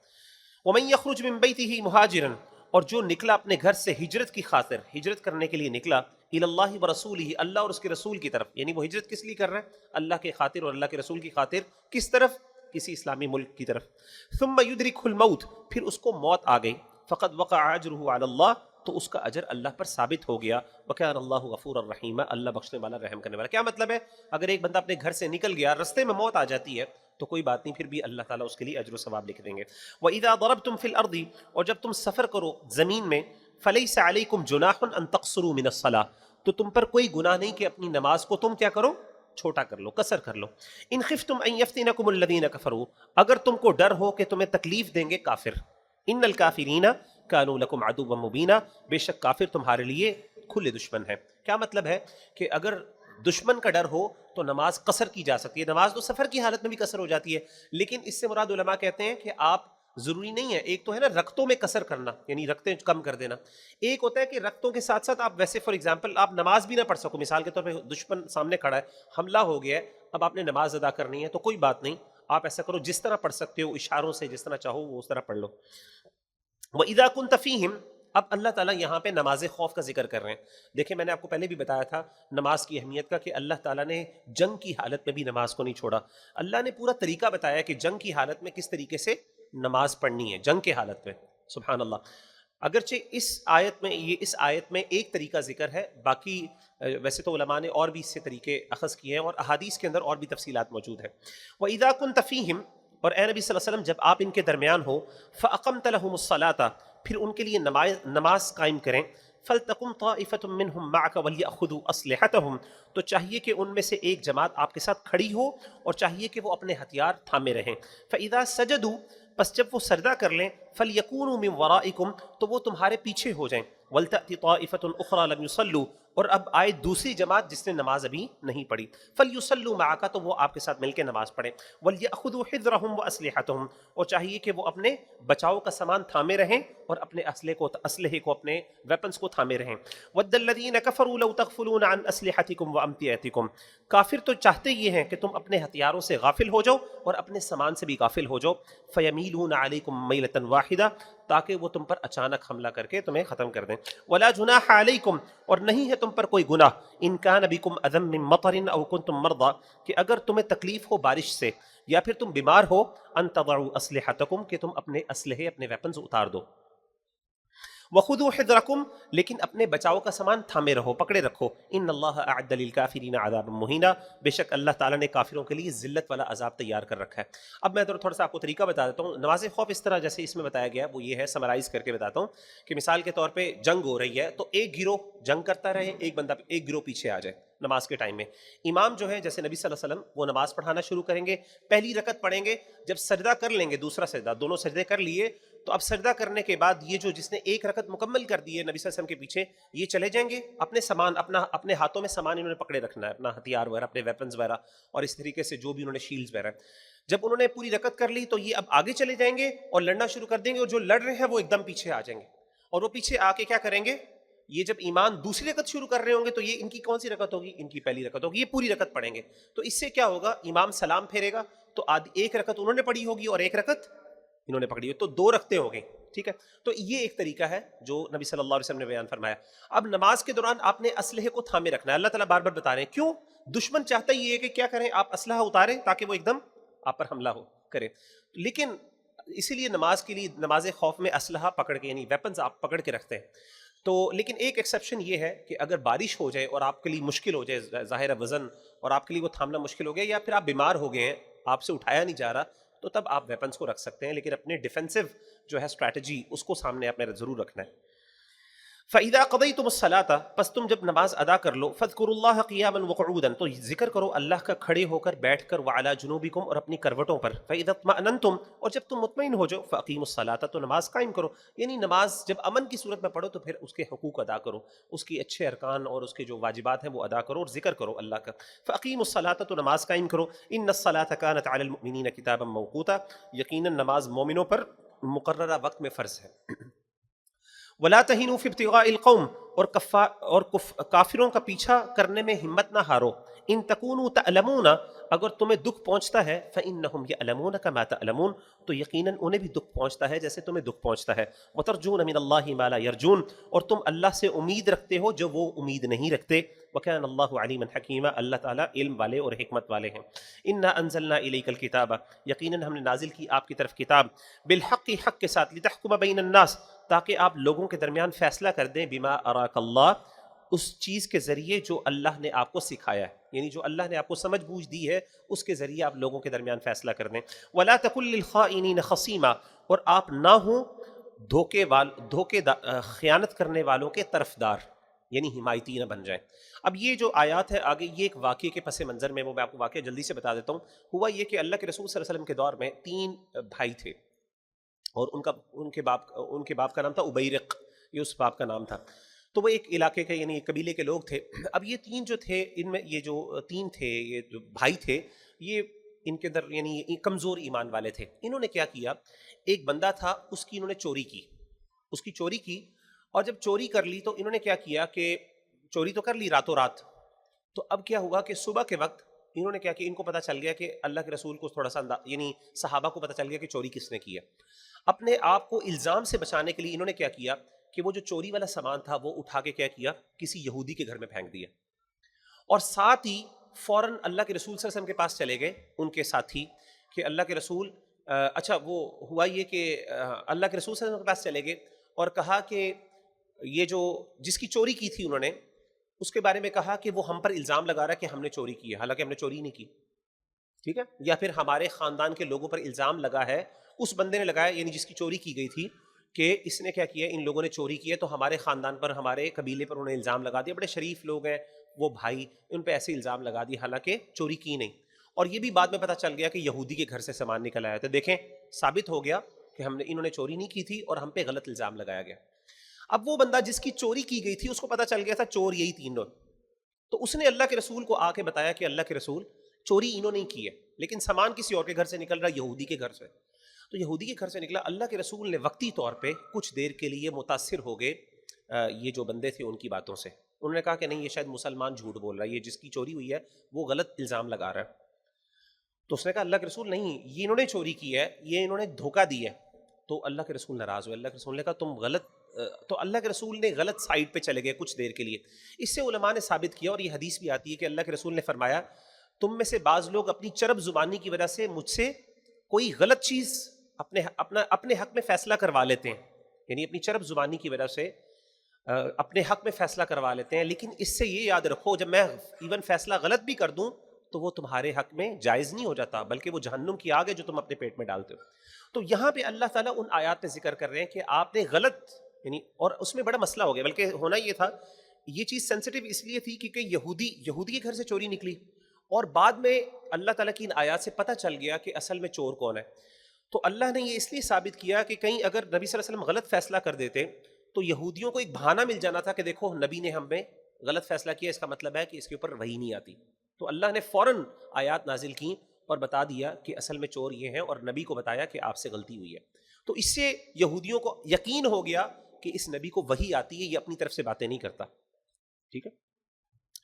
وَمَن يَخْرُجْ مِن بَيْتِهِ مُهَاجِرًا، اور جو نکلا اپنے گھر سے ہجرت کی خاطر، ہجرت کرنے کے لیے نکلا، الی اللہ ورسولہ، اللہ اور اس کے رسول کی طرف، یعنی وہ ہجرت کس لیے کر رہا ہے؟ اللہ کے خاطر اور اللہ کے رسول کی خاطر. کس طرف؟ کسی اسلامی ملک کی طرف. ثم یدرکہ الموت، پھر اس کو موت آ گئی، فقد وقع اجرہ علی اللہ، تو اس کا اجر اللہ پر ثابت ہو گیا. وکان اللہ غفورا رحیما، اللہ بخشنے والا رحم کرنے والا. کیا مطلب ہے؟ اگر ایک بندہ اپنے گھر سے نکل گیا، رستے میں موت آ جاتی ہے، تو کوئی بات نہیں، پھر بھی اللہ تعالیٰ اس کے لیے اجر و ثواب لکھ دیں گے. وَإِذَا ضَرَبْتُمْ فِي الْأَرْضِ، اور جب تم سفر کرو زمین میں، فَلَيْسَ عَلَيْكُمْ جُنَاحٌ أَن تَقْصُرُوا مِنَ الصَّلَاةِ، تو تم پر کوئی گناہ نہیں کہ اپنی نماز کو تم کیا کرو؟ چھوٹا کر لو، قصر کر لو. ان خفتم ان یفتنکم الذین کفروا، اگر تم کو ڈر ہو کہ تمہیں تکلیف دیں گے کافر. ان الکافرین کانوا لکم عدوا مبینا، بے شک کافر تمہارے لیے کھلے دشمن ہے. کیا مطلب ہے؟ کہ اگر دشمن کا ڈر ہو تو نماز قصر کی جا سکتی ہے. نماز تو سفر کی حالت میں بھی قصر ہو جاتی ہے، لیکن اس سے مراد علماء کہتے ہیں کہ آپ ضروری نہیں ہے، ایک تو ہے نا رکعتوں میں قصر کرنا، یعنی رکعتیں کم کر دینا. ایک ہوتا ہے کہ رکعتوں کے ساتھ ساتھ آپ ویسے فار ایگزامپل آپ نماز بھی نہ پڑھ سکو، مثال کے طور پہ دشمن سامنے کھڑا ہے، حملہ ہو گیا ہے، اب آپ نے نماز ادا کرنی ہے، تو کوئی بات نہیں، آپ ایسا کرو جس طرح پڑھ سکتے ہو اشاروں سے، جس طرح چاہو وہ اس طرح پڑھ لو. وَإِذَا كُنْتَ فِيهِمْ، اب اللہ تعالیٰ یہاں پہ نماز خوف کا ذکر کر رہے ہیں. دیکھیں میں نے آپ کو پہلے بھی بتایا تھا نماز کی اہمیت کا، کہ اللہ تعالیٰ نے جنگ کی حالت میں بھی نماز کو نہیں چھوڑا. اللہ نے پورا طریقہ بتایا کہ جنگ کی حالت میں کس طریقے سے نماز پڑھنی ہے، جنگ کے حالت میں. سبحان اللہ. اگرچہ اس آیت میں ایک طریقہ ذکر ہے، باقی ویسے تو علماء نے اور بھی اس سے طریقے اخذ کیے ہیں، اور احادیث کے اندر اور بھی تفصیلات موجود ہیں. وَإِذَا كُنْتَ فِيهِمْ، اور اے نبی صلی اللہ علیہ وسلم جب آپ ان کے درمیان ہو، فَأَقَمْتَ لَهُمُ الصَّلَاةَ، پھر ان کے لیے نماز قائم کریں. فَلْتَقُمْ طَائِفَةٌ مِّنْهُمْ مَعَكَ وَلْيَأْخُذُوا أَسْلِحَتَهُمْ، تو چاہیے کہ ان میں سے ایک جماعت آپ کے ساتھ کھڑی ہو اور چاہیے کہ وہ اپنے ہتھیار تھامے رہیں. فَإِذَا سَجَدُوا، پس جب وہ سجدہ کر لیں، فَلْيَكُونُوا مِنْ وَرَائِكُمْ، تو وہ تمہارے پیچھے ہو جائیں. وَلْتَأْتِ طَائِفَةٌ أُخْرَىٰ لَمْ يُصَلُّوا، اور اب آئے دوسری جماعت جس نے نماز ابھی نہیں پڑھی. فَلْيُصَلُّوا مَعَكَ، تو وہ آپ کے ساتھ مل کے نماز پڑھیں. وَلْيَأْخُذُوا حِذْرَهُمْ وَأَسْلِحَتَهُمْ، اور چاہیے کہ وہ اپنے بچاؤ کا سامان تھامے رہیں اور اپنے اسلحے کو اپنے ویپنز کو تھامے رہیں. وَدَّ الَّذِينَ كَفَرُوا لَوْ تَغْفُلُونَ عَنْ أَسْلِحَتِكُمْ وَأَمْتِعَتِكُمْ، کافر تو چاہتے یہ ہیں کہ تم اپنے ہتھیاروں سے غافل ہو جاؤ اور اپنے سامان سے بھی غافل ہو جاؤ. فَيَمِيلُونَ عَلَيْكُمْ مَيْلَةً وَاحِدَةً، تاکہ وہ تم پر اچانک حملہ کر کے تمہیں ختم کر دیں. وَلَا جُنَاحَ عَلَيْكُمْ، اور نہیں ہے تم پر کوئی گناہ، إِن كَانَ بِكُمْ أَذًى مِّن مَطَرٍ أَوْ كُنتُم مَرْضَىٰ، کہ اگر تمہیں تکلیف ہو بارش سے یا پھر تم بیمار ہو، أَن تَضَعُوا أَسْلِحَتَكُمْ، کہ تم اپنے اسلحے اپنے ویپنز اتار دو. وَخُذُوا حِذْرَكُمْ، لیکن اپنے بچاؤ کا سامان تھامے رہو، پکڑے رکھو. إِنَّ اللَّهَ أَعَدَّ لِلْكَافِرِينَ عَذَابًا مُهِينًا، بے شک اللہ تعالیٰ نے کافروں کے لیے ذلت والا عذاب تیار کر رکھا ہے. اب میں تھوڑا سا آپ کو طریقہ بتا دیتا ہوں. نماز خوف اس طرح جیسے اس میں بتایا گیا وہ یہ ہے، سمرائز کر کے بتاتا ہوں کہ مثال کے طور پہ جنگ ہو رہی ہے تو ایک گروہ جنگ کرتا رہے، ایک گروہ پیچھے آ جائے. نماز کے ٹائم میں امام جو ہے جیسے نبی صلی اللہ علیہ وسلم وہ نماز پڑھانا شروع کریں گے، پہلی رکعت پڑھیں گے، جب سجدہ کر لیں گے، دوسرا سجدہ، دونوں سجدے کر لیے، تو اب سجدہ کرنے کے بعد یہ جو جس نے ایک رکعت مکمل کر دی ہے نبی صلی اللہ علیہ وسلم کے پیچھے، یہ چلے جائیں گے اپنے سامان اپنے ہاتھوں میں سامان انہوں نے پکڑے رکھنا ہے، اپنا ہتھیار وغیرہ، اپنے ویپنز وغیرہ، اور اس طریقے سے جو بھی انہوں نے شیلڈز وغیرہ. جب انہوں نے پوری رکعت کر لی تو یہ اب آگے چلے جائیں گے اور لڑنا شروع کر دیں گے، اور جو لڑ رہے ہیں وہ ایک دم پیچھے آ جائیں گے، اور وہ پیچھے آ کے کیا کریں گے، یہ جب ایمان دوسری رکعت شروع کر رہے ہوں گے تو یہ ان کی کون سی رکعت ہوگی، ان کی پہلی رکعت ہوگی، یہ پوری رکعت پڑھیں گے. تو اس سے کیا ہوگا، امام سلام پھیرے گا تو ایک رکعت انہوں نے پڑھی ہوگی اور ایک رکعت انہوں نے پکڑی ہوئی، تو دو رکعتیں ہو گئیں. ٹھیک ہے، تو یہ ایک طریقہ ہے جو نبی صلی اللہ علیہ وسلم نے بیان فرمایا. اب نماز کے دوران آپ نے اسلحے کو تھامے رکھنا ہے. اللہ تعالیٰ بار بار بتا رہے ہیں کیوں، دشمن چاہتا ہی یہ ہے کہ کیا کریں، آپ اسلحہ اتاریں تاکہ وہ ایک دم آپ پر حملہ کرے. لیکن اسی لیے نماز کے لیے نماز خوف میں اسلحہ پکڑ کے یعنی ویپنز آپ پکڑ کے رکھتے ہیں. تو لیکن ایک ایکسیپشن یہ ہے کہ اگر بارش ہو جائے اور آپ کے لیے مشکل ہو جائے، ظاہر وزن اور آپ کے لیے وہ تھامنا مشکل ہو گیا، یا پھر آپ بیمار ہو گئے ہیں، آپ سے اٹھایا نہیں جا رہا، تو تب آپ ویپنز کو رکھ سکتے ہیں، لیکن اپنے ڈیفینسو جو ہے اسٹریٹجی اس کو سامنے آپ نے ضرور رکھنا ہے. فَإِذَا قَضَيْتُمُ الصَّلَاةَ پس تم جب نماز ادا کر لو فَاذْكُرُوا اللَّهَ قِيَامًا وَقُعُودًا تو ذکر کرو اللہ کا کھڑے ہو کر بیٹھ کر وَعَلَى جُنُوبِكُمْ اور اپنی کروٹوں پر فَإِذَا اطْمَأْنَنْتُمْ اور جب تم مطمئن ہو جاؤ فَأَقِيمُوا الصَّلَاةَ تو نماز قائم کرو. یعنی نماز جب امن کی صورت میں پڑھو تو پھر اس کے حقوق ادا کرو، اس کی اچھے ارکان اور اس کے جو واجبات ہیں وہ ادا کرو اور ذکر کرو اللہ کا. فَأَقِيمُوا الصَّلَاةَ تو نماز قائم کرو. إِنَّ الصَّلَاةَ كَانَتْ عَلَى الْمُؤْمِنِينَ كِتَابًا مَوْقُوتًا یقیناً نماز مومنوں پر مقررہ وقت میں فرض ہے. ولا تہینوا فی ابتغاء القوم اور کافروں کا پیچھا کرنے میں ہمت نہ ہارو. ان تکونوا تعلمون اگر تمہیں دکھ پہنچتا ہے فإنہم یعلمون کما تعلمون تو یقیناً انہیں بھی دکھ پہنچتا ہے جیسے تمہیں دکھ پہنچتا ہے. وترجون من اللہ ما لا یرجون اور تم اللہ سے امید رکھتے ہو جو وہ امید نہیں رکھتے. وکان اللہ علیما حکیما اللہ تعالیٰ علم والے اور حکمت والے ہیں. انا انزلنا الیک الکتاب یقیناً ہم نے نازل کی آپ کی طرف کتاب بالحق حق کے ساتھ لتحکم بین الناس تاکہ آپ لوگوں کے درمیان فیصلہ کر دیں بما اراک اللہ اس چیز کے ذریعے جو اللہ نے آپ کو سکھایا ہے، یعنی جو اللہ نے آپ کو سمجھ بوجھ دی ہے اس کے ذریعے آپ لوگوں کے درمیان فیصلہ کر دیں. ولا تکن للخائنین خصیما اور آپ نہ ہوں خیانت کرنے والوں کے طرفدار، یعنی حمایتی نہ بن جائیں. اب یہ جو آیات ہے آگے یہ ایک واقعے کے پس منظر میں وہ میں آپ کو واقعہ جلدی سے بتا دیتا ہوں. ہوا یہ کہ اللہ کے رسول صلی اللہ علیہ وسلم کے دور میں 3 بھائی تھے اور ان کے باپ کا نام تھا ابیرق، یہ اس باپ کا نام تھا. تو وہ ایک علاقے کے یعنی ایک قبیلے کے لوگ تھے. اب یہ 3 جو تھے ان میں یہ جو 3 تھے یہ جو بھائی تھے یہ ان کے اندر یعنی کمزور ایمان والے تھے. انہوں نے کیا کیا، ایک بندہ تھا اس کی انہوں نے چوری کی اور جب چوری کر لی تو انہوں نے کیا کیا کہ چوری تو کر لی راتوں رات. تو اب کیا ہوا کہ صبح کے وقت انہوں نے کیا کہ ان کو پتہ چل گیا کہ اللہ کے رسول کو تھوڑا سا یعنی صحابہ کو پتہ چل گیا کہ چوری کس نے کی ہے. اپنے آپ کو الزام سے بچانے کے لیے انہوں نے کیا کیا کہ وہ جو چوری والا سامان تھا وہ اٹھا کے کیا کیا کسی یہودی کے گھر میں پھینک دیا اور ساتھ ہی فوراً اللہ کے رسول صلی اللہ علیہ وسلم کے پاس چلے گئے ان کے ساتھی کہ اللہ کے رسول اچھا وہ ہوا یہ کہ اللہ کے رسول صلی اللہ علیہ وسلم کے پاس چلے گئے اور کہا کہ یہ جو جس کی چوری کی تھی انہوں نے اس کے بارے میں کہا کہ وہ ہم پر الزام لگا رہا ہے کہ ہم نے چوری کی ہے، حالانکہ ہم نے چوری نہیں کی. ٹھیک ہے، یا پھر ہمارے خاندان کے لوگوں پر الزام لگا ہے، اس بندے نے لگایا یعنی جس کی چوری کی گئی تھی کہ اس نے کیا کیا، ان لوگوں نے چوری کی ہے تو ہمارے خاندان پر ہمارے قبیلے پر انہیں الزام لگا دیا، بڑے شریف لوگ ہیں وہ بھائی، ان پہ ایسے الزام لگا دی حالانکہ چوری کی نہیں. اور یہ بھی بعد میں پتہ چل گیا کہ یہودی کے گھر سے سامان نکل آیا تھا. دیکھیں ثابت ہو گیا کہ انہوں نے چوری نہیں کی تھی اور ہم پہ غلط الزام لگایا گیا. اب وہ بندہ جس کی چوری کی گئی تھی اس کو پتہ چل گیا تھا چور یہی 3 لوگ، تو اس نے اللہ کے رسول کو آ کے بتایا کہ اللہ کے رسول چوری انہوں نے کی ہے لیکن سامان کسی اور کے گھر سے نکل رہا، یہودی کے گھر سے. تو یہودی کے گھر سے نکلا. اللہ کے رسول نے وقتی طور پہ کچھ دیر کے لیے متاثر ہو گئے یہ جو بندے تھے ان کی باتوں سے. انہوں نے کہا کہ نہیں یہ شاید مسلمان جھوٹ بول رہا ہے، یہ جس کی چوری ہوئی ہے وہ غلط الزام لگا رہا ہے. تو اس نے کہا اللہ کے رسول نہیں یہ انہوں نے چوری کی ہے، یہ انہوں نے دھوکہ دی ہے. تو اللہ کے رسول ناراض ہوئے. اللہ کے رسول نے کہا تم غلط، تو اللہ کے رسول نے غلط سائڈ پہ چلے گئے کچھ دیر کے لیے. اس سے علماء نے ثابت کیا اور یہ حدیث بھی آتی ہے کہ اللہ کے رسول نے فرمایا تم میں سے بعض لوگ اپنی چرب زبانی کی وجہ سے مجھ سے کوئی غلط چیز اپنے حق میں فیصلہ کروا لیتے ہیں، یعنی اپنی چرب زبانی کی وجہ سے اپنے حق میں فیصلہ کروا لیتے ہیں، لیکن اس سے یہ یاد رکھو جب میں ایون فیصلہ غلط بھی کر دوں تو وہ تمہارے حق میں جائز نہیں ہو جاتا بلکہ وہ جہنم کی آگ ہے جو تم اپنے پیٹ میں ڈالتے ہو. تو یہاں پہ اللہ تعالیٰ ان آیات پہ ذکر کر رہے ہیں کہ آپ نے غلط یعنی، اور اس میں بڑا مسئلہ ہو گیا بلکہ ہونا یہ تھا، یہ چیز سینسٹیو اس لیے تھی کیونکہ یہودی کے گھر سے چوری نکلی اور بعد میں اللہ تعالیٰ کی ان آیات سے پتہ چل گیا کہ اصل میں چور کون ہے. تو اللہ نے یہ اس لیے ثابت کیا کہ کہیں اگر نبی صلی اللہ علیہ وسلم غلط فیصلہ کر دیتے تو یہودیوں کو ایک بہانہ مل جانا تھا کہ دیکھو نبی نے ہم میں غلط فیصلہ کیا، اس کا مطلب ہے کہ اس کے اوپر وحی نہیں آتی. تو اللہ نے فوراً آیات نازل کی اور بتا دیا کہ اصل میں چور یہ ہیں اور نبی کو بتایا کہ آپ سے غلطی ہوئی ہے. تو اس سے یہودیوں کو یقین ہو گیا کہ اس نبی کو وحی آتی ہے، یہ اپنی طرف سے باتیں نہیں کرتا. ٹھیک ہے،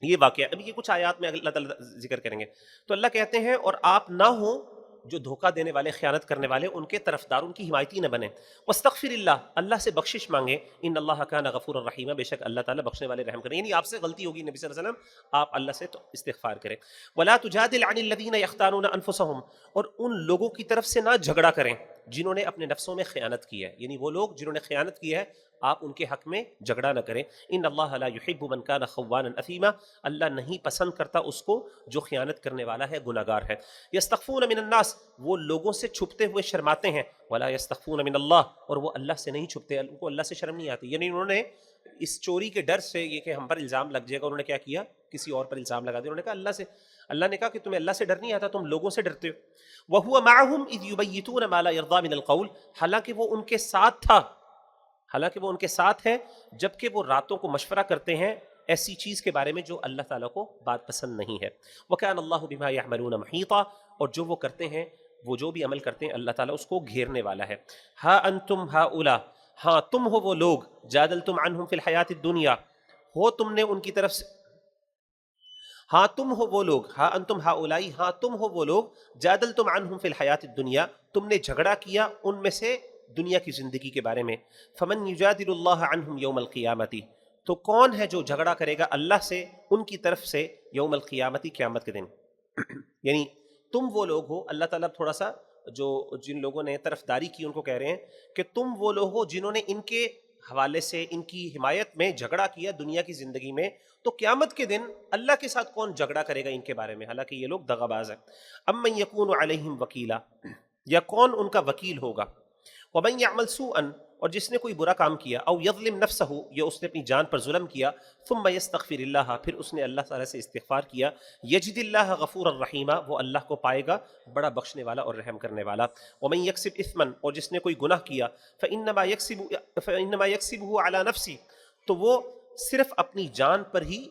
یہ واقعہ ابھی یہ کچھ آیات میں اللہ تعالیٰ ذکر کریں گے. تو اللہ کہتے ہیں اور آپ نہ ہوں جو دھوکہ دینے والے، خیانت کرنے والے، ان کے طرفدار، ان کی حمایتی نہ بنیں. واستغفر اللہ سے بخشش مانگیں. ان اللہ کان غفور الرحیم، بے شک اللہ تعالیٰ بخشنے والے رحم کریں. یعنی آپ سے غلطی ہوگی نبی صلی اللہ علیہ وسلم، آپ اللہ سے تو استغفار کریں. ولا تجادل عن الذین یختانون انفسهم، اور ان لوگوں کی طرف سے نہ جھگڑا کریں جنہوں نے اپنے نفسوں میں خیانت کی ہے، یعنی وہ لوگ جنہوں نے خیانت کی ہے آپ ان کے حق میں جھگڑا نہ کریں. ان اللہ لا يحب من كان خوانا اثیما، اللہ نہیں پسند کرتا اس کو جو خیانت کرنے والا ہے، گناہ گار ہے. یستخفون من الناس، وہ لوگوں سے چھپتے ہوئے شرماتے ہیں. ولا یستخفون من اللہ، اور وہ اللہ سے نہیں چھپتے، ان کو اللہ سے شرم نہیں آتی. یعنی انہوں نے اس چوری کے ڈر سے یہ کہ ہم پر الزام لگ جائے گا انہوں نے کیا کیا؟ کسی اور پر الزام لگا دیا. انہوں نے کہا اللہ سے. اللہ نے کہا کہ تمہیں اللہ سے ڈر نہیں آتا، تم لوگوں سے ڈرتے ہو. وَهُوَ مَعَهُمْ إِذْ يُبَيِّتُونَ مَا لَا يَرْضَىٰ مِنَ الْقَوْلِ، حالانکہ وہ ان کے ساتھ تھا، حالانکہ وہ ان کے ساتھ ہے جبکہ وہ راتوں کو مشورہ کرتے ہیں ایسی چیز کے بارے میں جو اللہ تعالیٰ کو بات پسند نہیں ہے. وَكَانَ اللَّهُ بِمَا يَعْمَلُونَ مُحِيطًا، اور جو وہ کرتے ہیں، وہ جو بھی عمل کرتے ہیں اللہ تعالیٰ اس کو گھیرنے والا ہے. ہا انتم ہاؤلا، ہاں تم ہو وہ لوگ، جادلتم عنہم فی الحیات الدنیا، ہو تم نے ان کی طرف سے، ہاں تم ہو وہ لوگ، ہاں انتم ہاؤلائی، ہاں تم ہو وہ لوگ، جادلتم عنہم فی الحیات الدنیا، تم نے جھگڑا کیا ان میں سے دنیا کی زندگی کے بارے میں. فمن یجادل اللہ عنہم یوم القیامت، تو کون ہے جو جھگڑا کرے گا اللہ سے ان کی طرف سے یوم القیامت، قیامت کے دن. یعنی تم وہ لوگ ہو، اللہ تعالیٰ تھوڑا سا جو جن لوگوں نے طرفداری کی ان کو کہہ رہے ہیں کہ تم وہ لوگ ہو جنہوں نے ان کے حوالے سے ان کی حمایت میں جھگڑا کیا دنیا کی زندگی میں، تو قیامت کے دن اللہ کے ساتھ کون جھگڑا کرے گا ان کے بارے میں، حالانکہ یہ لوگ دغا باز ہیں. امن یکون علیہم وکیلا، یا کون ان کا وکیل ہوگا. ومن یعمل سوءا، اور جس نے کوئی برا کام کیا، او یظلم نفسہ، یا اس نے اپنی جان پر ظلم کیا، ثم یستغفر اللہ، پھر اس نے اللہ تعالیٰ سے استغفار کیا، یجد اللہ غفورا رحیما، وہ اللہ کو پائے گا بڑا بخشنے والا اور رحم کرنے والا. ومن یکسب اثما، اور جس نے کوئی گناہ کیا، فانما یکسبہ علی نفسی، تو وہ صرف اپنی جان پر ہی،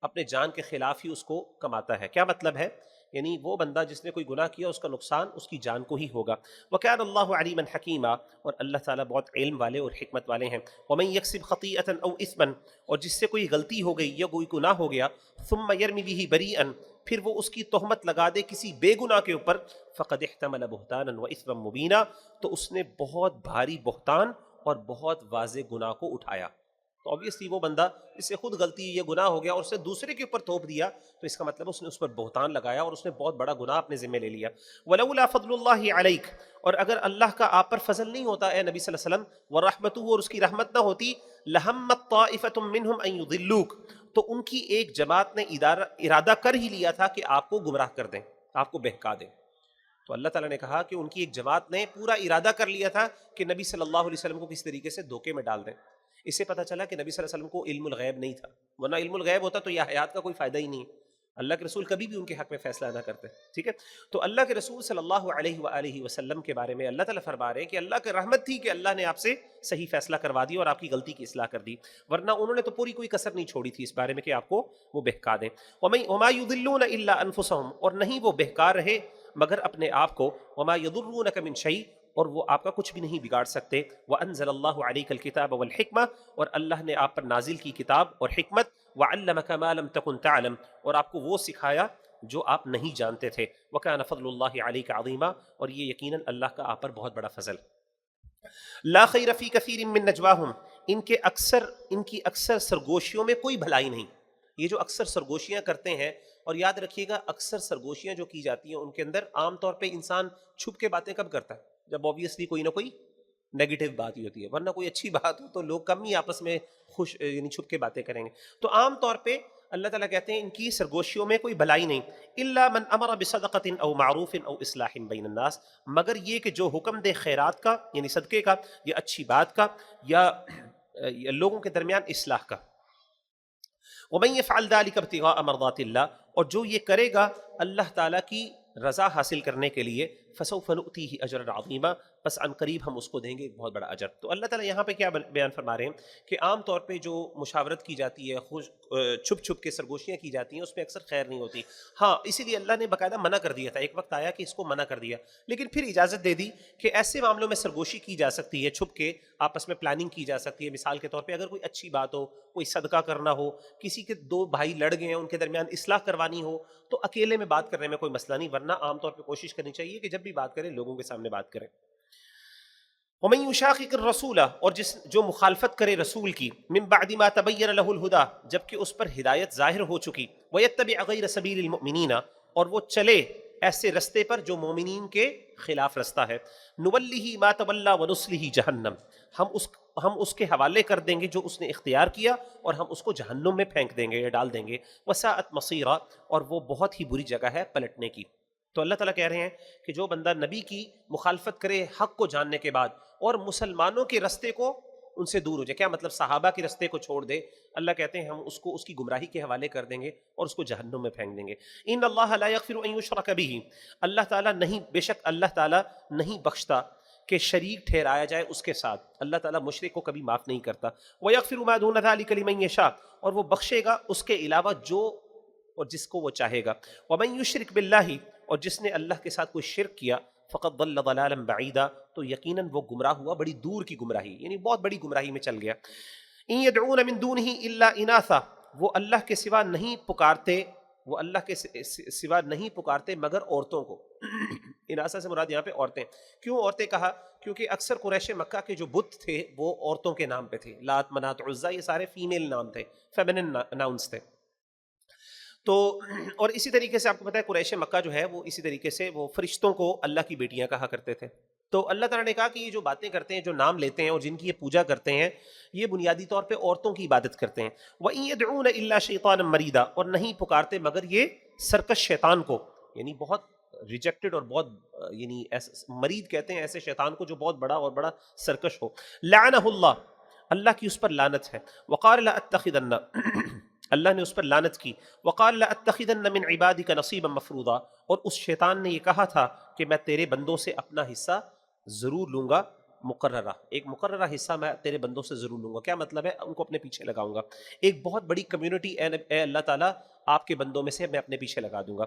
اپنے جان کے خلاف ہی اس کو کماتا ہے. کیا مطلب ہے؟ یعنی وہ بندہ جس نے کوئی گناہ کیا اس کا نقصان اس کی جان کو ہی ہوگا. وَكَانَ اللَّهُ عَلِيمًا حَكِيمًا، اور اللہ تعالیٰ بہت علم والے اور حکمت والے ہیں. وَمَن يَكْسِبْ خَطِيئَةً أَوْ إِثْمًا، اور جس سے کوئی غلطی ہو گئی یا کوئی گناہ ہو گیا، ثُمَّ يَرْمِ بِهِ بَرِيئًا، پھر وہ اس کی تہمت لگا دے کسی بے گناہ کے اوپر، فَقَدِ احْتَمَلَ بُهْتَانًا وَإِثْمًا مُبِينًا، تو اس نے بہت بھاری بہتان اور بہت واضح گناہ کو اٹھایا. تو obviously وہ بندہ جس سے خود غلطی یہ گناہ ہو گیا اور اس نے دوسرے کے اوپر تھوپ دیا، تو اس کا مطلب اس نے اس پر بہتان لگایا اور اس نے بہت بڑا گناہ اپنے ذمہ لے لیا. وَلَوْلَا فَضْلُ اللَّهِ عَلَيْكَ، اور اگر اللہ کا آپ پر فضل نہیں ہوتا اے نبی صلی اللہ علیہ وسلم، وَرَحْمَتُهُ، اور اس کی رحمت نہ ہوتی، لَهَمَّتْ طَائِفَةٌ مِّنْهُمْ أَن يُضِلُّوكَ، تو ان کی ایک جماعت نے ارادہ کر ہی لیا تھا کہ آپ کو گمراہ کر دیں، آپ کو بہکا دیں. تو اللہ تعالیٰ نے کہا کہ ان کی ایک جماعت نے پورا ارادہ کر لیا تھا کہ نبی صلی اللہ علیہ وسلم کو کس طریقے سے دھوکے میں ڈال دیں. اس سے پتہ چلا کہ نبی صلی اللہ علیہ وسلم کو علم الغیب نہیں تھا، ورنہ علم الغیب ہوتا تو یہ حیات کا کوئی فائدہ ہی نہیں ہے. اللہ کے رسول کبھی بھی ان کے حق میں فیصلہ نہ کرتے. ٹھیک ہے، تو اللہ کے رسول صلی اللہ علیہ وآلہ وسلم کے بارے میں اللہ تعالیٰ فرما رہے ہیں کہ اللہ کی رحمت تھی کہ اللہ نے آپ سے صحیح فیصلہ کروا دی اور آپ کی غلطی کی اصلاح کر دی، ورنہ انہوں نے تو پوری کوئی کسر نہیں چھوڑی تھی اس بارے میں کہ آپ کو وہ بہکا دیں. وما يضلون الا انفسهم، اور نہیں وہ بہکار رہے مگر اپنے آپ کو. وما يضرونك من شيء، اور وہ آپ کا کچھ بھی نہیں بگاڑ سکتے. وَأَنزَلَ اللَّهُ عَلَيْكَ الْكِتَابَ وَالْحِكْمَةَ، اور اللہ نے آپ پر نازل کی کتاب اور حکمت. وَعَلَّمَكَ مَا لَمْ تَكُنْ تَعْلَمْ، اور آپ کو وہ سکھایا جو آپ نہیں جانتے تھے. وَكَانَ فَضْلُ اللَّهِ عَلَيْكَ عَظِيمًا، اور یہ یقیناً اللہ کا آپ پر بہت بڑا فضل. لا خیر فی کثیر من نجواہم، ان کی اکثر سرگوشیوں میں کوئی بھلائی نہیں. یہ جو اکثر سرگوشیاں کرتے ہیں، اور یاد رکھیے گا اکثر سرگوشیاں جو کی جاتی ہیں ان کے اندر عام طور پہ انسان چھپ کے باتیں کب کرتا ہے؟ جب obviously کوئی نہ کوئی نیگیٹو بات ہی ہوتی ہے، ورنہ کوئی اچھی بات ہو تو لوگ کم ہی آپس میں خوش یعنی چھپ کے باتیں کریں گے. تو عام طور پہ اللہ تعالیٰ کہتے ہیں ان کی سرگوشیوں میں کوئی بھلائی نہیں. الا من امر بصدقۃ او معروف او اصلاح بین الناس، مگر یہ کہ جو حکم دے خیرات کا یعنی صدقے کا، یا اچھی بات کا، یا لوگوں کے درمیان اصلاح کا. ومن يفعل ذلك ابتغاء مرضات اللہ، اور جو یہ کرے گا اللہ تعالیٰ کی رضا حاصل کرنے کے لیے، فسوف نؤتیہ اجرا عظیما، پس عن قریب ہم اس کو دیں گے ایک بہت بڑا اجر. تو اللہ تعالیٰ یہاں پہ کیا بیان فرما رہے ہیں کہ عام طور پہ جو مشاورت کی جاتی ہے، چھپ چھپ کے سرگوشیاں کی جاتی ہیں، اس میں اکثر خیر نہیں ہوتی. ہاں اسی لیے اللہ نے باقاعدہ منع کر دیا تھا، ایک وقت آیا کہ اس کو منع کر دیا، لیکن پھر اجازت دے دی کہ ایسے معاملوں میں سرگوشی کی جا سکتی ہے، چھپ کے آپس میں پلاننگ کی جا سکتی ہے. مثال کے طور پہ اگر کوئی اچھی بات ہو، کوئی صدقہ کرنا ہو، کسی کے دو بھائی لڑ گئے ہیں ان کے درمیان اصلاح کروانی ہو، تو اکیلے میں بات کرنے میں کوئی مسئلہ نہیں، ورنہ عام طور پہ کوشش کرنی چاہیے کہ جب بھی بات کریں لوگوں کے سامنے بات کریں. ومن یشاقق الرسول، اور جو مخالفت کرے رسول کی، من بعد ما تبین له الهدى، جبکہ اس پر ہدایت ظاہر ہو چکی، ویتبع غیر سبیل المؤمنین، اور وہ چلے ایسے رستے پر جو مومنین کے خلاف رستہ ہے، نولہ ما تولی ونصلہ جہنم، ہم اس کے حوالے کر دیں گے جو اس نے اختیار کیا، اور ہم اس کو جہنم میں پھینک دیں گے یا ڈال دیں گے. وساءت مصیرا، اور وہ بہت ہی بری جگہ ہے پلٹنے کی. تو اللہ تعالیٰ کہہ رہے ہیں کہ جو بندہ نبی کی مخالفت کرے حق کو جاننے کے بعد، اور مسلمانوں کے رستے کو ان سے دور ہو جائے. کیا مطلب صحابہ کے رستے کو چھوڑ دے؟ اللہ کہتے ہیں ہم اس کو اس کی گمراہی کے حوالے کر دیں گے اور اس کو جہنم میں پھینک دیں گے. ان اللہ لا یغفر ان یشرک بہ، اللہ تعالیٰ نہیں، بے شک اللہ تعالیٰ نہیں بخشتا کہ شریک ٹھہرایا جائے اس کے ساتھ. اللہ تعالیٰ مشرک کو کبھی معاف نہیں کرتا. وَيَغْفِرُ مَا دُونَ ذَلِكَ لِمَن يَشَاءُ، اور وہ بخشے گا اس کے علاوہ جو اور جس کو وہ چاہے گا. وَمَن يُشْرِكْ بِاللَّهِ، اور جس نے اللہ کے ساتھ کوئی شرک کیا، فقط ضل ضلالا بعیدا، تو یقیناً وہ گمراہ ہوا بڑی دور کی گمراہی، یعنی بہت بڑی گمراہی میں چل گیا. ان يدعون من دونه الا اناثا، وہ اللہ کے سوا نہیں پکارتے، وہ اللہ کے سوا نہیں پکارتے مگر عورتوں کو. اناسا سے مراد یہاں پہ عورتیں. کیوں عورتیں کہا؟ کیونکہ اکثر قریش مکہ کے جو بت تھے وہ عورتوں کے نام پہ تھے. لات، منات، عزا، یہ سارے فیمیل نام تھے، فیمنن ناؤنس تھے. تو اور اسی طریقے سے آپ کو پتا ہے قریش مکہ جو ہے وہ اسی طریقے سے وہ فرشتوں کو اللہ کی بیٹیاں کہا کرتے تھے. تو اللہ تعالیٰ نے کہا کہ یہ جو باتیں کرتے ہیں، جو نام لیتے ہیں اور جن کی یہ پوجا کرتے ہیں، یہ بنیادی طور پہ عورتوں کی عبادت کرتے ہیں. وَإِن يَدْعُونَ إِلَّا شَيْطَانًا مَرِيدًا، اور نہیں پکارتے مگر یہ سرکش شیطان کو، یعنی بہت ریجیکٹڈ اور بہت یعنی مرید کہتے ہیں ایسے شیطان کو جو بہت بڑا اور بڑا سرکش ہو. لعنہ اللہ، اللہ کی اس پر لعنت ہے. وقال لأتخذن، اللہ نے اس پر لعنت کی. وقال لأتخذن من عبادك نصیبا مفروضا، اور اس شیطان نے یہ کہا تھا کہ میں تیرے بندوں سے اپنا حصہ ضرور لوں گا، مقررہ، ایک مقررہ حصہ میں تیرے بندوں سے ضرور لوں گا. کیا مطلب ہے؟ ان کو اپنے پیچھے لگاؤں گا. ایک بہت بڑی کمیونٹی اے اللہ تعالیٰ آپ کے بندوں میں سے میں اپنے پیچھے لگا دوں گا.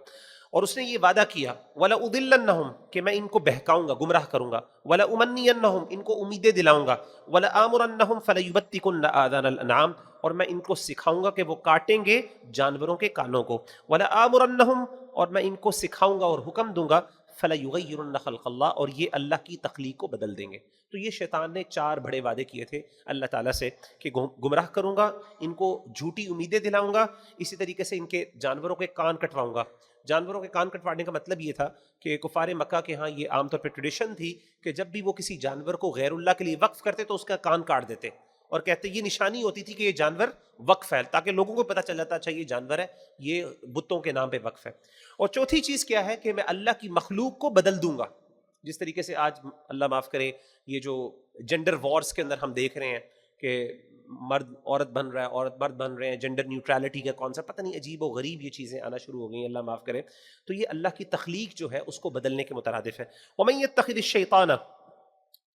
اور اس نے یہ وعدہ کیا وَلَأُضِلَّنَّهُمْ، کہ میں ان کو بہکاؤں گا، گمراہ کروں گا. وَلَأُمَنِّيَنَّهُمْ، ان کو امیدیں دلاؤں گا. وَلَآمُرَنَّهُمْ فَلَيُبَتِّكُنَّ آذَانَ الْأَنْعَامِ، اور میں ان کو سکھاؤں گا کہ وہ کاٹیں گے جانوروں کے کانوں کو. وَلَآمُرَنَّهُمْ، اور میں ان کو سکھاؤں گا اور حکم دوں گا، فَلَيُغَيِّرُنَّ خَلْقَ اللَّهِ، اور یہ اللہ کی تخلیق کو بدل دیں گے. تو یہ شیطان نے 4 بڑے وعدے کیے تھے اللہ تعالیٰ سے کہ گمراہ کروں گا، ان کو جھوٹی امیدیں دلاؤں گا، اسی طریقے سے ان کے جانوروں کے کان کٹواؤں گا. جانوروں کے کان کٹوانے کا مطلب یہ تھا کہ کفار مکہ کے ہاں یہ عام طور پہ ٹریڈیشن تھی کہ جب بھی وہ کسی جانور کو غیر اللہ کے لیے وقف کرتے تو اس کا کان کاٹ دیتے اور کہتے یہ نشانی ہوتی تھی کہ یہ جانور وقف ہے، تاکہ لوگوں کو پتہ چل جاتا اچھا یہ جانور ہے، یہ بتوں کے نام پہ وقف ہے. اور چوتھی چیز کیا ہے کہ میں اللہ کی مخلوق کو بدل دوں گا. جس طریقے سے آج اللہ معاف کرے یہ جو جینڈر وارز کے اندر ہم دیکھ رہے ہیں کہ مرد عورت بن رہا ہے، عورت مرد بن رہے ہیں، جینڈر نیوٹرلٹی کا کانسیپٹ، پتہ نہیں عجیب و غریب یہ چیزیں آنا شروع ہو گئی ہیں، اللہ معاف کرے. تو یہ اللہ کی تخلیق جو ہے اس کو بدلنے کے مترادف ہے. وَمَن يَتَّخِذِ الشَّيْطَانَ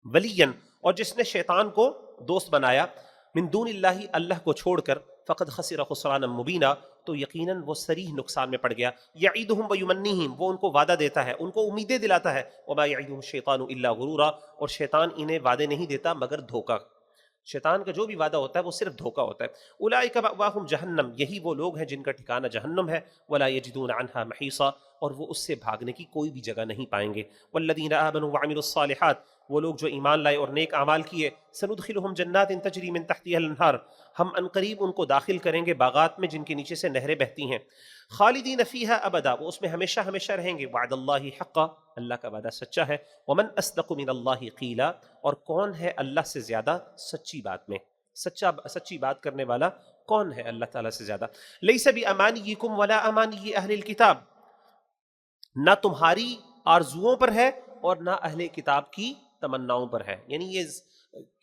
وَلِيًّا، اور جس نے شیطان کو دوست بنایا، من دون اللہ، اللہ کو چھوڑ کر، فقد خسر خسرانا مبینا، تو یقیناً وہ صریح نقصان میں پڑ گیا. یعیدہم ویمنیہم، وہ ان کو وعدہ دیتا ہے، ان کو امیدیں دلاتا ہے. وما یعیدہم الشیطان الا غرورا، اور شیطان انہیں وعدے نہیں دیتا مگر دھوکا. شیطان کا جو بھی وعدہ ہوتا ہے وہ صرف دھوکا ہوتا ہے. اولئک مأواہم جہنم، یہی وہ لوگ ہیں جن کا ٹھکانہ جہنم ہے. ولا یجدون عنہا محیصا، اور وہ اس سے بھاگنے کی کوئی بھی جگہ نہیں پائیں گے. والذین آمنوا وعملوا الصالحات، وہ لوگ جو ایمان لائے اور نیک اعمال کیے. سندخلہم جنات تجری من تحتها الانہار، ہم انقریب ان کو داخل کریں گے باغات میں جن کے نیچے سے نہریں بہتی ہیں. خالدین فیہا ابدا، وہ اس میں ہمیشہ ہمیشہ رہیں گے. وعد اللہ حقا، اللہ کا وعدہ سچا ہے. ومن اصدق من اللہ قیلا، اور کون ہے اللہ سے زیادہ سچی بات میں، سچی بات کرنے والا کون ہے اللہ تعالیٰ سے زیادہ. لیس بامانیکم ولا امانی اہل الکتاب، نہ تمہاری آرزوؤں پر ہے اور نہ اہل کتاب کی تمناؤں پر ہے. یعنی یہ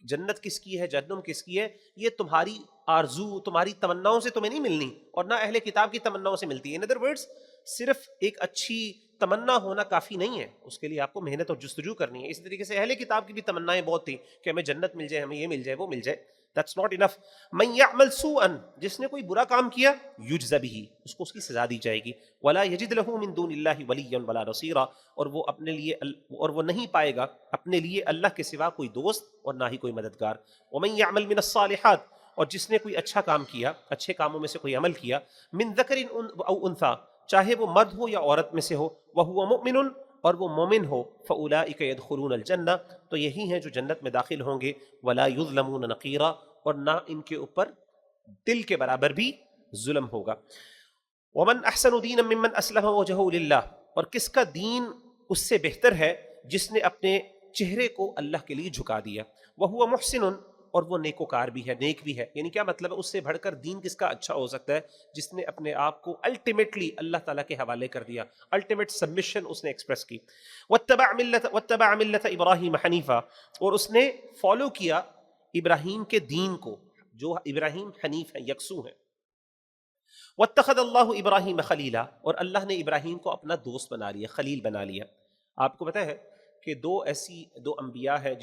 جنت کس کی ہے، جہنم کس کی ہے، یہ تمہاری آرزو، تمہاری تمناؤں سے تمہیں نہیں ملنی اور نہ اہل کتاب کی تمناؤں سے ملتی ہے. ان ادر ورڈز، صرف ایک اچھی تمنا ہونا کافی نہیں ہے، اس کے لیے آپ کو محنت اور جستجو کرنی ہے. اسی طریقے سے اہل کتاب کی بھی تمنائیں بہت تھیں کہ ہمیں جنت مل جائے، ہمیں یہ مل جائے، وہ مل جائے. That's not enough. من يعمل سوءا، جس نے کوئی برا کام کیا، یجز به، اس کو اس کی سزا دی جائے گی. ولا یجد له من دون اللہ ولیا ولا نصیرا، اور وہ اپنے لیے اور وہ نہیں پائے گا اپنے لیے اللہ کے سوا کوئی دوست اور نہ ہی کوئی مددگار. ومن يعمل من الصالحات، اور جس نے کوئی اچھا کام کیا، اچھے کاموں میں سے کوئی عمل کیا، من ذکر او انثی، چاہے وہ مرد ہو یا عورت میں سے ہو، وہو مؤمن، اور وہ مومن ہو، فاولئک يدخلون الجنہ، تو یہی ہیں جو جنت میں داخل ہوں گے. ولا یظلمون نقیرا، اور نہ ان کے اوپر دل کے برابر بھی ظلم ہوگا. ومن احسن دینا ممن اسلم وجهه للہ، اور کس کا دین اس سے بہتر ہے جس نے اپنے چہرے کو اللہ کے لیے جھکا دیا. وهو محسن، اور وہ نیکوکار بھی ہے، نیک بھی ہے. یعنی کیا مطلب ہے؟ اس سے بڑھ کر دین کس کا اچھا ہو سکتا ہے جس نے اپنے آپ کو الٹیمیٹلی اللہ تعالیٰ کے حوالے کر دیا، الٹیمیٹ سبمشن اس نے ایکسپریس کی. واتبع ملت ابراہیم حنیفہ، اور اس نے فالو کیا ابراہیم کے دین کو، جو ابراہیم حنیف ہیں، یکسو ہیں. واتخذ اللہ ابراہیم خلیلا، اور اللہ نے ابراہیم کو اپنا دوست بنا لیا، خلیل بنا لیا. آپ کو پتہ ہے کہ دو انبیاء ہیں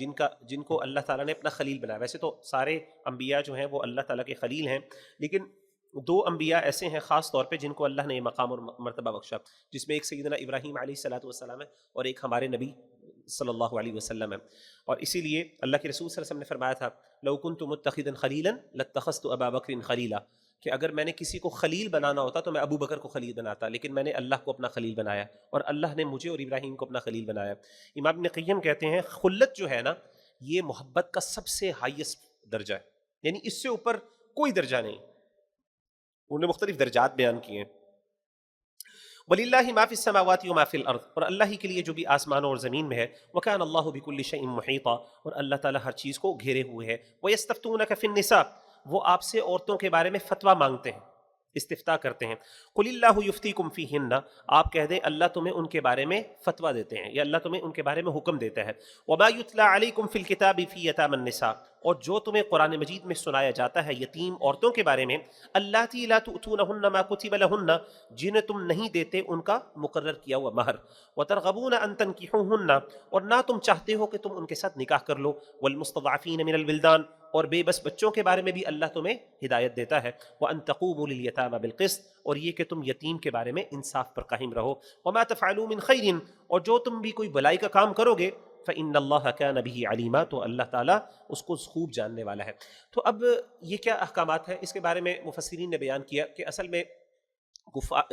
جن کو اللہ تعالیٰ نے اپنا خلیل بنایا. ویسے تو سارے انبیاء جو ہیں وہ اللہ تعالیٰ کے خلیل ہیں، لیکن دو انبیاء ایسے ہیں خاص طور پہ جن کو اللہ نے یہ مقام اور مرتبہ بخشا، جس میں ایک سیدنا ابراہیم علیہ الصلوۃ والسلام ہے اور ایک ہمارے نبی صلی اللہ علیہ وسلم ہے. اور اسی لیے اللہ کے رسول صلی اللہ علیہ وسلم نے فرمایا تھا لو كنت متخذا خلیلا لاتخذت ابا بکر خلیلا، کہ اگر میں نے کسی کو خلیل بنانا ہوتا تو میں ابو بکر کو خلیل بناتا، لیکن میں نے اللہ کو اپنا خلیل بنایا اور اللہ نے مجھے اور ابراہیم کو اپنا خلیل بنایا. امام ابن قیم کہتے ہیں خلت جو ہے نا یہ محبت کا سب سے ہائیسٹ درجہ ہے، یعنی اس سے اوپر کوئی درجہ نہیں. انہوں نے مختلف درجات بیان کیے ہیں. وَلِلَّهِ مَا فِي السَّمَاوَاتِ وَمَا فِي الْأَرْضِ، اور اللہ ہی کے لیے جو بھی آسمانوں اور زمین میں ہے. وَكَانَ اللَّهُ بِكُلِّ شَيْءٍ مُحِيطًا، اور اللہ تعالیٰ ہر چیز کو گھیرے ہوئے ہے. وَيَسْتَفْتُونَكَ فِي النِّسَاءِ، وہ آپ سے عورتوں کے بارے میں فتویٰ مانگتے ہیں، استفتاء کرتے ہیں. قُلِ اللَّهُ يُفْتِيكُمْ فِيهِنَّ، آپ کہہ دیں اللہ تمہیں ان کے بارے میں فتویٰ دیتے ہیں یا اللہ تمہیں ان کے بارے میں حکم دیتا ہے. وَمَا يُتْلَى عَلَيْكُمْ فِي الْكِتَابِ فِي يَتَامَى النِّسَاءِ، اور جو تمہیں قرآن مجید میں سنایا جاتا ہے یتیم عورتوں کے بارے میں. اللَّاتِي لَا تُؤْتُونَهُنَّ مَا كُتِبَ لَهُنَّ، جنہیں تم نہیں دیتے ان کا مقرر کیا ہوا مہر. وَتَرْغَبُونَ أَن تَنكِحُوهُنَّ، اور نہ تم چاہتے ہو کہ تم ان کے ساتھ نکاح کر لو. وَالْمُسْتَضْعَفِينَ مِنَ الْوِلْدَانِ، اور بے بس بچوں کے بارے میں بھی اللہ تمہیں ہدایت دیتا ہے. وَأَن تَقُومُوا لِلْيَتَامَى بِالْقِسْطِ، اور یہ کہ تم یتیم کے بارے میں انصاف پر قائم رہو. وَمَا تَفْعَلُوا مِنْ خَيْرٍ، اور جو تم بھی کوئی بلائی کا کام کرو گے. فَإِنَّ اللَّهَ كَانَ بِهِ عَلِيمًا، تو اللہ تعالیٰ اس کو خوب جاننے والا ہے. تو اب یہ کیا احکامات ہیں، اس کے بارے میں مفسرین نے بیان کیا کہ اصل میں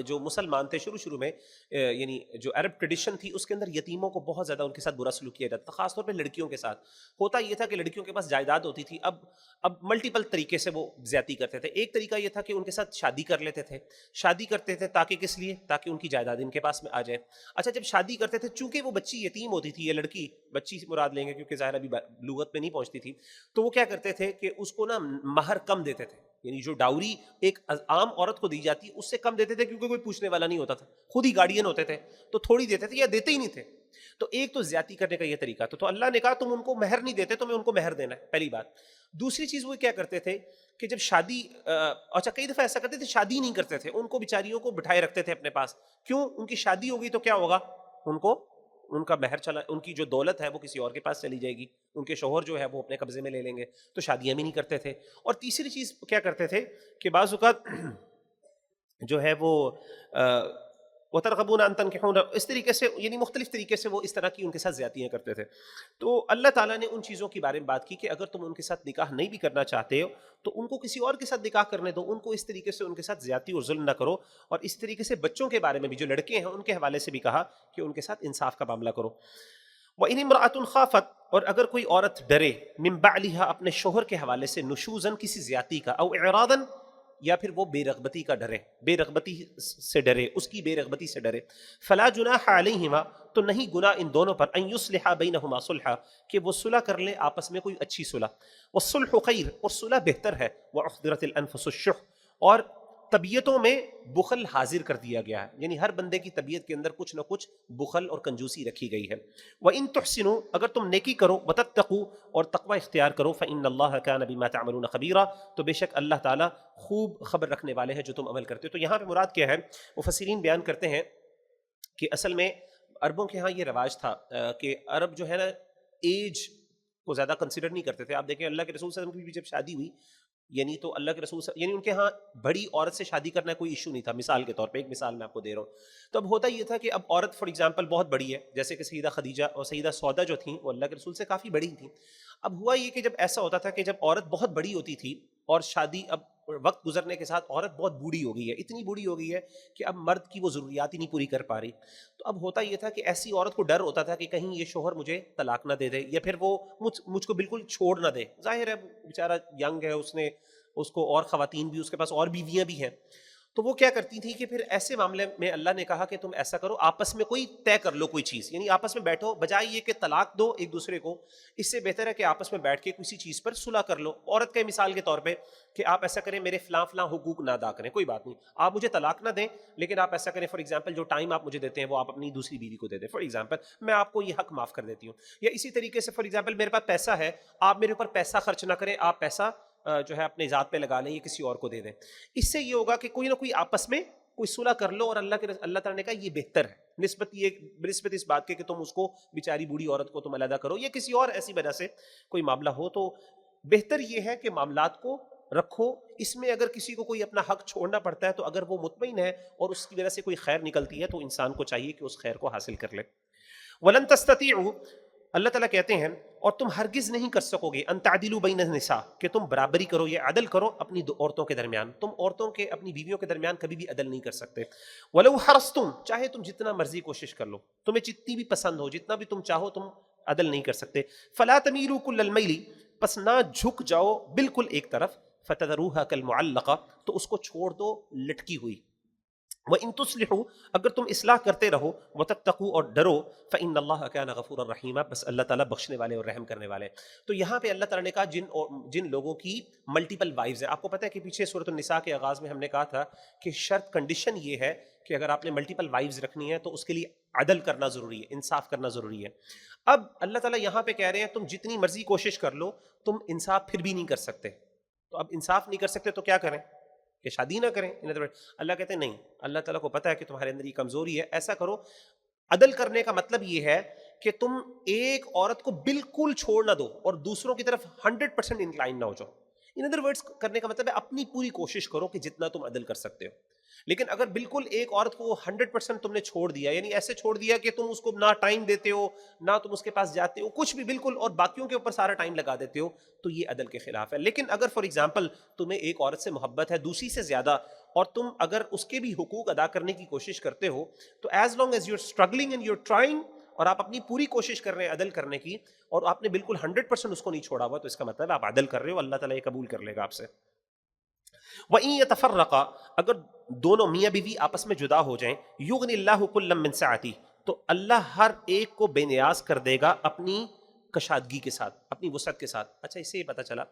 جو مسلمان تھے شروع میں یعنی جو عرب ٹریڈیشن تھی اس کے اندر یتیموں کو بہت زیادہ ان کے ساتھ برا سلوک کیا جاتا تھا، خاص طور پہ لڑکیوں کے ساتھ. ہوتا یہ تھا کہ لڑکیوں کے پاس جائیداد ہوتی تھی، اب ملٹیپل طریقے سے وہ زیادتی کرتے تھے. ایک طریقہ یہ تھا کہ ان کے ساتھ شادی کر لیتے تھے. شادی کرتے تھے تاکہ کس لیے؟ تاکہ ان کی جائیداد ان کے پاس میں آ جائے. اچھا جب شادی کرتے تھے چونکہ وہ بچی یتیم ہوتی تھی، یہ لڑکی بچی سے مراد لیں گے کیونکہ ظاہر ابھی لغت میں نہیں پہنچتی تھی، تو وہ کیا کرتے تھے کہ اس کو نا مہر کم دیتے تھے، یعنی جو ڈاوری ایک عام عورت کو دی جاتی اس سے کم دیتے تھے کیونکہ کوئی پوچھنے والا نہیں ہوتا تھا، خود ہی گارڈین ہوتے تھے تو تھوڑی دیتے تھے یا دیتے ہی نہیں تھے. تو ایک تو زیادتی کرنے کا یہ طریقہ تو اللہ نے کہا تم ان کو مہر نہیں دیتے، تمہیں ان کو مہر دینا ہے، پہلی بات. دوسری چیز وہ کیا کرتے تھے کہ جب شادی اچھا کئی دفعہ ایسا کرتے تھے شادی نہیں کرتے تھے، ان کو بیچاریوں کو بٹھائے رکھتے تھے اپنے پاس. کیوں؟ ان کی شادی ہوگی تو کیا ہوگا، ان کا مہر چلا، ان کی جو دولت ہے وہ کسی اور کے پاس چلی جائے گی، ان کے شوہر جو ہے وہ اپنے قبضے میں لے لیں گے، تو شادیاں بھی نہیں کرتے تھے. اور تیسری چیز کیا کرتے تھے کہ بعض اوقات جو ہے وہ وَتَرْغَبُونَ أَن تَنكِحُوهُنَّ، اس طریقے سے یعنی مختلف طریقے سے وہ اس طرح کی ان کے ساتھ زیادتیاں کرتے تھے. تو اللہ تعالیٰ نے ان چیزوں کے بارے میں بات کی کہ اگر تم ان کے ساتھ نکاح نہیں بھی کرنا چاہتے ہو تو ان کو کسی اور کے ساتھ نکاح کرنے دو، ان کو اس طریقے سے ان کے ساتھ زیادتی اور ظلم نہ کرو. اور اس طریقے سے بچوں کے بارے میں بھی جو لڑکے ہیں ان کے حوالے سے بھی کہا کہ ان کے ساتھ انصاف کا معاملہ کرو. وَإِنِ امْرَأَةٌ خَافَتْ، اور اگر کوئی عورت ڈرے مِن بَعْلِهَا، اپنے شوہر کے حوالے سے، نشوزاً کسی زیادتی کا، او اعراضاً، یا پھر وہ بے رغبتی کا ڈرے، بے رغبتی سے ڈرے، اس کی بے رغبتی سے ڈرے. فلا جناح علیہما، تو نہیں گناہ ان دونوں پر، ان یصلحا بینہما صلحا، کہ وہ صلح کر لیں آپس میں کوئی اچھی صلح. والصلح خیر، اور صلح بہتر ہے. واحضرت الانفس الشح، اور طبیعتوں میں بخل حاضر کر دیا گیا ہے، یعنی ہر بندے کی طبیعت کے اندر کچھ نہ کچھ بخل اور کنجوسی رکھی گئی ہے. وَإِن تُحْسِنُوا، اگر تم نیکی کرو، وَتَتَّقُوا، اور تقوی اختیار کرو، فَإِنَّ اللَّهَ كَانَ بِمَا تَعْمَلُونَ خَبِيرًا، تو بے شک اللہ تعالیٰ خوب خبر رکھنے والے ہیں جو تم عمل کرتے ہو. تو یہاں پہ مراد کیا ہے؟ مفسرین بیان کرتے ہیں کہ اصل میں عربوں کے ہاں یہ رواج تھا کہ عرب جو ہے نا ایج کو زیادہ کنسیڈر نہیں کرتے تھے. آپ دیکھیں اللہ کے رسول صلی اللہ علیہ وسلم کی بھی جب شادی ہوئی، یعنی تو اللہ کے رسول یعنی ان کے ہاں بڑی عورت سے شادی کرنا کوئی ایشو نہیں تھا. مثال کے طور پہ ایک مثال میں آپ کو دے رہا ہوں. تو اب ہوتا یہ تھا کہ اب عورت فار ایگزامپل بہت بڑی ہے، جیسے کہ سیدہ خدیجہ اور سیدہ سودا جو تھیں وہ اللہ کے رسول سے کافی بڑی تھیں. اب ہوا یہ کہ جب ایسا ہوتا تھا کہ جب عورت بہت بڑی ہوتی تھی اور شادی اب وقت گزرنے کے ساتھ عورت بہت بوڑھی ہو گئی ہے، اتنی بوڑھی ہو گئی ہے کہ اب مرد کی وہ ضروریات ہی نہیں پوری کر پا رہی. تو اب ہوتا یہ تھا کہ ایسی عورت کو ڈر ہوتا تھا کہ کہیں یہ شوہر مجھے طلاق نہ دے دے یا پھر وہ مجھ کو بالکل چھوڑ نہ دے. ظاہر ہے بیچارہ ینگ ہے، اس کو اور خواتین بھی، اس کے پاس اور بیویاں بھی ہیں. تو وہ کیا کرتی تھی کہ پھر ایسے معاملے میں اللہ نے کہا کہ تم ایسا کرو، آپس میں کوئی طے کر لو کوئی چیز، یعنی آپس میں بیٹھو، بجائے یہ کہ طلاق دو ایک دوسرے کو، اس سے بہتر ہے کہ آپس میں بیٹھ کے کسی چیز پر صلح کر لو. عورت کے مثال کے طور پہ کہ آپ ایسا کریں، میرے فلاں فلاں حقوق نہ ادا کریں، کوئی بات نہیں، آپ مجھے طلاق نہ دیں، لیکن آپ ایسا کریں فار ایگزامپل جو ٹائم آپ مجھے دیتے ہیں وہ آپ اپنی دوسری بیوی کو دے دیں، فار ایگزامپل میں آپ کو یہ حق معاف کر دیتی ہوں. یا اسی طریقے سے فار ایگزامپل میرے پاس پیسہ ہے، آپ میرے اوپر پیسہ خرچ نہ کریں، آپ پیسہ جو ہے اپنے ذات پہ لگا لیں، یہ کسی اور کو دے دیں. اس سے یہ ہوگا کہ کوئی نہ کوئی آپس میں کوئی صلح کر لو، اور اللہ تعالیٰ نے کہا یہ بہتر ہے نسبت اس بات کے کہ تم اس کو بیچاری بوڑھی عورت کو تم علیحدہ کرو، یا کسی اور ایسی وجہ سے کوئی معاملہ ہو. تو بہتر یہ ہے کہ معاملات کو رکھو. اس میں اگر کسی کو کوئی اپنا حق چھوڑنا پڑتا ہے تو اگر وہ مطمئن ہے اور اس کی وجہ سے کوئی خیر نکلتی ہے تو انسان کو چاہیے کہ اس خیر کو حاصل کر لے. ولن تستطيعوا، اللہ تعالیٰ کہتے ہیں اور تم ہرگز نہیں کر سکو گے، ان تعدلوا بین النساء، کہ تم برابری کرو، یہ عدل کرو اپنی دو عورتوں کے درمیان. تم عورتوں کے اپنی بیویوں کے درمیان کبھی بھی عدل نہیں کر سکتے. ولو حرصتم، چاہے تم جتنا مرضی کوشش کر لو، تمہیں جتنی بھی پسند ہو، جتنا بھی تم چاہو، تم عدل نہیں کر سکتے. فلا تمیلوا کل المیل، پس نہ جھک جاؤ بالکل ایک طرف، فتذروها کالمعلقہ، تو اس کو چھوڑ دو لٹکی ہوئی. وَإِن تُصْلِحُوا، اگر تم اصلاح کرتے رہو، وَتَتَّقُوا، اور ڈرو، فَإِنَّ اللَّهَ كَانَ غَفُورًا رَحِيمًا، بس اللہ تعالیٰ بخشنے والے اور رحم کرنے والے. تو یہاں پہ اللہ تعالیٰ نے کہا جن لوگوں کی ملٹیپل وائفز ہیں. آپ کو پتہ ہے کہ پیچھے سورۃ النساء کے آغاز میں ہم نے کہا تھا کہ شرط کنڈیشن یہ ہے کہ اگر آپ نے ملٹیپل وائفز رکھنی ہے تو اس کے لیے عدل کرنا ضروری ہے، انصاف کرنا ضروری ہے. اب اللہ تعالیٰ یہاں پہ کہہ رہے ہیں تم جتنی مرضی کوشش کر لو، تم انصاف پھر بھی نہیں کر سکتے. تو اب انصاف نہیں کر سکتے تو کیا کریں؟ کہ شادی نہ کریں. اللہ کہتے ہیں نہیں، اللہ تعالیٰ کو پتہ ہے کہ تمہارے اندر یہ کمزوری ہے، ایسا کرو. عدل کرنے کا مطلب یہ ہے کہ تم ایک عورت کو بالکل چھوڑ نہ دو اور دوسروں کی طرف 100% انکلائن نہ ہو جاؤ. ان ادر ورڈز کرنے کا مطلب ہے اپنی پوری کوشش کرو کہ جتنا تم عدل کر سکتے ہو. لیکن اگر بالکل ایک عورت کو 100% تم نے چھوڑ دیا، یعنی ایسے چھوڑ دیا کہ تم اس کو نہ ٹائم دیتے ہو، نہ تم اس کے پاس جاتے ہو، کچھ بھی بالکل، اور باقیوں کے اوپر سارا ٹائم لگا دیتے ہو، تو یہ عدل کے خلاف ہے. لیکن اگر فار ایگزامپل تمہیں ایک عورت سے محبت ہے دوسری سے زیادہ، اور تم اگر اس کے بھی حقوق ادا کرنے کی کوشش کرتے ہو، تو as long as you are struggling and you are trying, اور آپ اپنی پوری کوشش کر رہے ہیں عدل کرنے کی، اور آپ نے بالکل 100% اس کو نہیں چھوڑا ہوا، تو اس کا مطلب آپ عدل کر رہے ہو، اللہ تعالیٰ یہ قبول کر لے گا آپ سے. وَإِن يَتَفَرَّقَا، اگر دونوں میاں بیوی آپس میں جدا ہو جائیں، یُغْنِ اللَّهُ كُلًّا مِّن سَعَتِهِ، تو اللہ ہر ایک کو بے نیاز کر دے گا اپنی کشادگی کے ساتھ، اپنی وسعت کے ساتھ. اچھا، اس سے یہ پتہ چلا،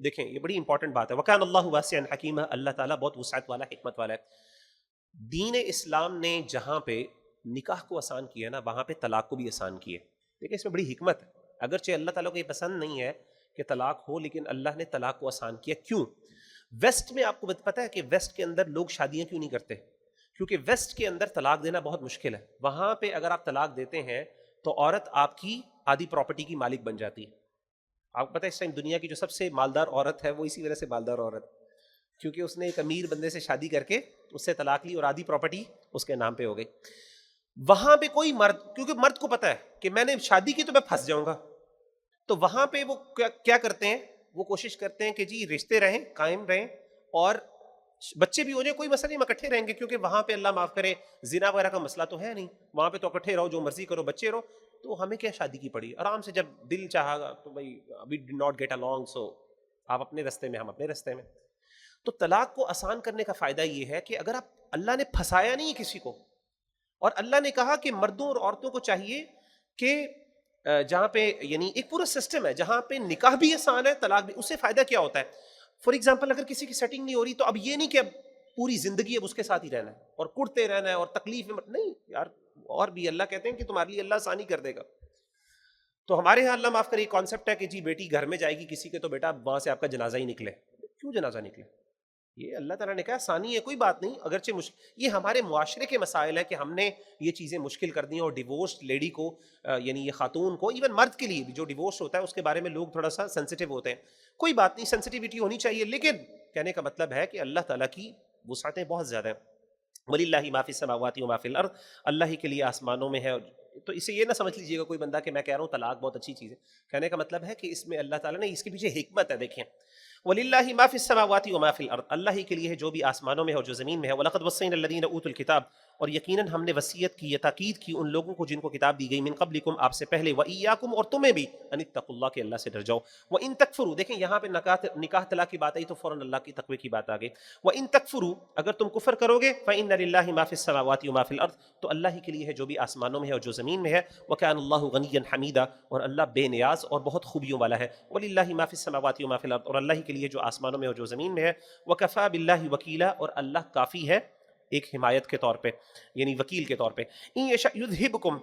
دیکھیں یہ بڑی امپورٹنٹ بات ہے. وَكَانَ اللَّهُ وَاسِعًا حَكِيمًا، اللہ تعالیٰ بہت وسعت والا، حکمت والا ہے. دین اسلام نے جہاں پہ نکاح کو آسان کیا نا، وہاں پہ طلاق کو بھی آسان کیے. دیکھیں اس میں بڑی حکمت ہے. اگرچہ اللہ تعالیٰ کو یہ پسند نہیں ہے کہ طلاق ہو، لیکن اللہ نے طلاق کو آسان کیا. کیوں؟ ویسٹ میں آپ کو پتہ ہے کہ ویسٹ کے اندر لوگ شادیاں کیوں نہیں کرتے؟ کیونکہ ویسٹ کے اندر طلاق دینا بہت مشکل ہے. وہاں پہ اگر آپ طلاق دیتے ہیں تو عورت آپ کی آدھی پراپرٹی کی مالک بن جاتی ہے. آپ کو پتہ ہے اس ٹائم دنیا کی جو سب سے مالدار عورت ہے وہ اسی وجہ سے مالدار عورت، کیونکہ اس نے ایک امیر بندے سے شادی کر کے اس سے طلاق لی اور آدھی پراپرٹی اس کے نام پہ ہو گئی. وہاں پہ کوئی مرد، کیونکہ مرد کو پتہ ہے کہ میں نے شادی کی تو میں پھنس جاؤں گا، تو وہاں پہ وہ کیا کرتے ہیں، وہ کوشش کرتے ہیں کہ جی رشتے رہیں، قائم رہیں، اور بچے بھی ہو جائیں، کوئی مسئلہ نہیں، ہم اکٹھے رہیں گے، کیونکہ وہاں پہ اللہ معاف کرے زنا وغیرہ کا مسئلہ تو ہے نہیں، وہاں پہ تو اکٹھے رہو، جو مرضی کرو، بچے رہو، تو ہمیں کیا شادی کی پڑی، آرام سے جب دل چاہا تو بھائی وی ڈی ناٹ گیٹ along، سو آپ اپنے رستے میں، ہم اپنے رستے میں. تو طلاق کو آسان کرنے کا فائدہ یہ ہے کہ اگر آپ، اللہ نے پھنسایا نہیں کسی کو، اور اللہ نے کہا کہ مردوں اور عورتوں کو چاہیے کہ جہاں پہ یعنی ایک پورا سسٹم ہے جہاں پہ نکاح بھی آسان ہے، طلاق بھی. اس سے فائدہ کیا ہوتا ہے؟ فار ایگزامپل اگر کسی کی سیٹنگ نہیں ہو رہی تو اب یہ نہیں کہ اب پوری زندگی اب اس کے ساتھ ہی رہنا ہے اور کڑتے رہنا ہے اور تکلیف میں، نہیں یار، اور بھی اللہ کہتے ہیں کہ تمہارے لیے اللہ آسانی کر دے گا. تو ہمارے ہاں اللہ معاف کرے کانسیپٹ ہے کہ جی بیٹی گھر میں جائے گی کسی کے تو بیٹا وہاں سے آپ کا جنازہ ہی نکلے. کیوں جنازہ نکلے؟ یہ اللہ تعالیٰ نے کہا آسانی ہے، کوئی بات نہیں، اگرچہ یہ ہمارے معاشرے کے مسائل ہے کہ ہم نے یہ چیزیں مشکل کر دی ہیں، اور ڈیورس لیڈی کو یعنی یہ خاتون کو، ایون مرد کے لیے بھی جو ڈیورس ہوتا ہے اس کے بارے میں لوگ تھوڑا سا سینسیٹیو ہوتے ہیں. کوئی بات نہیں، سینسیٹیوٹی ہونی چاہیے، لیکن کہنے کا مطلب ہے کہ اللہ تعالیٰ کی وسعتیں بہت زیادہ ہیں. وَلِلَّهِ مَا فِي السَّمَاوَاتِ وَمَا فِي الْأَرْضِ، اللہ ہی کے لیے آسمانوں میں ہے. تو اسے یہ نہ سمجھ لیجیے گا کوئی بندہ کہ میں کہہ رہا ہوں طلاق بہت اچھی چیز ہے. کہنے کا مطلب ہے کہ اس میں اللہ تعالیٰ نے اس کے پیچھے حکمت ہے. دیکھیں وَلِلَّهِ مَا فِي السَّمَاوَاتِ وَمَا فِي الْأَرْضِ، اللہ ہی کے لیے ہے جو بھی آسمانوں میں ہے اور جو زمین میں ہے. وَلَقَدْ وَصَّيْنَا الَّذِينَ أُوتُوا الْكِتَابَ، اور یقیناً ہم نے وصیت کی یا تاکید کی ان لوگوں کو جن کو کتاب دی گئی، من قبلکم آپ سے پہلے، وَإِيَّاكُمْ اور تمہیں بھی، ان اتقوا اللہ کہ اللہ سے ڈر جاؤ. وَإِن تَكْفُرُوا، دیکھیں یہاں پہ نکاح طلاق کی بات آئی تو فوراً اللہ کی تقوی کی بات آ گئی. وَإِن تَكْفُرُوا، اگر تم کفر کرو گے، فَإِنَّ لِلَّهِ مَا فِي السَّمَاوَاتِ وَمَا فِي الْأَرْضِ، تو اللہ ہی کے لیے ہے جو بھی آسمانوں میں ہے اور جو زمین میں ہے. وَكَانَ اللَّهُ غَنِيًّا حَمِيدًا، اور اللہ بے نیاز اور بہت خوبیوں والا ہے. وَلِلَّهِ مَا فِي السَّمَاوَاتِ وَمَا فِي الْأَرْضِ، اور اللہ ہی کے لیے جو آسمانوں میں اور جو زمین میں ہے. وَكَفَى بِاللَّهِ وَكِيلًا، اور اللہ کافی ہے ایک حمایت کے طور پہ، یعنی وکیل کے طور پہ. ان یشاء یذہبکم،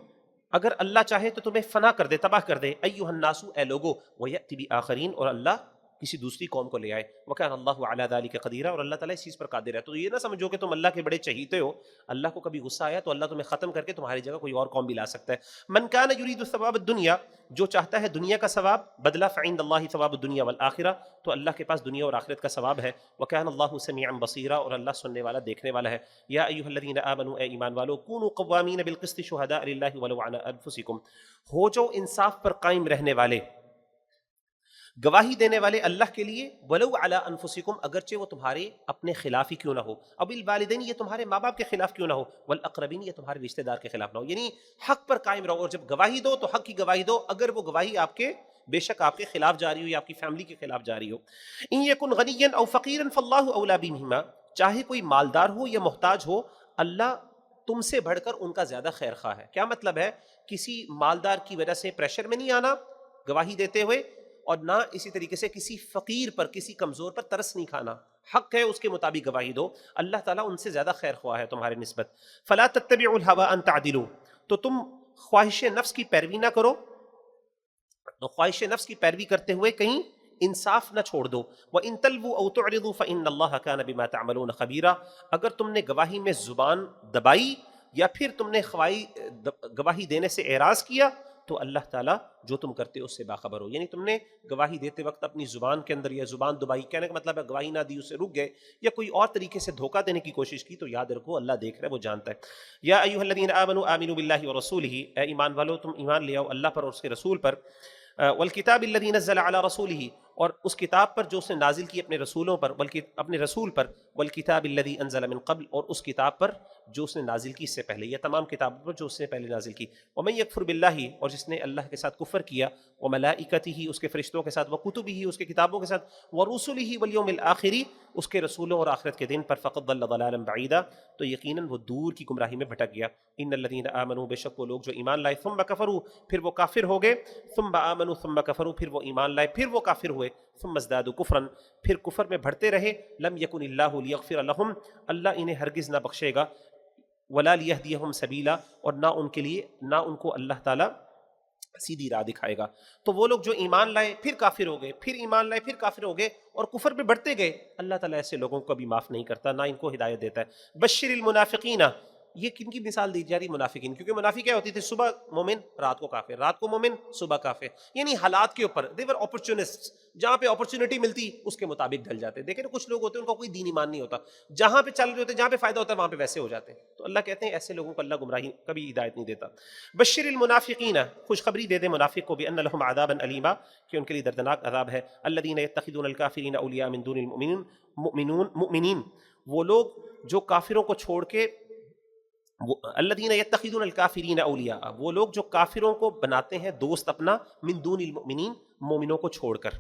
اگر اللہ چاہے تو تمہیں فنا کر دے، تباہ کر دے. ایھا الناس، اے لوگو، ویأتی بآخرین، اور اللہ کسی دوسری قوم کو لے آئے. وکان اللہ علی ذلک قدیر، اور اللہ تعالیٰ اس چیز پر قادر ہے. تو یہ نہ سمجھو کہ تم اللہ کے بڑے چہیتے ہو، اللہ کو کبھی غصہ آیا تو اللہ تمہیں ختم کر کے تمہاری جگہ کوئی اور قوم بھی لا سکتا ہے. من کان یرید ثواب الدنیا، جو چاہتا ہے دنیا کا ثواب، بدلہ فعند اللہ ثواب الدنیا والآخرہ، تو اللہ کے پاس دنیا اور آخرت کا ثواب ہے. وکان اللہ سمیعا بصیرا، اور اللہ سننے والا دیکھنے والا ہے. یا ایھا الذین آمنوا، اے ایمان والو، کونوا قوامین بالقسط شہداء للہ ولو علی انفسکم، ہو جو انصاف پر قائم رہنے والے، گواہی دینے والے اللہ کے لیے، ولو علی انفسکم، اگرچہ وہ تمہارے اپنے خلاف ہی کیوں نہ ہو. اب الوالدین، یہ تمہارے ماں باپ کے خلاف کیوں نہ ہو. والاقربین، یہ تمہارے رشتہ دار کے خلاف نہ ہو. یعنی حق پر قائم رہو، اور جب گواہی دو تو حق کی گواہی دو، اگر وہ گواہی آپ کے بے شک آپ کے خلاف جاری ہو یا آپ کی فیملی کے خلاف جاری ہو. ان یکن غنیا او فقیرا فاللہ اولی بہما، چاہے کوئی مالدار ہو یا محتاج ہو، اللہ تم سے بڑھ کر ان کا زیادہ خیر خواہ ہے. کیا مطلب ہے؟ کسی مالدار کی وجہ سے پریشر میں نہیں آنا گواہی دیتے ہوئے، اور نہ اسی طریقے سے کسی فقیر پر، کسی کمزور پر ترس نہیں کھانا. حق ہے اس کے مطابق گواہی دو، اللہ تعالیٰ ان سے زیادہ خیر خواہ ہے تمہارے نسبت. فلا تتبعوا الهوى ان تعدلوا، تو تم خواہش نفس کی پیروی نہ کرو، تو خواہش نفس کی پیروی کرتے ہوئے کہیں انصاف نہ چھوڑ دو. وَإِن تَلْوُوا أَوْ تُعْرِضُوا فَإِنَّ اللَّهَ كَانَ بِمَا تَعْمَلُونَ خَبِيرًا، اگر تم نے گواہی میں زبان دبائی یا پھر تم نے گواہی دینے سے اعراض کیا، تو اللہ تعالیٰ جو تم کرتے ہو اس سے باخبر ہو. یعنی تم نے گواہی دیتے وقت اپنی زبان کے اندر یا زبان دبائی، کہنے کا مطلب ہے گواہی نہ دی، اسے رک گئے، یا کوئی اور طریقے سے دھوکہ دینے کی کوشش کی، تو یاد رکھو اللہ دیکھ رہا ہے، وہ جانتا ہے. یا ایھا الذین آمنوا آمنوا باللہ ورسولہ، اے ایمان والو تم ایمان لے آؤ اللہ پر اور اس کے رسول پر. والکتاب الذی نزل علی رسولہ، اور اس کتاب پر جو اس نے نازل کی اپنے رسولوں پر، بلکہ اپنے رسول پر. والکتاب الذی انزل من قبل، اور اس کتاب پر جو اس نے نازل کی اس سے پہلے، یا تمام کتابوں پر جو اس نے پہلے نازل کی. ومن یکفر باللہ، اور جس نے اللہ کے ساتھ کفر کیا، وملائکتہ، اس کے فرشتوں کے ساتھ، وکتبہ، اس کے کتابوں کے ساتھ، ورسلہ والیوم الآخر، اس کے رسولوں اور آخرت کے دن پر، فقد ضل ضلالا بعیدا، تو یقیناً وہ دور کی گمراہی میں بھٹک گیا. ان الذین آمنوا، بے شک وہ لوگ جو ایمان لائے، ثم کفروا، پھر وہ کافر ہو گئے، ثم آمنوا ثم کفروا، پھر وہ ایمان لائے پھر وہ کافر ہوئے، ثم ازدادوا کفرا، پھر کفر میں بڑھتے رہے. لم یکن اللہ لیغفر لہم، اللہ انہیں ہرگز نہ بخشے گا. ولا لیہدیہم سبیلا، اور نہ ان کے لیے، نہ ان کو اللہ تعالیٰ سیدھی راہ دکھائے گا. تو وہ لوگ جو ایمان لائے پھر کافر ہو گئے، پھر ایمان لائے پھر کافر ہو گئے، اور کفر میں بڑھتے گئے، اللہ تعالیٰ ایسے لوگوں کو کبھی معاف نہیں کرتا، نہ ان کو ہدایت دیتا ہے. بشر المنافقین، یہ کن کی مثال دی جا رہی؟ منافقین. کیونکہ منافق کیا ہوتی تھی؟ صبح مومن، رات کو کافر، رات کو مومن، صبح کافر. یعنی حالات کے اوپر they were opportunists، جہاں پہ اپرچونٹی ملتی اس کے مطابق ڈھل جاتے. دیکھیں نا کچھ لوگ ہوتے ہیں ان کا کوئی دین ایمان نہیں ہوتا، جہاں پہ چل رہے ہوتے ہیں، جہاں پہ فائدہ ہوتا ہے وہاں پہ ویسے ہو جاتے ہیں. تو اللہ کہتے ہیں ایسے لوگوں کو اللہ گمراہی کبھی ہدایت نہیں دیتا. بشر المنافقین، خوشخبری دے دے منافق کو، بان لهم عذابا الیما، کہ ان کے لیے دردناک عذاب ہے. الذین یتخذون الکافرین اولیاء من دون المؤمنین، وہ لوگ جو کافروں کو چھوڑ کے، الذین یتخذون الکافرین اولیاء، وہ لوگ جو کافروں کو بناتے ہیں دوست اپنا، من دون المؤمنین، مومنوں کو چھوڑ کر.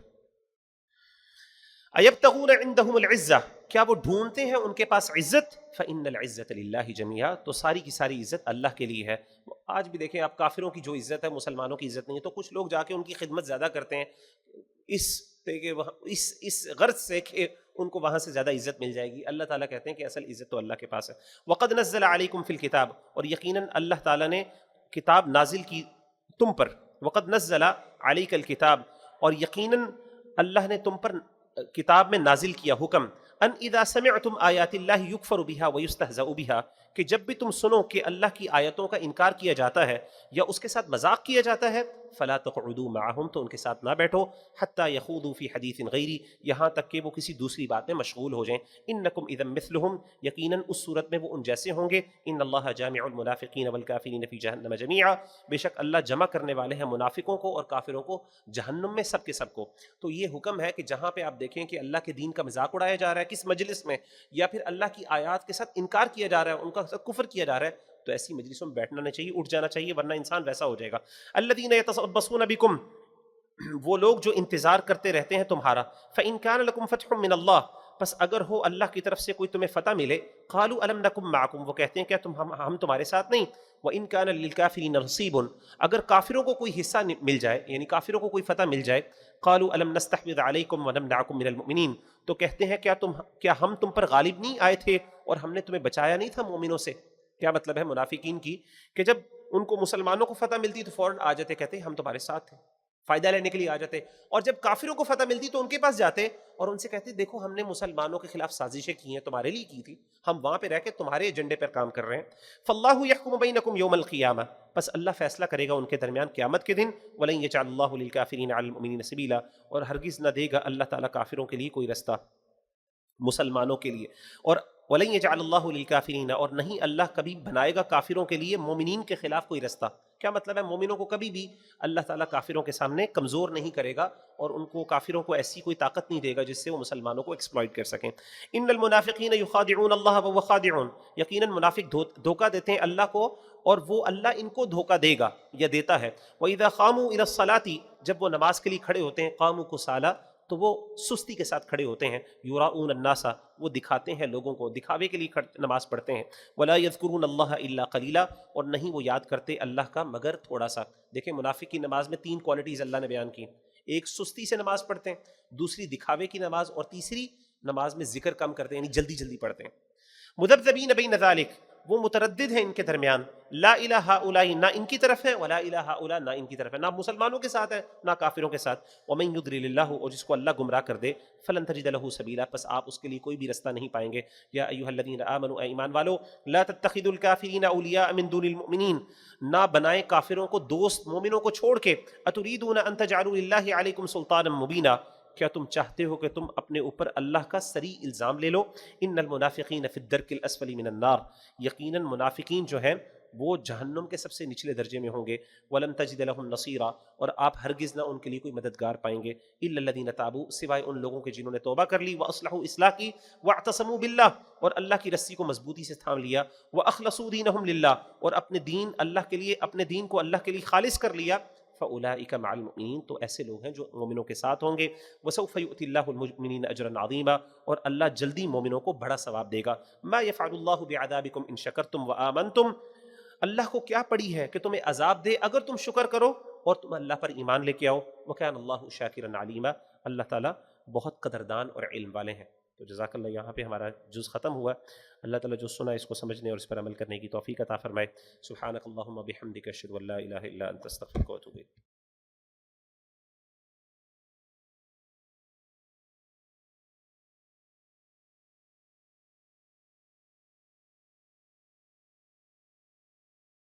ایبتغون عندهم العزہ، کیا وہ ڈھونڈتے ہیں ان کے پاس عزت؟ فإن العزة للہ جميعا، تو ساری کی ساری عزت اللہ کے لیے ہے. آج بھی دیکھیں آپ، کافروں کی جو عزت ہے مسلمانوں کی عزت نہیں ہے. تو کچھ لوگ جا کے ان کی خدمت زیادہ کرتے ہیں اس غرض سے کہ ان کو وہاں سے زیادہ عزت مل جائے گی. اللہ تعالیٰ کہتے ہیں کہ اصل عزت تو اللہ کے پاس ہے. وقد نزل علیکم فی الکتاب، اور یقیناً اللہ تعالیٰ نے کتاب نازل کی تم پر. وقد نزل علیک الکتاب، اور یقیناً اللہ نے تم پر کتاب میں نازل کیا حکم، ان اذا سمعتم آیات اللہ یکفر بها ویستہزأ بها، کہ جب بھی تم سنو کہ اللہ کی آیتوں کا انکار کیا جاتا ہے یا اس کے ساتھ مذاق کیا جاتا ہے فلا تقعدوا معهم، تو ان کے ساتھ نہ بیٹھو، حتی یخوضوا فی حدیث غیری، یہاں تک کہ وہ کسی دوسری بات میں مشغول ہو جائیں، انکم اذا مثلہم، یقیناً اس صورت میں وہ ان جیسے ہوں گے، ان اللہ جامع المنافقین والکافرین فی جہنم جمیعا، بے شک اللہ جمع کرنے والے ہیں منافقوں کو اور کافروں کو جہنم میں سب کے سب کو۔ تو یہ حکم ہے کہ جہاں پہ آپ دیکھیں کہ اللہ کے دین کا مذاق اڑایا جا رہا ہے کس مجلس میں، یا پھر اللہ کی آیات کے ساتھ انکار کیا جا رہا ہے، ان کا کفر کیا جا رہا ہے، تو ایسی مجلسوں میں بیٹھنا نہیں چاہیے، اٹھ جانا چاہیے، ورنہ انسان ویسا ہو جائے گا۔ الذین یتربصون بکم، وہ لوگ جو انتظار کرتے رہتے ہیں تمہارا، فإن کان لکم فتح من اللہ، پس اگر ہو اللہ کی طرف سے کوئی تمہیں فتح ملے، قالوا الم نکم معکم، وہ کہتے ہیں کیا ہم تمہارے ساتھ نہیں، وإن کان للکافرین نصیب، اگر کافروں کو کوئی حصہ مل جائے، یعنی کافروں کو کوئی فتح مل جائے، قالوا الم نستحوذ علیکم ونمنعکم من المؤمنین، تو کہتے ہیں کیا ہم تم پر غالب نہیں آئے تھے اور ہم نے تمہیں بچایا نہیں تھا مومنوں سے؟ کیا مطلب ہے منافقین کی کہ جب ان کو مسلمانوں کو فتح ملتی تو فوراً آ جاتے، کہتے ہم تمہارے ساتھ تھے، فائدہ لینے کے لیے آ جاتے، اور جب کافروں کو فتح ملتی تو ان کے پاس جاتے اور ان سے کہتے دیکھو ہم نے مسلمانوں کے خلاف سازشیں کی ہیں، تمہارے لیے کی تھی، ہم وہاں پہ رہ کے تمہارے ایجنڈے پر کام کر رہے ہیں۔ فاللہ یحکم بینکم یوم القیامہ، پس اللہ فیصلہ کرے گا ان کے درمیان قیامت کے دن، ولن یجعل اللہ للکافرین علی المؤمنین سبیلا، اور ہرگز نہ دے گا اللہ تعالیٰ کافروں کے لیے کوئی رستہ مسلمانوں کے لیے، اور وَلَن يَجْعَلَ اللَّهُ لِلْكَافِرِينَ، اور نہیں اللہ کبھی بنائے گا کافروں کے لیے مومنین کے خلاف کوئی رستہ۔ کیا مطلب ہے؟ مومنوں کو کبھی بھی اللہ تعالیٰ کافروں کے سامنے کمزور نہیں کرے گا، اور ان کو کافروں کو ایسی کوئی طاقت نہیں دے گا جس سے وہ مسلمانوں کو ایکسپلائٹ کر سکیں۔ ان المنافقین یخادعون اللہ وهو خادعون، یقیناً منافق دھوکہ دیتے ہیں اللہ کو اور وہ اللہ ان کو دھوکہ دے گا یا دیتا ہے۔ وَإِذَا قَامُوا إِلَى الصَّلَاةِ، جب وہ نماز کے لیے کھڑے ہوتے ہیں، قاموا کسالى، تو وہ سستی کے ساتھ کھڑے ہوتے ہیں، یراؤون الناس، وہ دکھاتے ہیں لوگوں کو، دکھاوے کے لیے نماز پڑھتے ہیں، ولا یذکرون اللہ الا قلیلا، اور نہیں وہ یاد کرتے اللہ کا مگر تھوڑا سا۔ دیکھیں منافق کی نماز میں تین کوالٹیز اللہ نے بیان کی، ایک سستی سے نماز پڑھتے ہیں، دوسری دکھاوے کی نماز، اور تیسری نماز میں ذکر کم کرتے ہیں، یعنی جلدی جلدی پڑھتے ہیں۔ مذبذبین بین ذالک، وہ متردد ہیں ان کے درمیان، لا الہ ہؤلاء، نہ ان کی طرف ہے، ولا الہ ہؤلاء، نہ ان کی طرف ہے، نہ مسلمانوں کے ساتھ ہے نہ کافروں کے ساتھ۔ ومن یضلل اللہ، اور جس کو اللہ گمراہ کر دے، فلن تجد له سبیلا، پس آپ اس کے لیے کوئی بھی رستہ نہیں پائیں گے۔ یا ایھا الذین آمنوا، اے ایمان والو، لا تتخذوا الکافرین اولیاء من دون المؤمنین، نہ بنائیں کافروں کو دوست مومنوں کو چھوڑ کے، اتریدون ان تجعلوا للہ علیکم سلطانا مبینا، کیا تم چاہتے ہو کہ تم اپنے اوپر اللہ کا صریح الزام لے لو؟ ان المنافقین فی الدرک الاسفل من النار، یقیناً منافقین جو ہیں وہ جہنم کے سب سے نچلے درجے میں ہوں گے۔ ولن تجد لهم نصیرا، اور آپ ہرگز نہ ان کے لیے کوئی مددگار پائیں گے، الا الذین تابوا، سوائے ان لوگوں کے جنہوں نے توبہ کر لی، واصلحوا، اصلاح کی، واعتصموا باللہ، اور اللہ کی رسی کو مضبوطی سے تھام لیا، واخلصوا دینہم للہ، اور اپنے دین اللہ کے لیے، اپنے دین کو اللہ کے لیے خالص کر لیا، فاولئک مع المؤمنین، تو ایسے لوگ ہیں جو مومنوں کے ساتھ ہوں گے، وسوف یؤتی اللہ المؤمنین اجرا عظیما، اور اللہ جلدی مومنوں کو بڑا ثواب دے گا۔ ما یفعل اللہ بعذابکم ان شکرتم وآمنتم، اللہ کو کیا پڑی ہے کہ تمہیں عذاب دے اگر تم شکر کرو اور تم اللہ پر ایمان لے کے آؤ، وکان اللہ شاکرا علیما، اللہ تعالیٰ بہت قدردان اور علم والے ہیں۔ تو جزاک اللہ، یہاں پہ ہمارا جز ختم ہوا۔ اللہ تعالیٰ جو سنا اس کو سمجھنے اور اس پر عمل کرنے کی توفیق عطا فرمائے۔ سبحانک اللہم وبحمدک، اشہد ان لا الہ الا انت، استغفرک واتوب الیک۔